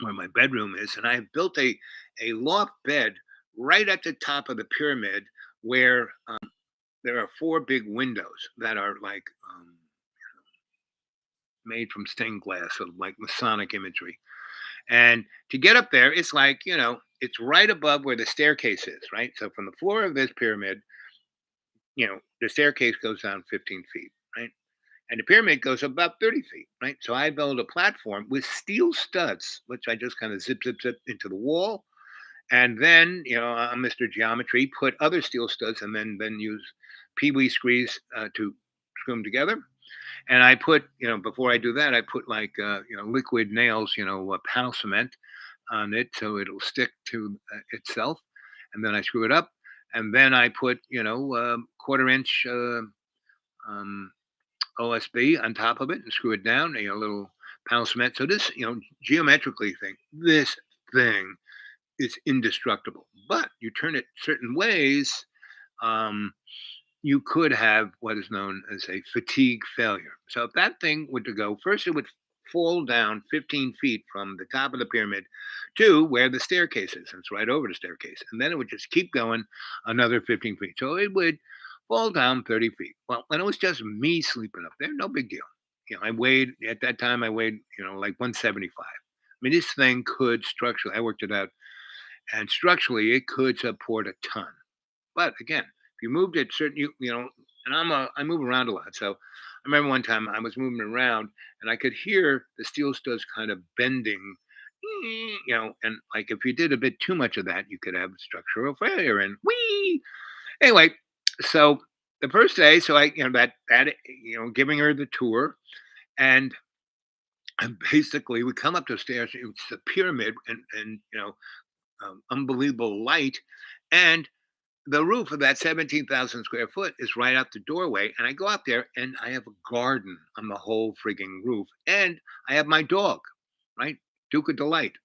A: my bedroom is, and I have built a loft bed right at the top of the pyramid where there are four big windows that are like made from stained glass, so like Masonic imagery. And to get up there, it's like it's right above where the staircase is, right? So from the floor of this pyramid, the staircase goes down 15 feet, right? And the pyramid goes about 30 feet, right? So I built a platform with steel studs, which I just kind of zip into the wall. And then, I'm Mr. Geometry, put other steel studs and then use Pee-wee screws to screw them together. And I put, before I do that, I put like, liquid nails, panel cement on it so it'll stick to itself. And then I screw it up. And then I put, quarter-inch um, OSB on top of it and screw it down, a little panel cement. So this, geometrically this thing is indestructible. But you turn it certain ways, um, you could have what is known as a fatigue failure. So if that thing were to go, first it would fall down 15 feet from the top of the pyramid to where the staircase is. And it's right over the staircase. And then it would just keep going another 15 feet. So it would fall down 30 feet. Well, when it was just me sleeping up there, no big deal. I weighed, at that time, I weighed, like 175. I mean, this thing could structurally, I worked it out, and structurally it could support a ton. But again, if you moved it certain, and I move around a lot. So I remember one time I was moving around and I could hear the steel studs kind of bending, and like if you did a bit too much of that, you could have structural failure and wee. Anyway, so the first day, so I, giving her the tour, and basically we come up the stairs. It's a pyramid, and unbelievable light, and the roof of that 17,000 square foot is right out the doorway. And I go out there, and I have a garden on the whole frigging roof, and I have my dog, right, Duke of Delight.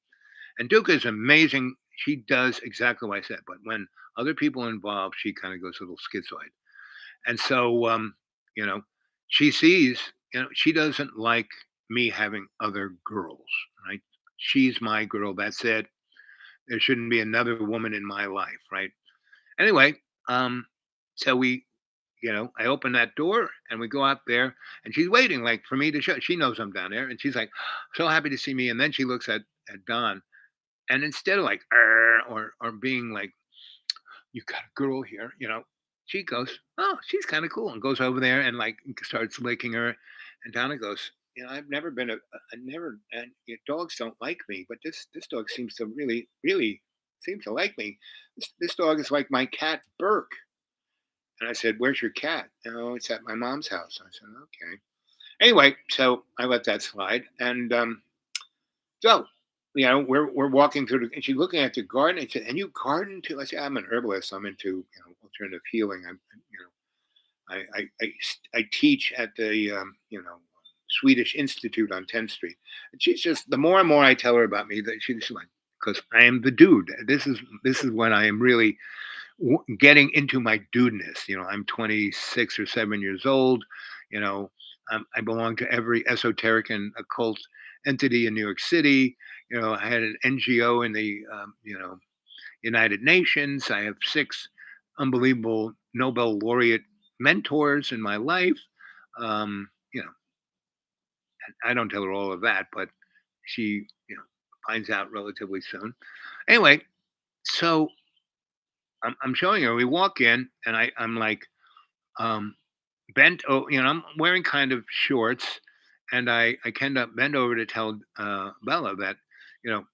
A: And Duke is amazing. She does exactly what I said, but when other people are involved, she kind of goes a little schizoid. And so, you know, she sees, she doesn't like me having other girls, right? She's my girl. That's it. There shouldn't be another woman in my life, right? Anyway, um, so I open that door and we go out there, and she's waiting like for me to show. She knows I'm down there, and she's like so happy to see me. And then she looks at Don, and instead of like or being like, you got a girl here, she goes, oh, she's kind of cool, and goes over there and like starts licking her. And Donna goes, I've never been I never, and dogs don't like me, but this dog seems to really seems to like me. This dog is like my cat Burke. And I said, where's your cat? Oh, it's at my mom's house. I said, okay. Anyway, so I let that slide, and so, we're walking through, and she's looking at the garden. And she said, "And you garden too?" I said, "I'm an herbalist. I'm into alternative healing. I teach at the Swedish Institute on 10th Street." And she's just the more and more I tell her about me, that she's like, because I am the dude. This is when I am really getting into my dudeness. I'm 26 or 7 years old. You know, I belong to every esoteric and occult entity in New York City. I had an NGO in the United Nations. I have six unbelievable Nobel laureate mentors in my life. Um, you know, I don't tell her all of that, but she finds out relatively soon. Anyway, so I'm showing her. We walk in, and I'm like, um, bent. Oh, I'm wearing kind of shorts, and I kind of bend over to tell Bella that you know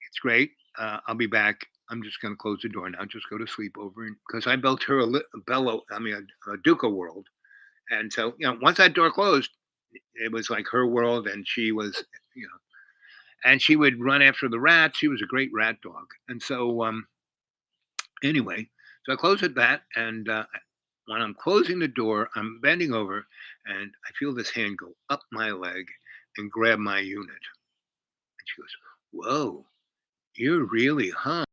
A: it's great. I'll be back. I'm just going to close the door now. Just go to sleep over, because I built her a Bella. I mean, a Duca world. And so, once that door closed, it was like her world, and she was, and she would run after the rats. She was a great rat dog. And so, anyway, so I closed at that, and when I'm closing the door, I'm bending over, and I feel this hand go up my leg and grab my unit. And she goes, "Whoa, you're really hung."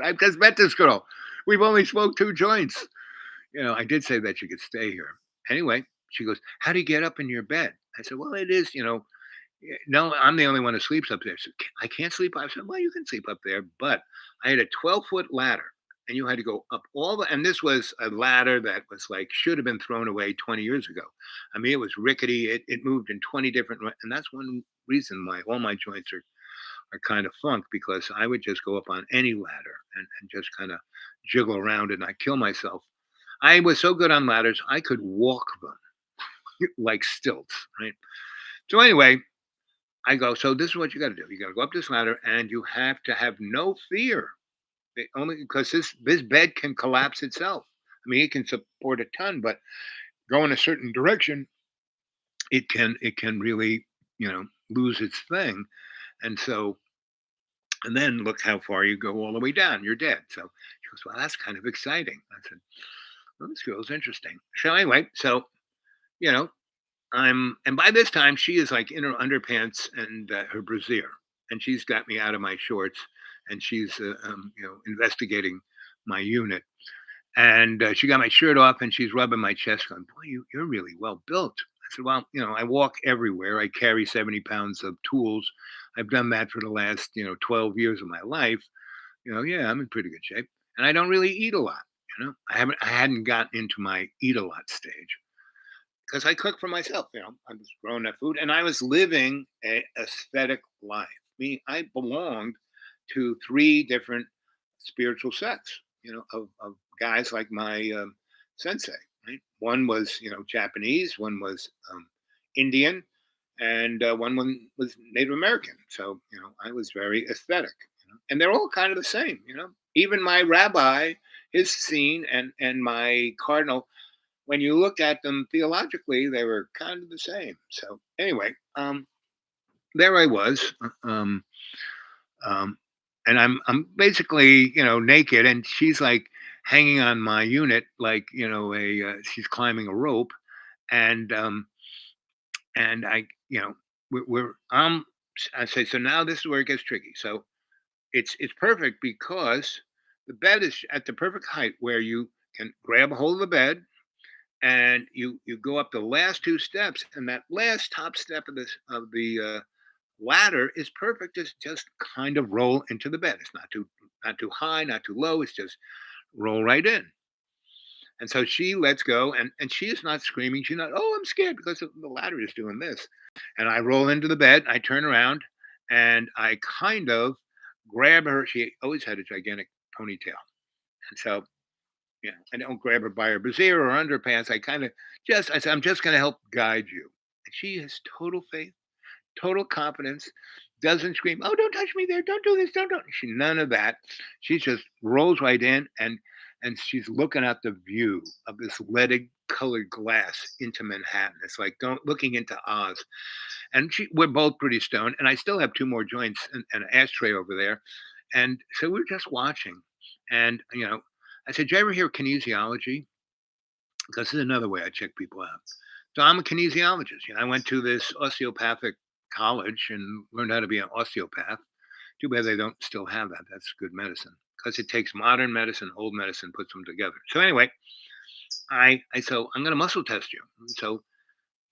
A: I just met this girl. We've only smoked two joints. I did say that you could stay here. Anyway, she goes, "How do you get up in your bed?" I said, "Well, it is, no, I'm the only one who sleeps up there." She said, "I can't sleep." I said, "Well, you can sleep up there, but I had a 12-foot ladder, and you had to go up and this was a ladder that was like, should have been thrown away 20 years ago. I mean, it was rickety. It moved in 20 different, and that's one reason why all my joints are kind of funked, because I would just go up on any ladder and just kind of jiggle around, and I kill myself. I was so good on ladders, I could walk them like stilts, right? So anyway, I go, so this is what you got to do. You got to go up this ladder, and you have to have no fear. Only because this bed can collapse itself. I mean, it can support a ton, but go in a certain direction, it can really lose its thing. And so, and then look how far you go all the way down. You're dead. So she goes, well, that's kind of exciting. I said, well, this girl's interesting. So anyway, so you know, and by this time she is like in her underpants and her brassiere, and she's got me out of my shorts, and she's investigating my unit, and she got my shirt off, and she's rubbing my chest, going, "Boy, you're really well built." I said, "Well, I walk everywhere. I carry 70 pounds of tools. I've done that for the last 12 years of my life. Yeah, I'm in pretty good shape, and I don't really eat a lot. I hadn't gotten into my eat a lot stage." Because I cook for myself. I was growing that food, and I was living a aesthetic life. I belonged to three different spiritual sects. Of guys like my sensei. Right? One was Japanese, one was Indian, and one was Native American. So I was very aesthetic. And they're all kind of the same. even my rabbi, his scene, and my cardinal, when you look at them theologically, they were kind of the same. So anyway, there I was, um, and I'm basically naked, and she's like hanging on my unit like a she's climbing a rope, and I we're I say, so now this is where it gets tricky. So it's perfect because the bed is at the perfect height where you can grab a hold of the bed, and you go up the last two steps, and that last top step of this of the ladder is perfect. Just kind of roll into the bed. It's not too high, not too low. It's just roll right in. And so she lets go, and she is not screaming. She's not, oh, I'm scared because the ladder is doing this. And I roll into the bed. I turn around, and I kind of grab her. She always had a gigantic ponytail, and so I don't grab her by her brassiere or underpants. I kind of I said, I'm just going to help guide you. And she has total faith, total confidence, doesn't scream, "Oh, don't touch me there! Don't do this! Don't!" She none of that. She just rolls right in, and she's looking at the view of this leaded colored glass into Manhattan. It's like looking into Oz. And we're both pretty stoned, and I still have two more joints and an ashtray over there, and so we're just watching. And I said, "Do you ever hear kinesiology?" Because this is another way I check people out. So I'm a kinesiologist. I went to this osteopathic college and learned how to be an osteopath. Too bad they don't still have that. That's good medicine because it takes modern medicine, old medicine, puts them together. So anyway, I so I'm going to muscle test you. So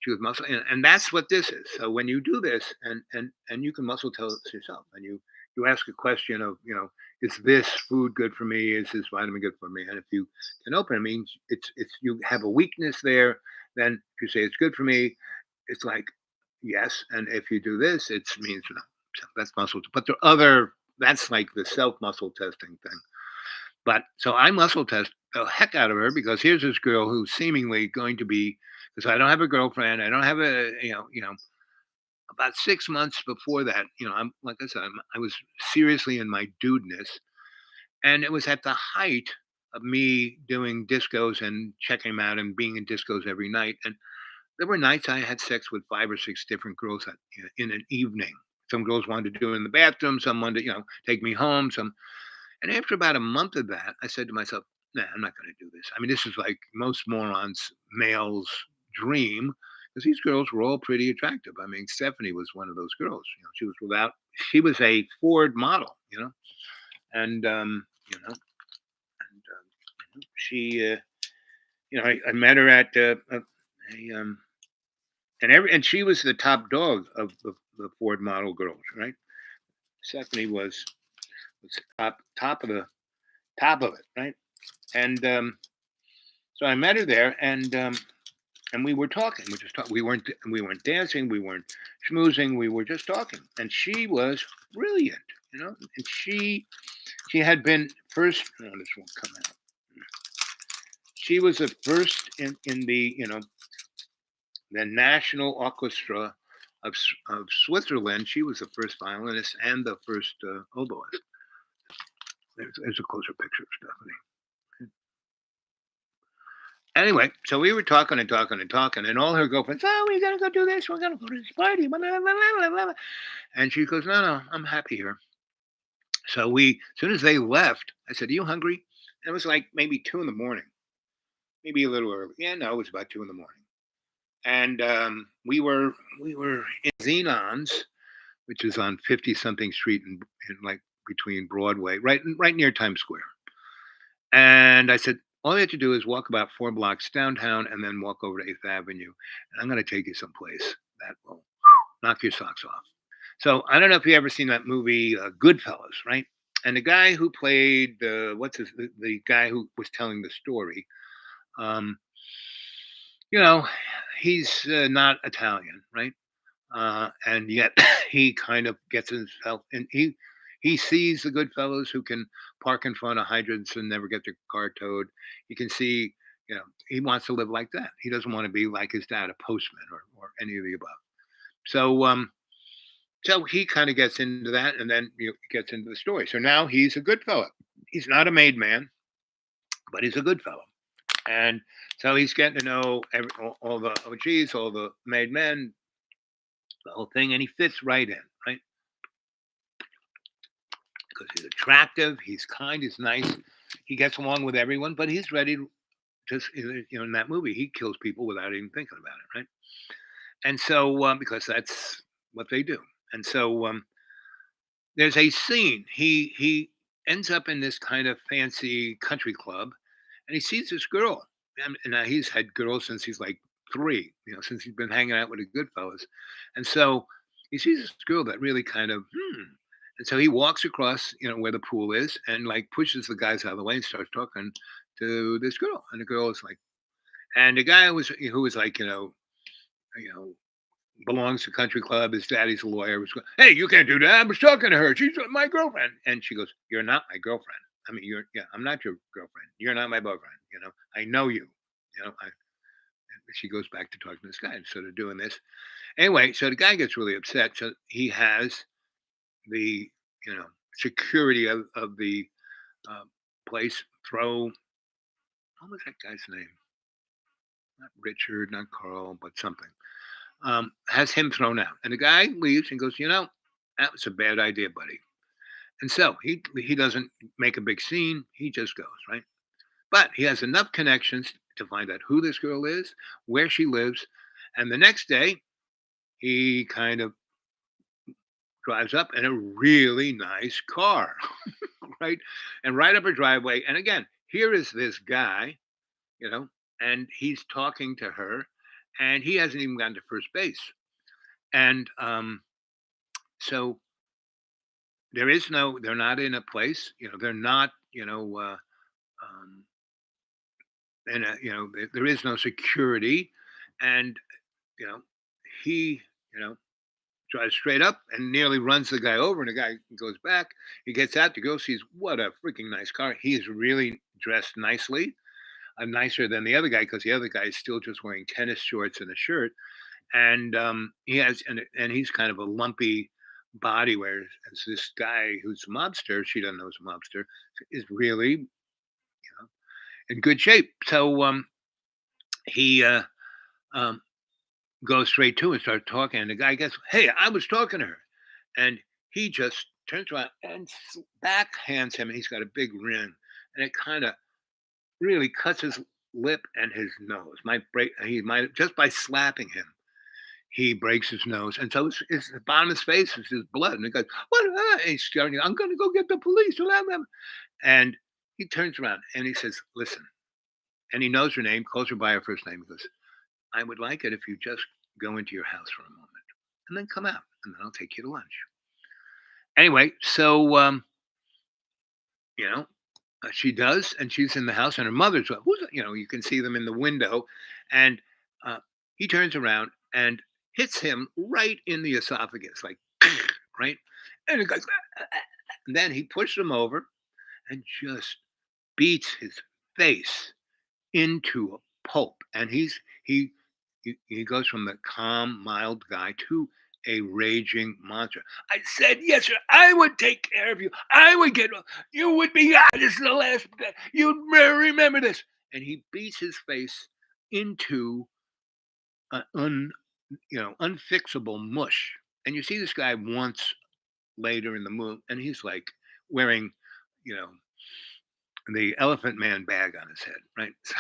A: she was muscle, and that's what this is. So when you do this, and you can muscle test yourself, and you ask a question of is this food good for me? Is this vitamin good for me? And if you can open it, means it's you have a weakness there. Then if you say it's good for me, it's like yes. And if you do this, it means no. So that's muscle. But the other that's like the self muscle testing thing. But so I muscle test the heck out of her because here's this girl who's seemingly going to be, because I don't have a girlfriend, I don't have a about 6 months before that, I'm like I said, I was seriously in my dudeness, and it was at the height of me doing discos and checking them out and being in discos every night. And there were nights I had sex with 5 or 6 different girls in an evening. Some girls wanted to do it in the bathroom, some wanted to, take me home, some. And after about a month of that, I said to myself, "Nah, I'm not going to do this. I mean, this is like most morons' males' dream." Because these girls were all pretty attractive. I mean, Stephanie was one of those girls. She was a Ford model, and she, I met her at and she was the top dog of the Ford model girls, right? Stephanie was top of it, right? And so I met her there, and we were talking. We just talk. We weren't dancing. We weren't schmoozing. We were just talking. And she was brilliant, And she had been first. No, this won't come out. She was the first in the national orchestra of Switzerland. She was the first violinist and the first oboist. There's a closer picture of Stephanie. Anyway, so we were talking and talking and talking, and all her girlfriends, oh, we gotta go do this, we're gonna go to this party, blah, blah, blah, blah, blah, blah. And she goes, no, I'm happy here. So as soon as they left, I said, are you hungry? And it was like maybe 2 in the morning, maybe a little early. Yeah, no, it was about 2 in the morning. And we were in Xenon's, which is on 50 something street in like between Broadway, right near Times Square. And I said, all you have to do is walk about 4 blocks downtown and then walk over to 8th Avenue. And I'm going to take you someplace that will knock your socks off. So I don't know if you ever seen that movie, Goodfellas, right? And the guy who played, the guy who was telling the story, um, you know, he's not Italian, right? And yet he kind of gets himself, and he sees the good fellows who can park in front of hydrants and never get their car towed. You can see, he wants to live like that. He doesn't want to be like his dad, a postman or any of the above. So he kind of gets into that, and then gets into the story. So now he's a good fella. He's not a made man, but he's a good fellow. And so he's getting to know all the OGs, all the made men, the whole thing, and he fits right in, right? Because he's attractive, he's kind, he's nice, he gets along with everyone, but he's ready to just, in that movie, he kills people without even thinking about it, right? And so, because that's what they do. And so, there's a scene. He ends up in this kind of fancy country club, and he sees this girl. And now he's had girls since he's like 3, since he's been hanging out with the good fellas. And so he sees this girl that really kind of, And so he walks across, where the pool is, and like pushes the guys out of the way and starts talking to this girl. And the girl is like, and the guy who was like, you know, belongs to country club. His daddy's a lawyer. Was going, hey, you can't do that. I was talking to her. She's my girlfriend. And she goes, you're not my girlfriend. I mean, yeah, I'm not your girlfriend. You're not my boyfriend. I know you. She goes back to talking to this guy instead of doing this. Anyway, so the guy gets really upset. So he has the, security of the uh, place throw, what was that guy's name? Not Richard, not Carl, but something. Has him thrown out. And the guy leaves and goes, that was a bad idea, buddy. And so he doesn't make a big scene. He just goes, right? But he has enough connections to find out who this girl is, where she lives. And the next day, he kind of drives up in a really nice car, right? And right up her driveway. And again, here is this guy, you know, and he's talking to her, and he hasn't even gotten to first base. And so they're not in a place, they're not, um, and there is no security, and you know, he, you know, drives straight up and nearly runs the guy over, and the guy goes back. He gets out. The girl sees what a freaking nice car. He is really dressed nicely, nicer than the other guy because the other guy is still just wearing tennis shorts and a shirt, and he has and he's kind of a lumpy body, whereas this guy who's a mobster, she doesn't know he's a mobster, is really in good shape. So he um, goes straight to and starts talking, and the guy gets, "Hey, I was talking to her," and he just turns around and backhands him, and he's got a big grin, and it kind of really cuts his lip and his nose. Might break. He might just by slapping him. He breaks his nose, and so it's the bottom of his face is his blood. And he goes, "What?" And he's screaming, "I'm going to go get the police!" And he turns around and he says, "Listen." And he knows her name, calls her by her first name. He goes, "I would like it if you just go into your house for a moment and then come out, and then I'll take you to lunch." Anyway, so you know, she does, and she's in the house, and her mother's who's you can see them in the window, and uh, he turns around and hits him right in the esophagus, like right, and it goes, and then he pushes him over and just beats his face into a pulp, and he goes from the calm, mild guy to a raging monster. I said, yes, sir, I would take care of you. I would get, you would be, this is the last, you'd remember this. And he beats his face into an unfixable mush. And you see this guy once later in the movie, and he's like wearing, you know, the elephant man bag on his head, right? So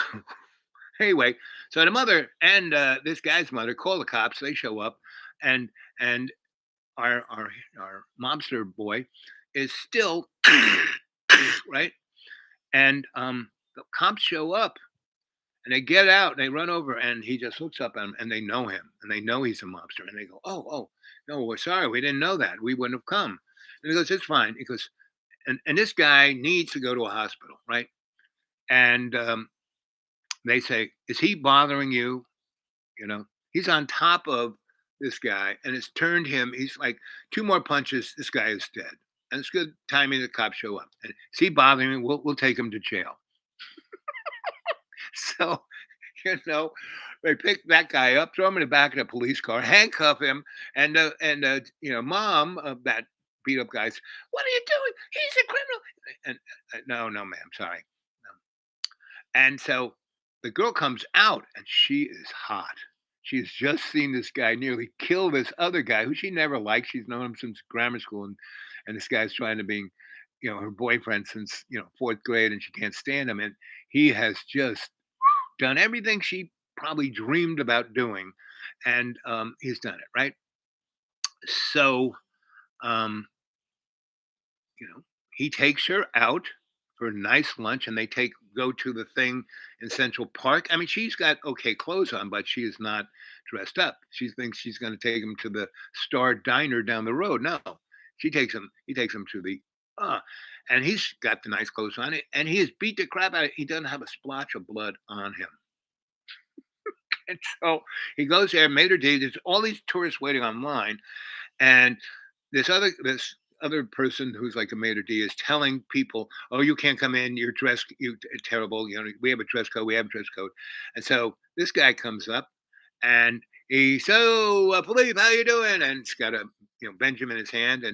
A: anyway, so the mother and this guy's mother call the cops. They show up, and and our mobster boy is still right. And the cops show up, and they get out, and they run over, and he just looks up at them, and they know him, and they know he's a mobster, and they go, "Oh, no, we're sorry, we didn't know that. We wouldn't have come." And he goes, "It's fine." He goes, and this guy needs to go to a hospital, right? And they say, "Is he bothering you?" He's on top of this guy, and it's turned him. He's like 2 more punches. This guy is dead, and it's good timing. The cops show up, and is he bothering me? We'll take him to jail. So you know, they pick that guy up, throw him in the back of the police car, handcuff him, and mom of that beat up guys. What are you doing? He's a criminal. And no, no, ma'am, sorry. No. And so the girl comes out and she is hot. She's just seen this guy nearly kill this other guy who she never liked. She's known him since grammar school, and this guy's trying to be, her boyfriend since fourth grade, and she can't stand him. And he has just done everything she probably dreamed about doing, and he's done it right. So um, he takes her out for a nice lunch, and they go to the thing in Central Park. I mean, she's got okay clothes on, but she is not dressed up. She thinks she's going to take him to the Star Diner down the road. No, she takes him. He takes him to the uh, and he's got the nice clothes on it, and he has beat the crap out of. He doesn't have a splotch of blood on him, and so he goes there, made her day. There's all these tourists waiting online, and this other person who's like a maitre d is telling people, "Oh, you can't come in. You're dressed. You terrible. We have a dress code. We have a dress code." And so this guy comes up, and he's so Philippe, how you doing? And he's got a Benjamin in his hand,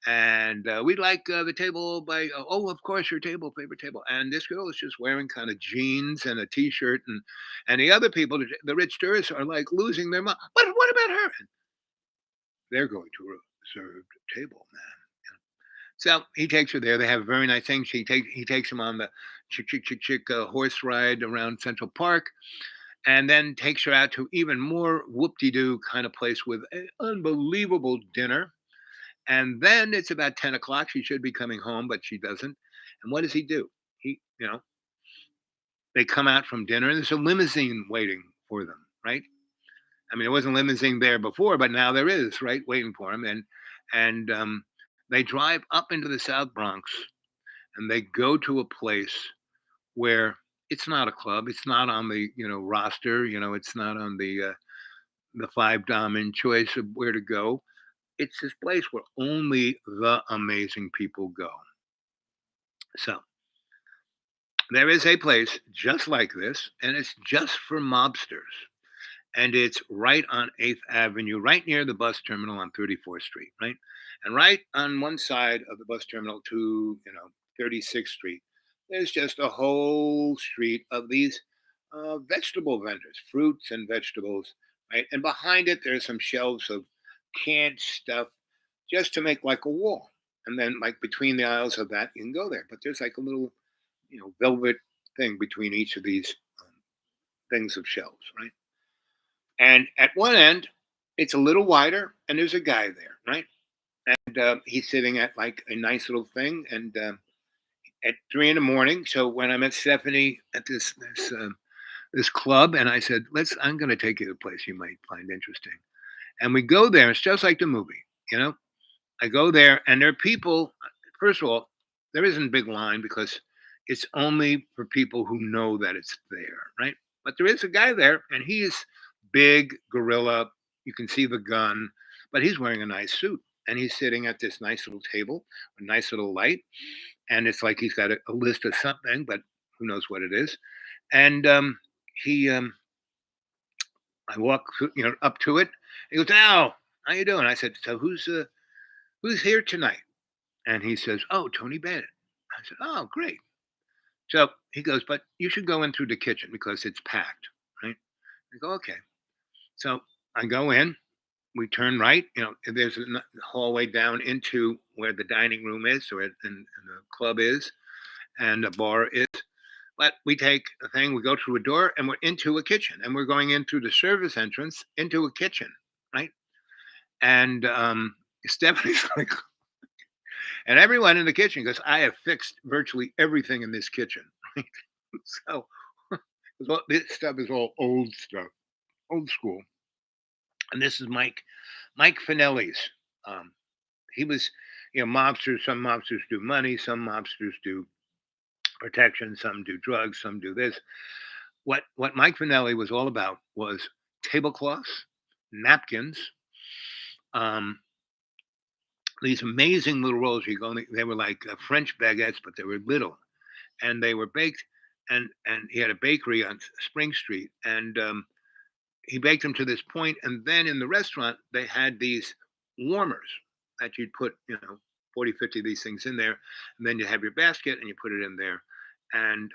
A: and we'd like the table by oh, of course, your table, favorite table. And this girl is just wearing kind of jeans and a t-shirt, and the other people, the rich tourists, are like losing their mind. But what about her? They're going to a reserved table, man. So he takes her there. They have a very nice thing. He takes him on the chick horse ride around Central Park, and then takes her out to even more whoop-de-doo kind of place with an unbelievable dinner. And then it's about 10 o'clock. She should be coming home, but she doesn't. And what does he do? They come out from dinner, and there's a limousine waiting for them, right? I mean, there wasn't a limousine there before, but now there is, right, waiting for him. And they drive up into the South Bronx, and they go to a place where it's not a club. It's not on the roster. It's not on the five diamond choice of where to go. It's this place where only the amazing people go. So there is a place just like this, and it's just for mobsters. And it's right on 8th Avenue, right near the bus terminal on 34th Street, right? And right on one side of the bus terminal to 36th Street, there's just a whole street of these vegetable vendors, fruits and vegetables, right? And behind it, there's some shelves of canned stuff just to make like a wall. And then, like between the aisles of that, you can go there. But there's like a little, velvet thing between each of these things of shelves, right? And at one end, it's a little wider, and there's a guy there, right? And he's sitting at like a nice little thing, and at 3 in the morning. So when I met Stephanie at this club, and I said, I'm going to take you to a place you might find interesting. And we go there. It's just like the movie, you know. I go there, and there are people. First of all, there isn't a big line because it's only for people who know that it's there, right? But there is a guy there, and he's big gorilla. You can see the gun, but he's wearing a nice suit, and he's sitting at this nice little table, a nice little light, and it's like he's got a list of something, but who knows what it is. And he, I walk, up to it. He goes, "Al, how you doing?" I said, "So who's here tonight?" And he says, "Oh, Tony Bennett." I said, "Oh, great." So he goes, "But you should go in through the kitchen because it's packed, right?" I go, "Okay." So I go in. We turn right. There's a hallway down into where the dining room is, and the club is, and the bar is. But we take a thing. We go through a door, and we're into a kitchen, and we're going in through the service entrance into a kitchen, right? And Stephanie's like, and everyone in the kitchen goes, "I have fixed virtually everything in this kitchen." Right? So this stuff is all old stuff, old school. And this is Mike Finelli's. Um, he was, mobsters. Some mobsters do money, some mobsters do protection, some do drugs, some do this. What Mike Finelli was all about was tablecloths, napkins, um, these amazing little rolls. They were like French baguettes, but they were little, and they were baked. And he had a bakery on Spring Street, and he baked them to this point. And then in the restaurant, they had these warmers that you'd put, 40, 50 of these things in there, and then you have your basket and you put it in there, and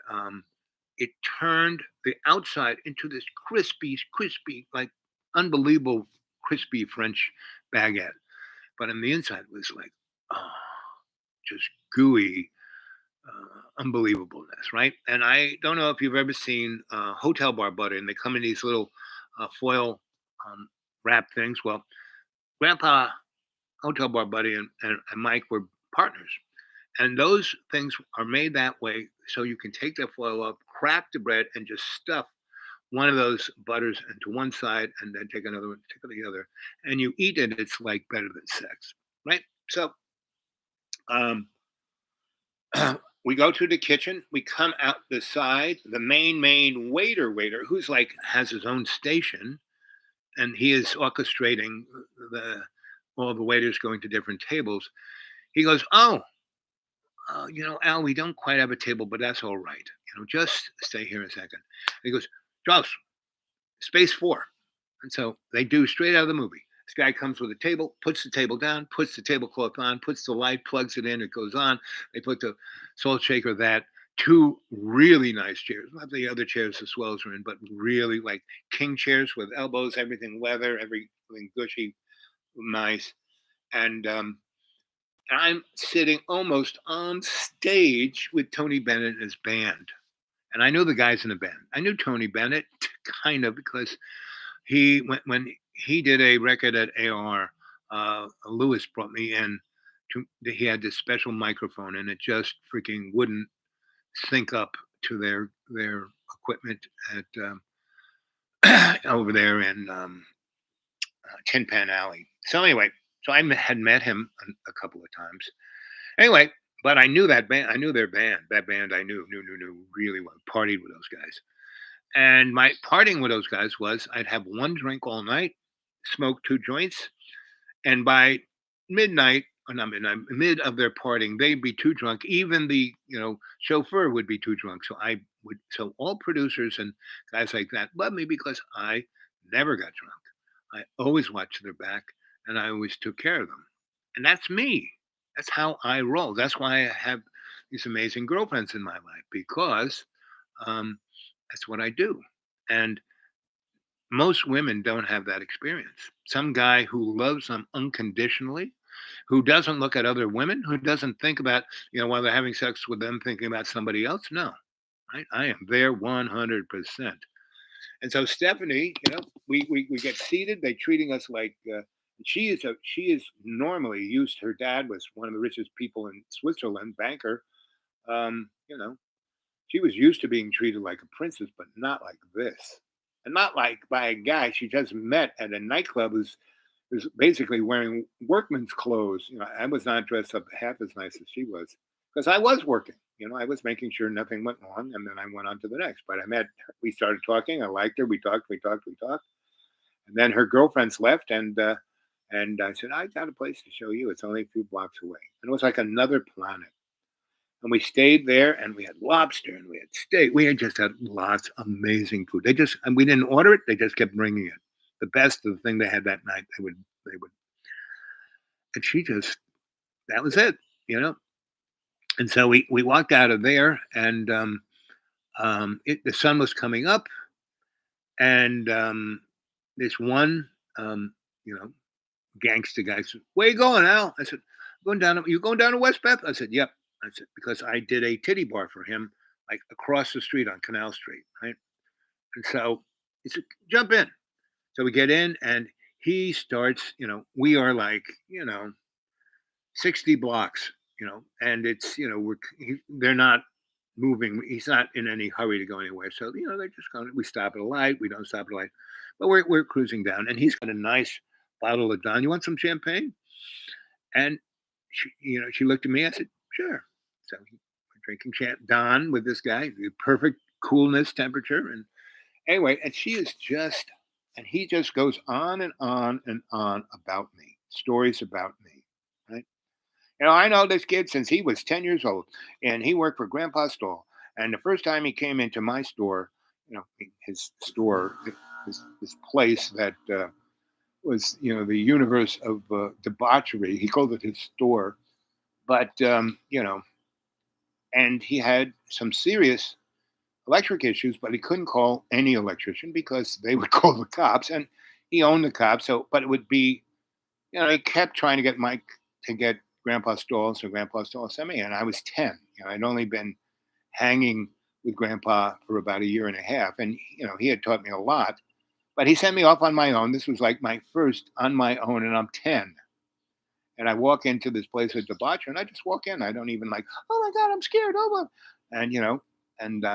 A: it turned the outside into this crispy, like unbelievable crispy French baguette, but on the inside was like, oh, just gooey unbelievableness, right? And I don't know if you've ever seen hotel bar butter, and they come in these little foil um, wrap things. Well, Grandpa Hotel Bar Buddy and Mike were partners. And those things are made that way so you can take that foil up, crack the bread, and just stuff one of those butters into one side and then take another one, take the other. And you eat it, it's like better than sex, right? So um, we go to the kitchen, we come out the side, the main waiter, who's like has his own station, and he is orchestrating the all the waiters going to different tables. He goes, "Oh, Al, we don't quite have a table, but that's all right. Just stay here a second." And he goes, "Charles, space 4." And so they do straight out of the movie. This guy comes with a table, puts the table down, puts the tablecloth on, puts the light, plugs it in, it goes on. They put the salt shaker, that, two really nice chairs. Not the other chairs the swells are in, but really like king chairs with elbows, everything leather, everything gushy, nice. And I'm sitting almost on stage with Tony Bennett and his band. And I knew the guys in the band. I knew Tony Bennett kind of because when he did a record at AR, Lewis brought me in. He had this special microphone, and it just freaking wouldn't sync up to their equipment at over there in Tin Pan Alley. So anyway, so I had met him a couple of times. Anyway, but I knew that band. I knew their band. That band I knew really well. Partied with those guys. And my parting with those guys was I'd have one drink all night, smoke 2 joints, and by midnight, or not midnight, mid of their parting, they'd be too drunk. Even the chauffeur would be too drunk. So I would. So all producers and guys like that love me because I never got drunk. I always watched their back, and I always took care of them. And that's me. That's how I roll. That's why I have these amazing girlfriends in my life because um, that's what I do. And most women don't have that experience. Some guy who loves them unconditionally, who doesn't look at other women, who doesn't think about, while they're having sex with them, thinking about somebody else. No, right? I am there 100%. And so Stephanie, we get seated. They're treating us like she is normally used. Her dad was one of the richest people in Switzerland, banker. She was used to being treated like a princess, but not like this, and not like by a guy she just met at a nightclub who's basically wearing workman's clothes. I was not dressed up half as nice as she was because I was working. I was making sure nothing went wrong, and then I went on to the next. But I met her, we started talking. I liked her. We talked, and then her girlfriends left, and I said, I got a place to show you. It's only a few blocks away, and it was like another planet. And we stayed there, and we had lobster, and we had steak. We had just had lots of amazing food. And we didn't order it. They just kept bringing it. The best of the thing they had that night, they would. And that was it. And so we walked out of there, and the sun was coming up, and this one, you know, gangster guy said, "Where you going, Al?" I said, "Going down. You going down to West Beth?" I said, "Yep." I said because I did a titty bar for him, like across the street on Canal Street, right? And so he said, "Jump in." So we get in, and he starts. We are like 60 blocks, and it's they're not moving. He's not in any hurry to go anywhere. So they're just going. We stop at a light. We don't stop at a light, but we're cruising down, and he's got a nice bottle of Don. You want some champagne? And she looked at me. I said, "Sure." So we're drinking Don with this guy, the perfect coolness temperature, and anyway, and she is just, and he just goes on and on and on about me, stories about me, right? I know this kid since he was 10 years old, and he worked for Grandpa Stoll. And the first time he came into my store, his store, his place that was, the universe of debauchery, he called it his store. But and he had some serious electric issues, but he couldn't call any electrician because they would call the cops, and he owned the cops. So, but it would be, he kept trying to get Mike to get Grandpa Stoll, so Grandpa Stoll sent me, and I was 10. I'd only been hanging with Grandpa for about a year and a half, and he had taught me a lot. But he sent me off on my own. This was like my first on my own, and I'm 10. And I walk into this place with debauchery, and I just walk in. I don't even like, oh my God, I'm scared. Oh, my. And and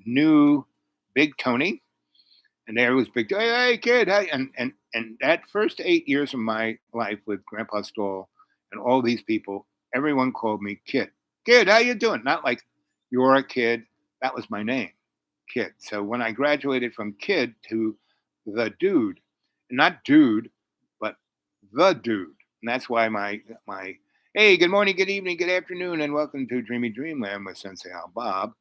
A: knew Big Tony, and there was Big Tony. Hey, kid, hey, and that first 8 years of my life with Grandpa Stoll and all these people, everyone called me Kid. Kid, how you doing? Not like you're a kid. That was my name, Kid. So when I graduated from Kid to the Dude, not Dude, but the Dude, and that's why my hey, good morning, good evening, good afternoon, and welcome to Dreamy Dreamland with Sensei Al Bob,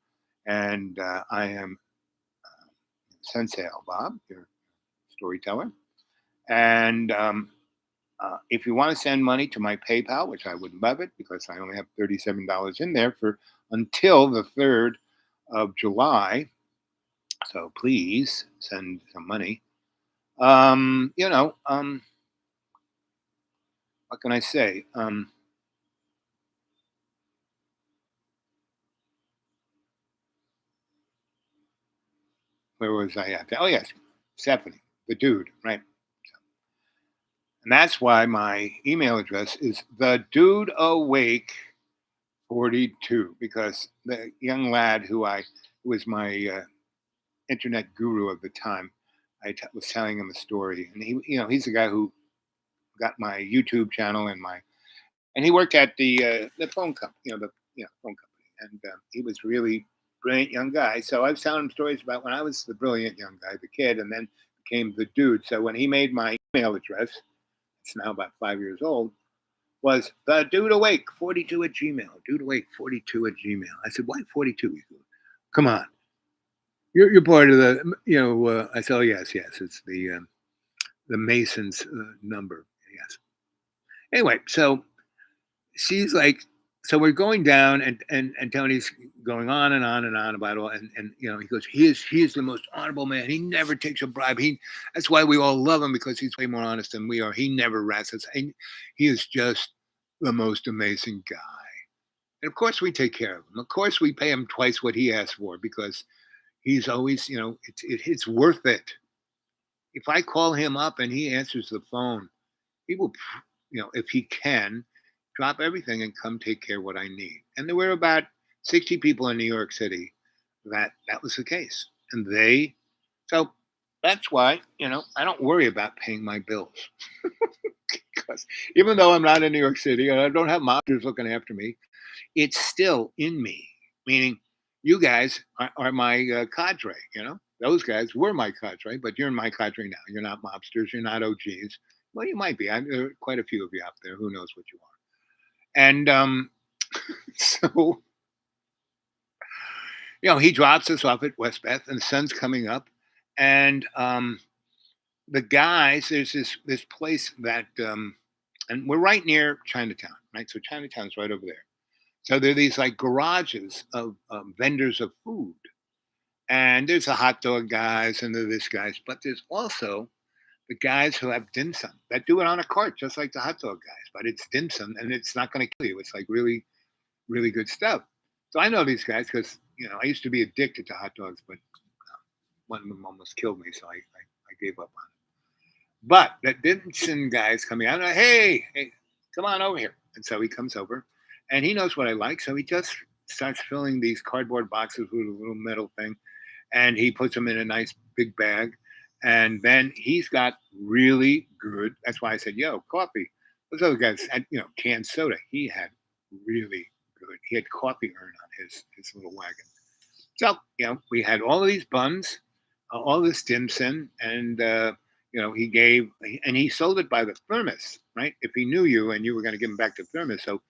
A: and I am Sensei Al Bob, your storyteller, and if you want to send money to my PayPal, which I would love it because I only have $37 in there for until the 3rd of July, so please send some money. What can I say? Where was I at? Oh, yes, Stephanie, the dude, right? And that's why my email address is the dude awake 42, because the young lad who was my internet guru of the time, was telling him a story, and he's the guy who got my YouTube channel and he worked at the phone company, the phone company, and he was really brilliant young guy. So I was telling him stories about when I was the brilliant young guy, the kid, and then became the dude. So when he made my email address, it's now about 5 years old, was the dude awake 42 at Gmail. Dude awake 42 at Gmail. I said, why 42? He goes, come on, you're part of the I said, oh yes, it's the Masons number. Yes. Anyway, so she's like, so we're going down, and Tony's going on and on and on about all, and he goes, he is the most honorable man. He never takes a bribe. That's why we all love him, because he's way more honest than we are. He never rats us. He is just the most amazing guy. And of course we take care of him. Of course we pay him twice what he asked for, because he's always, it's worth it. If I call him up and he answers the phone, he will, if he can, drop everything and come take care of what I need. And there were about 60 people in New York City that was the case. And so that's why, I don't worry about paying my bills. Because even though I'm not in New York City and I don't have mobsters looking after me, it's still in me. Meaning, you guys are my cadre. Those guys were my cadre, but you're in my cadre now. You're not mobsters. You're not OGs. Well, you might be. There are quite a few of you out there. Who knows what you are? And so, he drops us off at Westbeth, and the sun's coming up, and the guys. There's this place that, and we're right near Chinatown, right? So Chinatown's right over there. So there are these like garages of vendors of food, and there's the hot dog guys and there's this guys, but there's also the guys who have dim sum that do it on a cart, just like the hot dog guys, but it's dim sum and it's not going to kill you. It's like really, really good stuff. So I know these guys because I used to be addicted to hot dogs, but one of them almost killed me, so I gave up on it. But that Dimson guy's coming out. Hey, come on over here. And so he comes over, and he knows what I like. So he just starts filling these cardboard boxes with a little metal thing, and he puts them in a nice big bag. And then he's got really good. That's why I said, "Yo, coffee." Those other guys had, canned soda. He had really good. He had coffee urn on his little wagon. So we had all of these buns, all this dim sum, and he gave, and he sold it by the thermos, right? If he knew you and you were going to give him back the thermos, so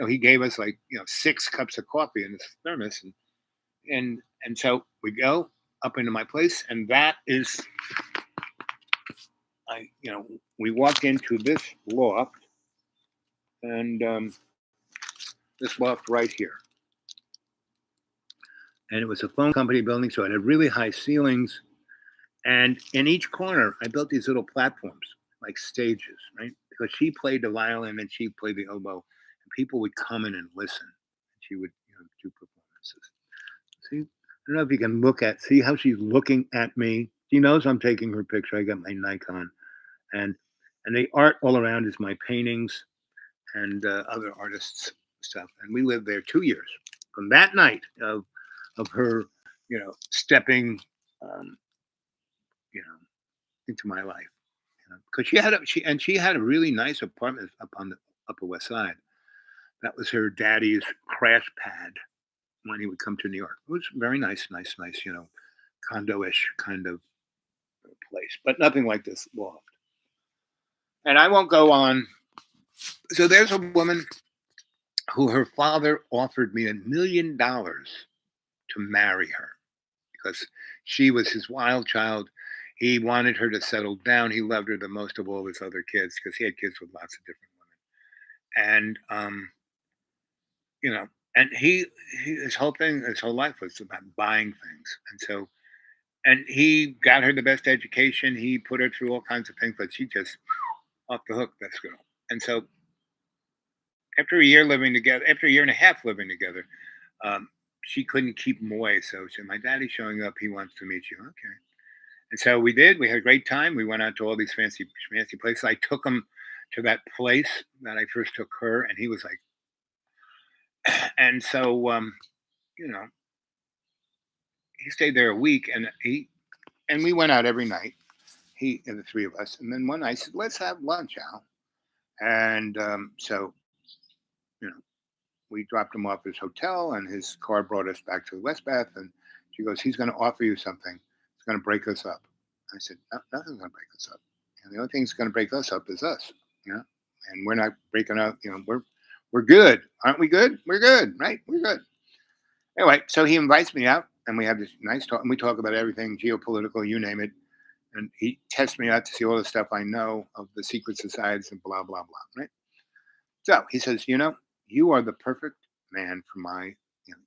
A: he gave us like 6 cups of coffee in this thermos, and so we go up into my place, and that is, we walk into this loft, and this loft right here, and it was a phone company building, so it had really high ceilings. And in each corner, I built these little platforms, like stages, right? Because she played the violin and she played the oboe, and people would come in and listen. She would, do performances. See, I don't know if you can see how she's looking at me. She knows I'm taking her picture. I got my Nikon, and the art all around is my paintings and other artists' stuff. And we lived there 2 years from that night of her, stepping, um, you know, into my life. Because she had a really nice apartment up on the Upper West Side. That was her daddy's crash pad when he would come to New York. It was very nice, nice, nice, condo-ish kind of place, but nothing like this loft. And I won't go on. So there's a woman who her father offered me $1 million to marry her because she was his wild child. He wanted her to settle down. He loved her the most of all his other kids because he had kids with lots of different women. And you know, and his whole life was about buying things. And so, and he got her the best education. He put her through all kinds of things, but she just off the hook, this girl. And so, after a year and a half living together, um, she couldn't keep him away. So she said, "My daddy's showing up. He wants to meet you." Okay. And so we did. We had a great time. We went out to all these fancy places. I took him to that place that I first took her, and he was like, and so you know, he stayed there a week, and we went out every night. He and the three of us, and then one night I said, "Let's have lunch, Al." And so you know, we dropped him off at his hotel, and his car brought us back to the West Bath. And she goes, "He's going to offer you something. It's going to break us up." I said, "No, nothing's going to break us up. And the only thing that's going to break us up is us, you know. And we're not breaking up. We're good, aren't we? Good. We're good, right? We're good." Anyway, so he invites me out, and we have this nice talk, and we talk about everything geopolitical, you name it. And he tests me out to see all the stuff I know of the secret societies and blah blah blah. Right. So he says, "You are the perfect man for my.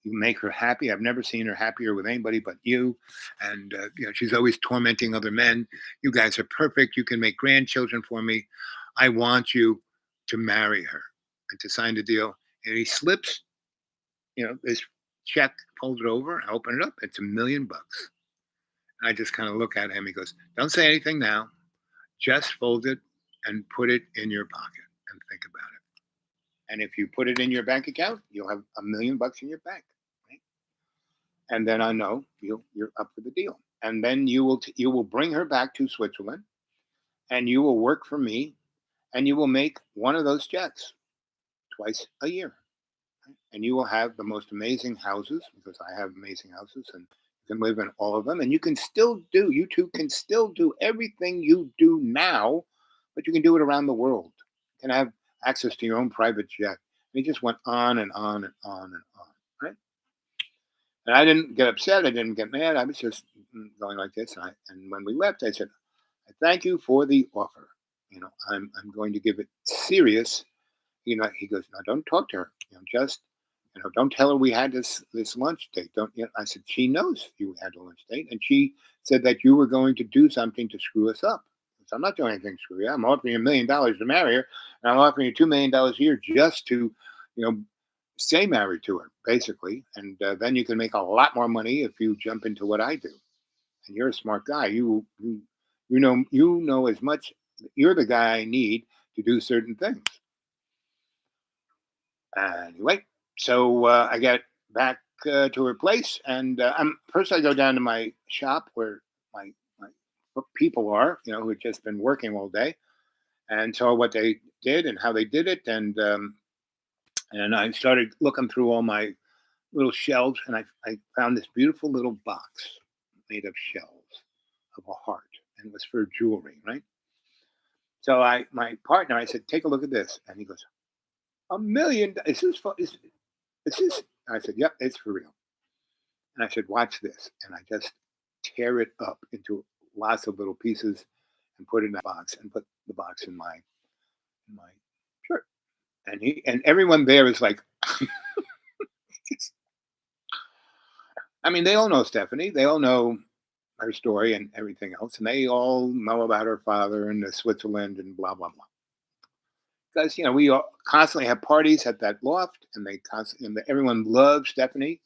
A: You make her happy. I've never seen her happier with anybody but you. And she's always tormenting other men. You guys are perfect. You can make grandchildren for me. I want you to marry her and to sign the deal." And he slips, this check, folds it over, I open it up. It's $1 million. And I just kind of look at him. He goes, "Don't say anything now. Just fold it and put it in your pocket and think about it. And if you put it in your bank account, you'll have $1 million in your bank, right? And then I know you're up for the deal. And then you will bring her back to Switzerland, and you will work for me, and you will make one of those checks twice a year, right? And you will have the most amazing houses because I have amazing houses, and you can live in all of them. And you two can still do everything you do now, but you can do it around the world. You can have access to your own private jet." And he just went on and on and on and on, right? And I didn't get upset. I didn't get mad. I was just going like this. And when we left, I said, "I thank you for the offer. I'm going to give it serious." He goes, "Now don't talk to her. Just don't tell her we had this lunch date. Don't." I said, "She knows you had a lunch date, and she said that you were going to do something to screw us up. So I'm not doing anything to screw you. I'm offering you $1 million to marry her, and I'm offering you $2 million a year just to, you know, stay married to her, basically. And then you can make a lot more money if you jump into what I do. And you're a smart guy. You know as much. You're the guy I need to do certain things." Anyway, so I get back to her place, and first I go down to my shop where my people are, who had just been working all day, and saw what they did and how they did it, and I started looking through all my little shelves, and I found this beautiful little box made of shells of a heart, and it was for jewelry, right? So my partner, I said, "Take a look at this," and he goes, "$1 million? Is this?" I said, "Yep, it's for real." And I said, "Watch this," and I just tear it up into lots of little pieces and put it in a box and put the box in my shirt. And everyone there is like, I mean, they all know Stephanie. They all know her story and everything else, and they all know about her father and the Switzerland and blah blah blah. Because we all constantly have parties at that loft, and they constantly and everyone loves Stephanie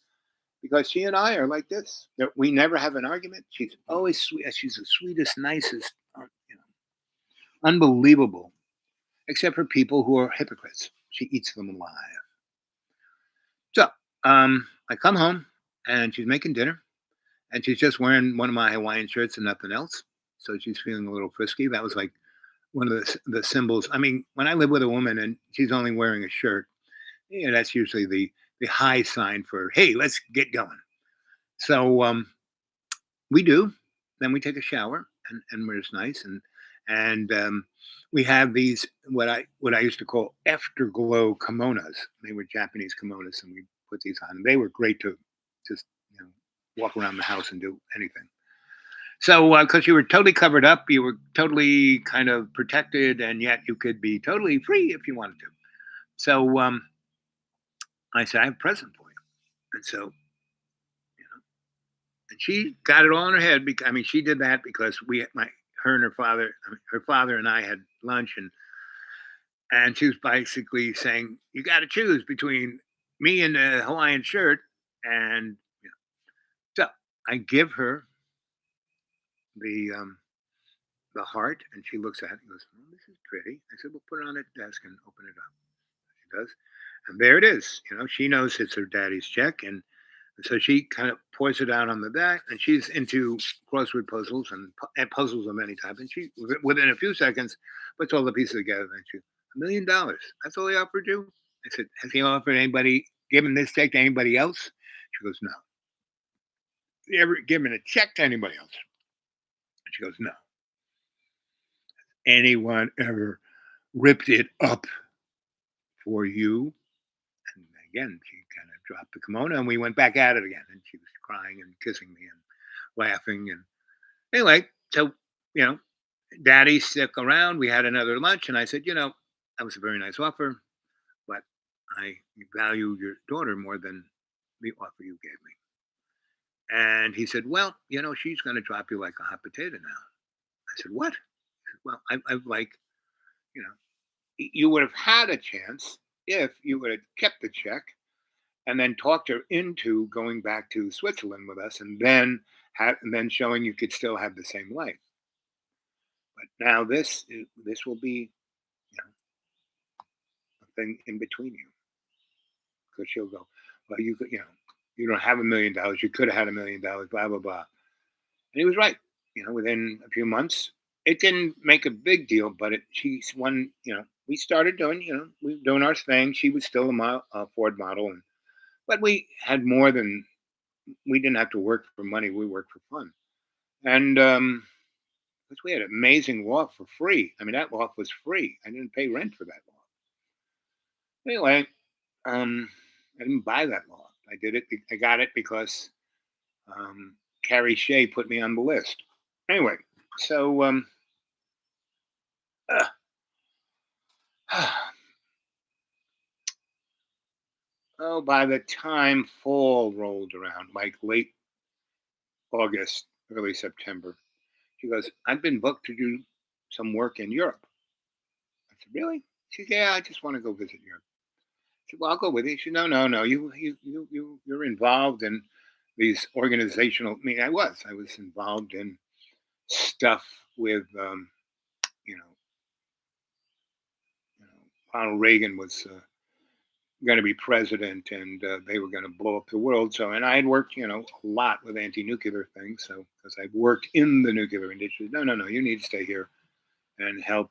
A: because she and I are like this. We never have an argument. She's always sweet. She's the sweetest, nicest, unbelievable. Except for people who are hypocrites. She eats them alive. So I come home and she's making dinner and she's just wearing one of my Hawaiian shirts and nothing else. So she's feeling a little frisky. That was like one of the symbols. I mean, when I live with a woman and she's only wearing a shirt, that's usually the high sign for hey, let's get going. So we do. Then we take a shower and we're just nice and we have these what I used to call afterglow kimonos. They were Japanese kimonos, and we put these on. They were great to just walk around the house and do anything. So because you were totally covered up, you were totally kind of protected, and yet you could be totally free if you wanted to. So I said, I have a present for you, and so and she got it all in her head. Because I mean, she did that because her and her father, her father and I had lunch, and she was basically saying, "You got to choose between me and the Hawaiian shirt." And so I give her the the heart, and she looks at it and goes, "Oh, this is pretty." I said, "Well, put it on the desk and open it up." She does, and there it is. She knows it's her daddy's check, and so she kind of pours it out on the back, and she's into crossword puzzles and puzzles of any type. And she, within a few seconds, puts all the pieces together. And she, $1 million. That's all he offered you? I said, has he offered anybody, given this check to anybody else? She goes, no. You ever given a check to anybody else? And she goes, no. Anyone ever ripped it up for you? And again, she kind of dropped the kimono and we went back at it again. And she was crying and kissing me and laughing. And anyway, so, you know, daddy stuck around. We had another lunch. And I said, that was a very nice offer, but I value your daughter more than the offer you gave me. And he said, well, she's going to drop you like a hot potato now. I said, what? He said, well, I've like, you know, you would have had a chance if you would have kept the check and then talked her into going back to Switzerland with us, and then showing you could still have the same life. But now this will be a thing in between you, because she'll go, well, you don't have $1 million. You could have had $1 million. Blah blah blah. And he was right. Within a few months, it didn't make a big deal, but she's one. We started doing. We were doing our thing. She was still a Ford model, but we had more than. We didn't have to work for money. We worked for fun, and because we had amazing loft for free. I mean, that loft was free. I didn't pay rent for that loft. Anyway, I didn't buy that loft. I did it. I got it because Carrie Shea put me on the list. Anyway, so uh, oh, by the time fall rolled around, like late August, early September, she goes, "I've been booked to do some work in Europe." I said, "Really?" She said, "Yeah, I just want to go visit Europe." I said, "Well, I'll go with you." She said, "No, no, no. You're involved in these organizational." I mean, I was involved in stuff with, you know, Ronald Reagan was going to be president, and they were going to blow up the world. So, and I had worked, a lot with anti-nuclear things. So, because I've worked in the nuclear industry, no, no, no, you need to stay here and help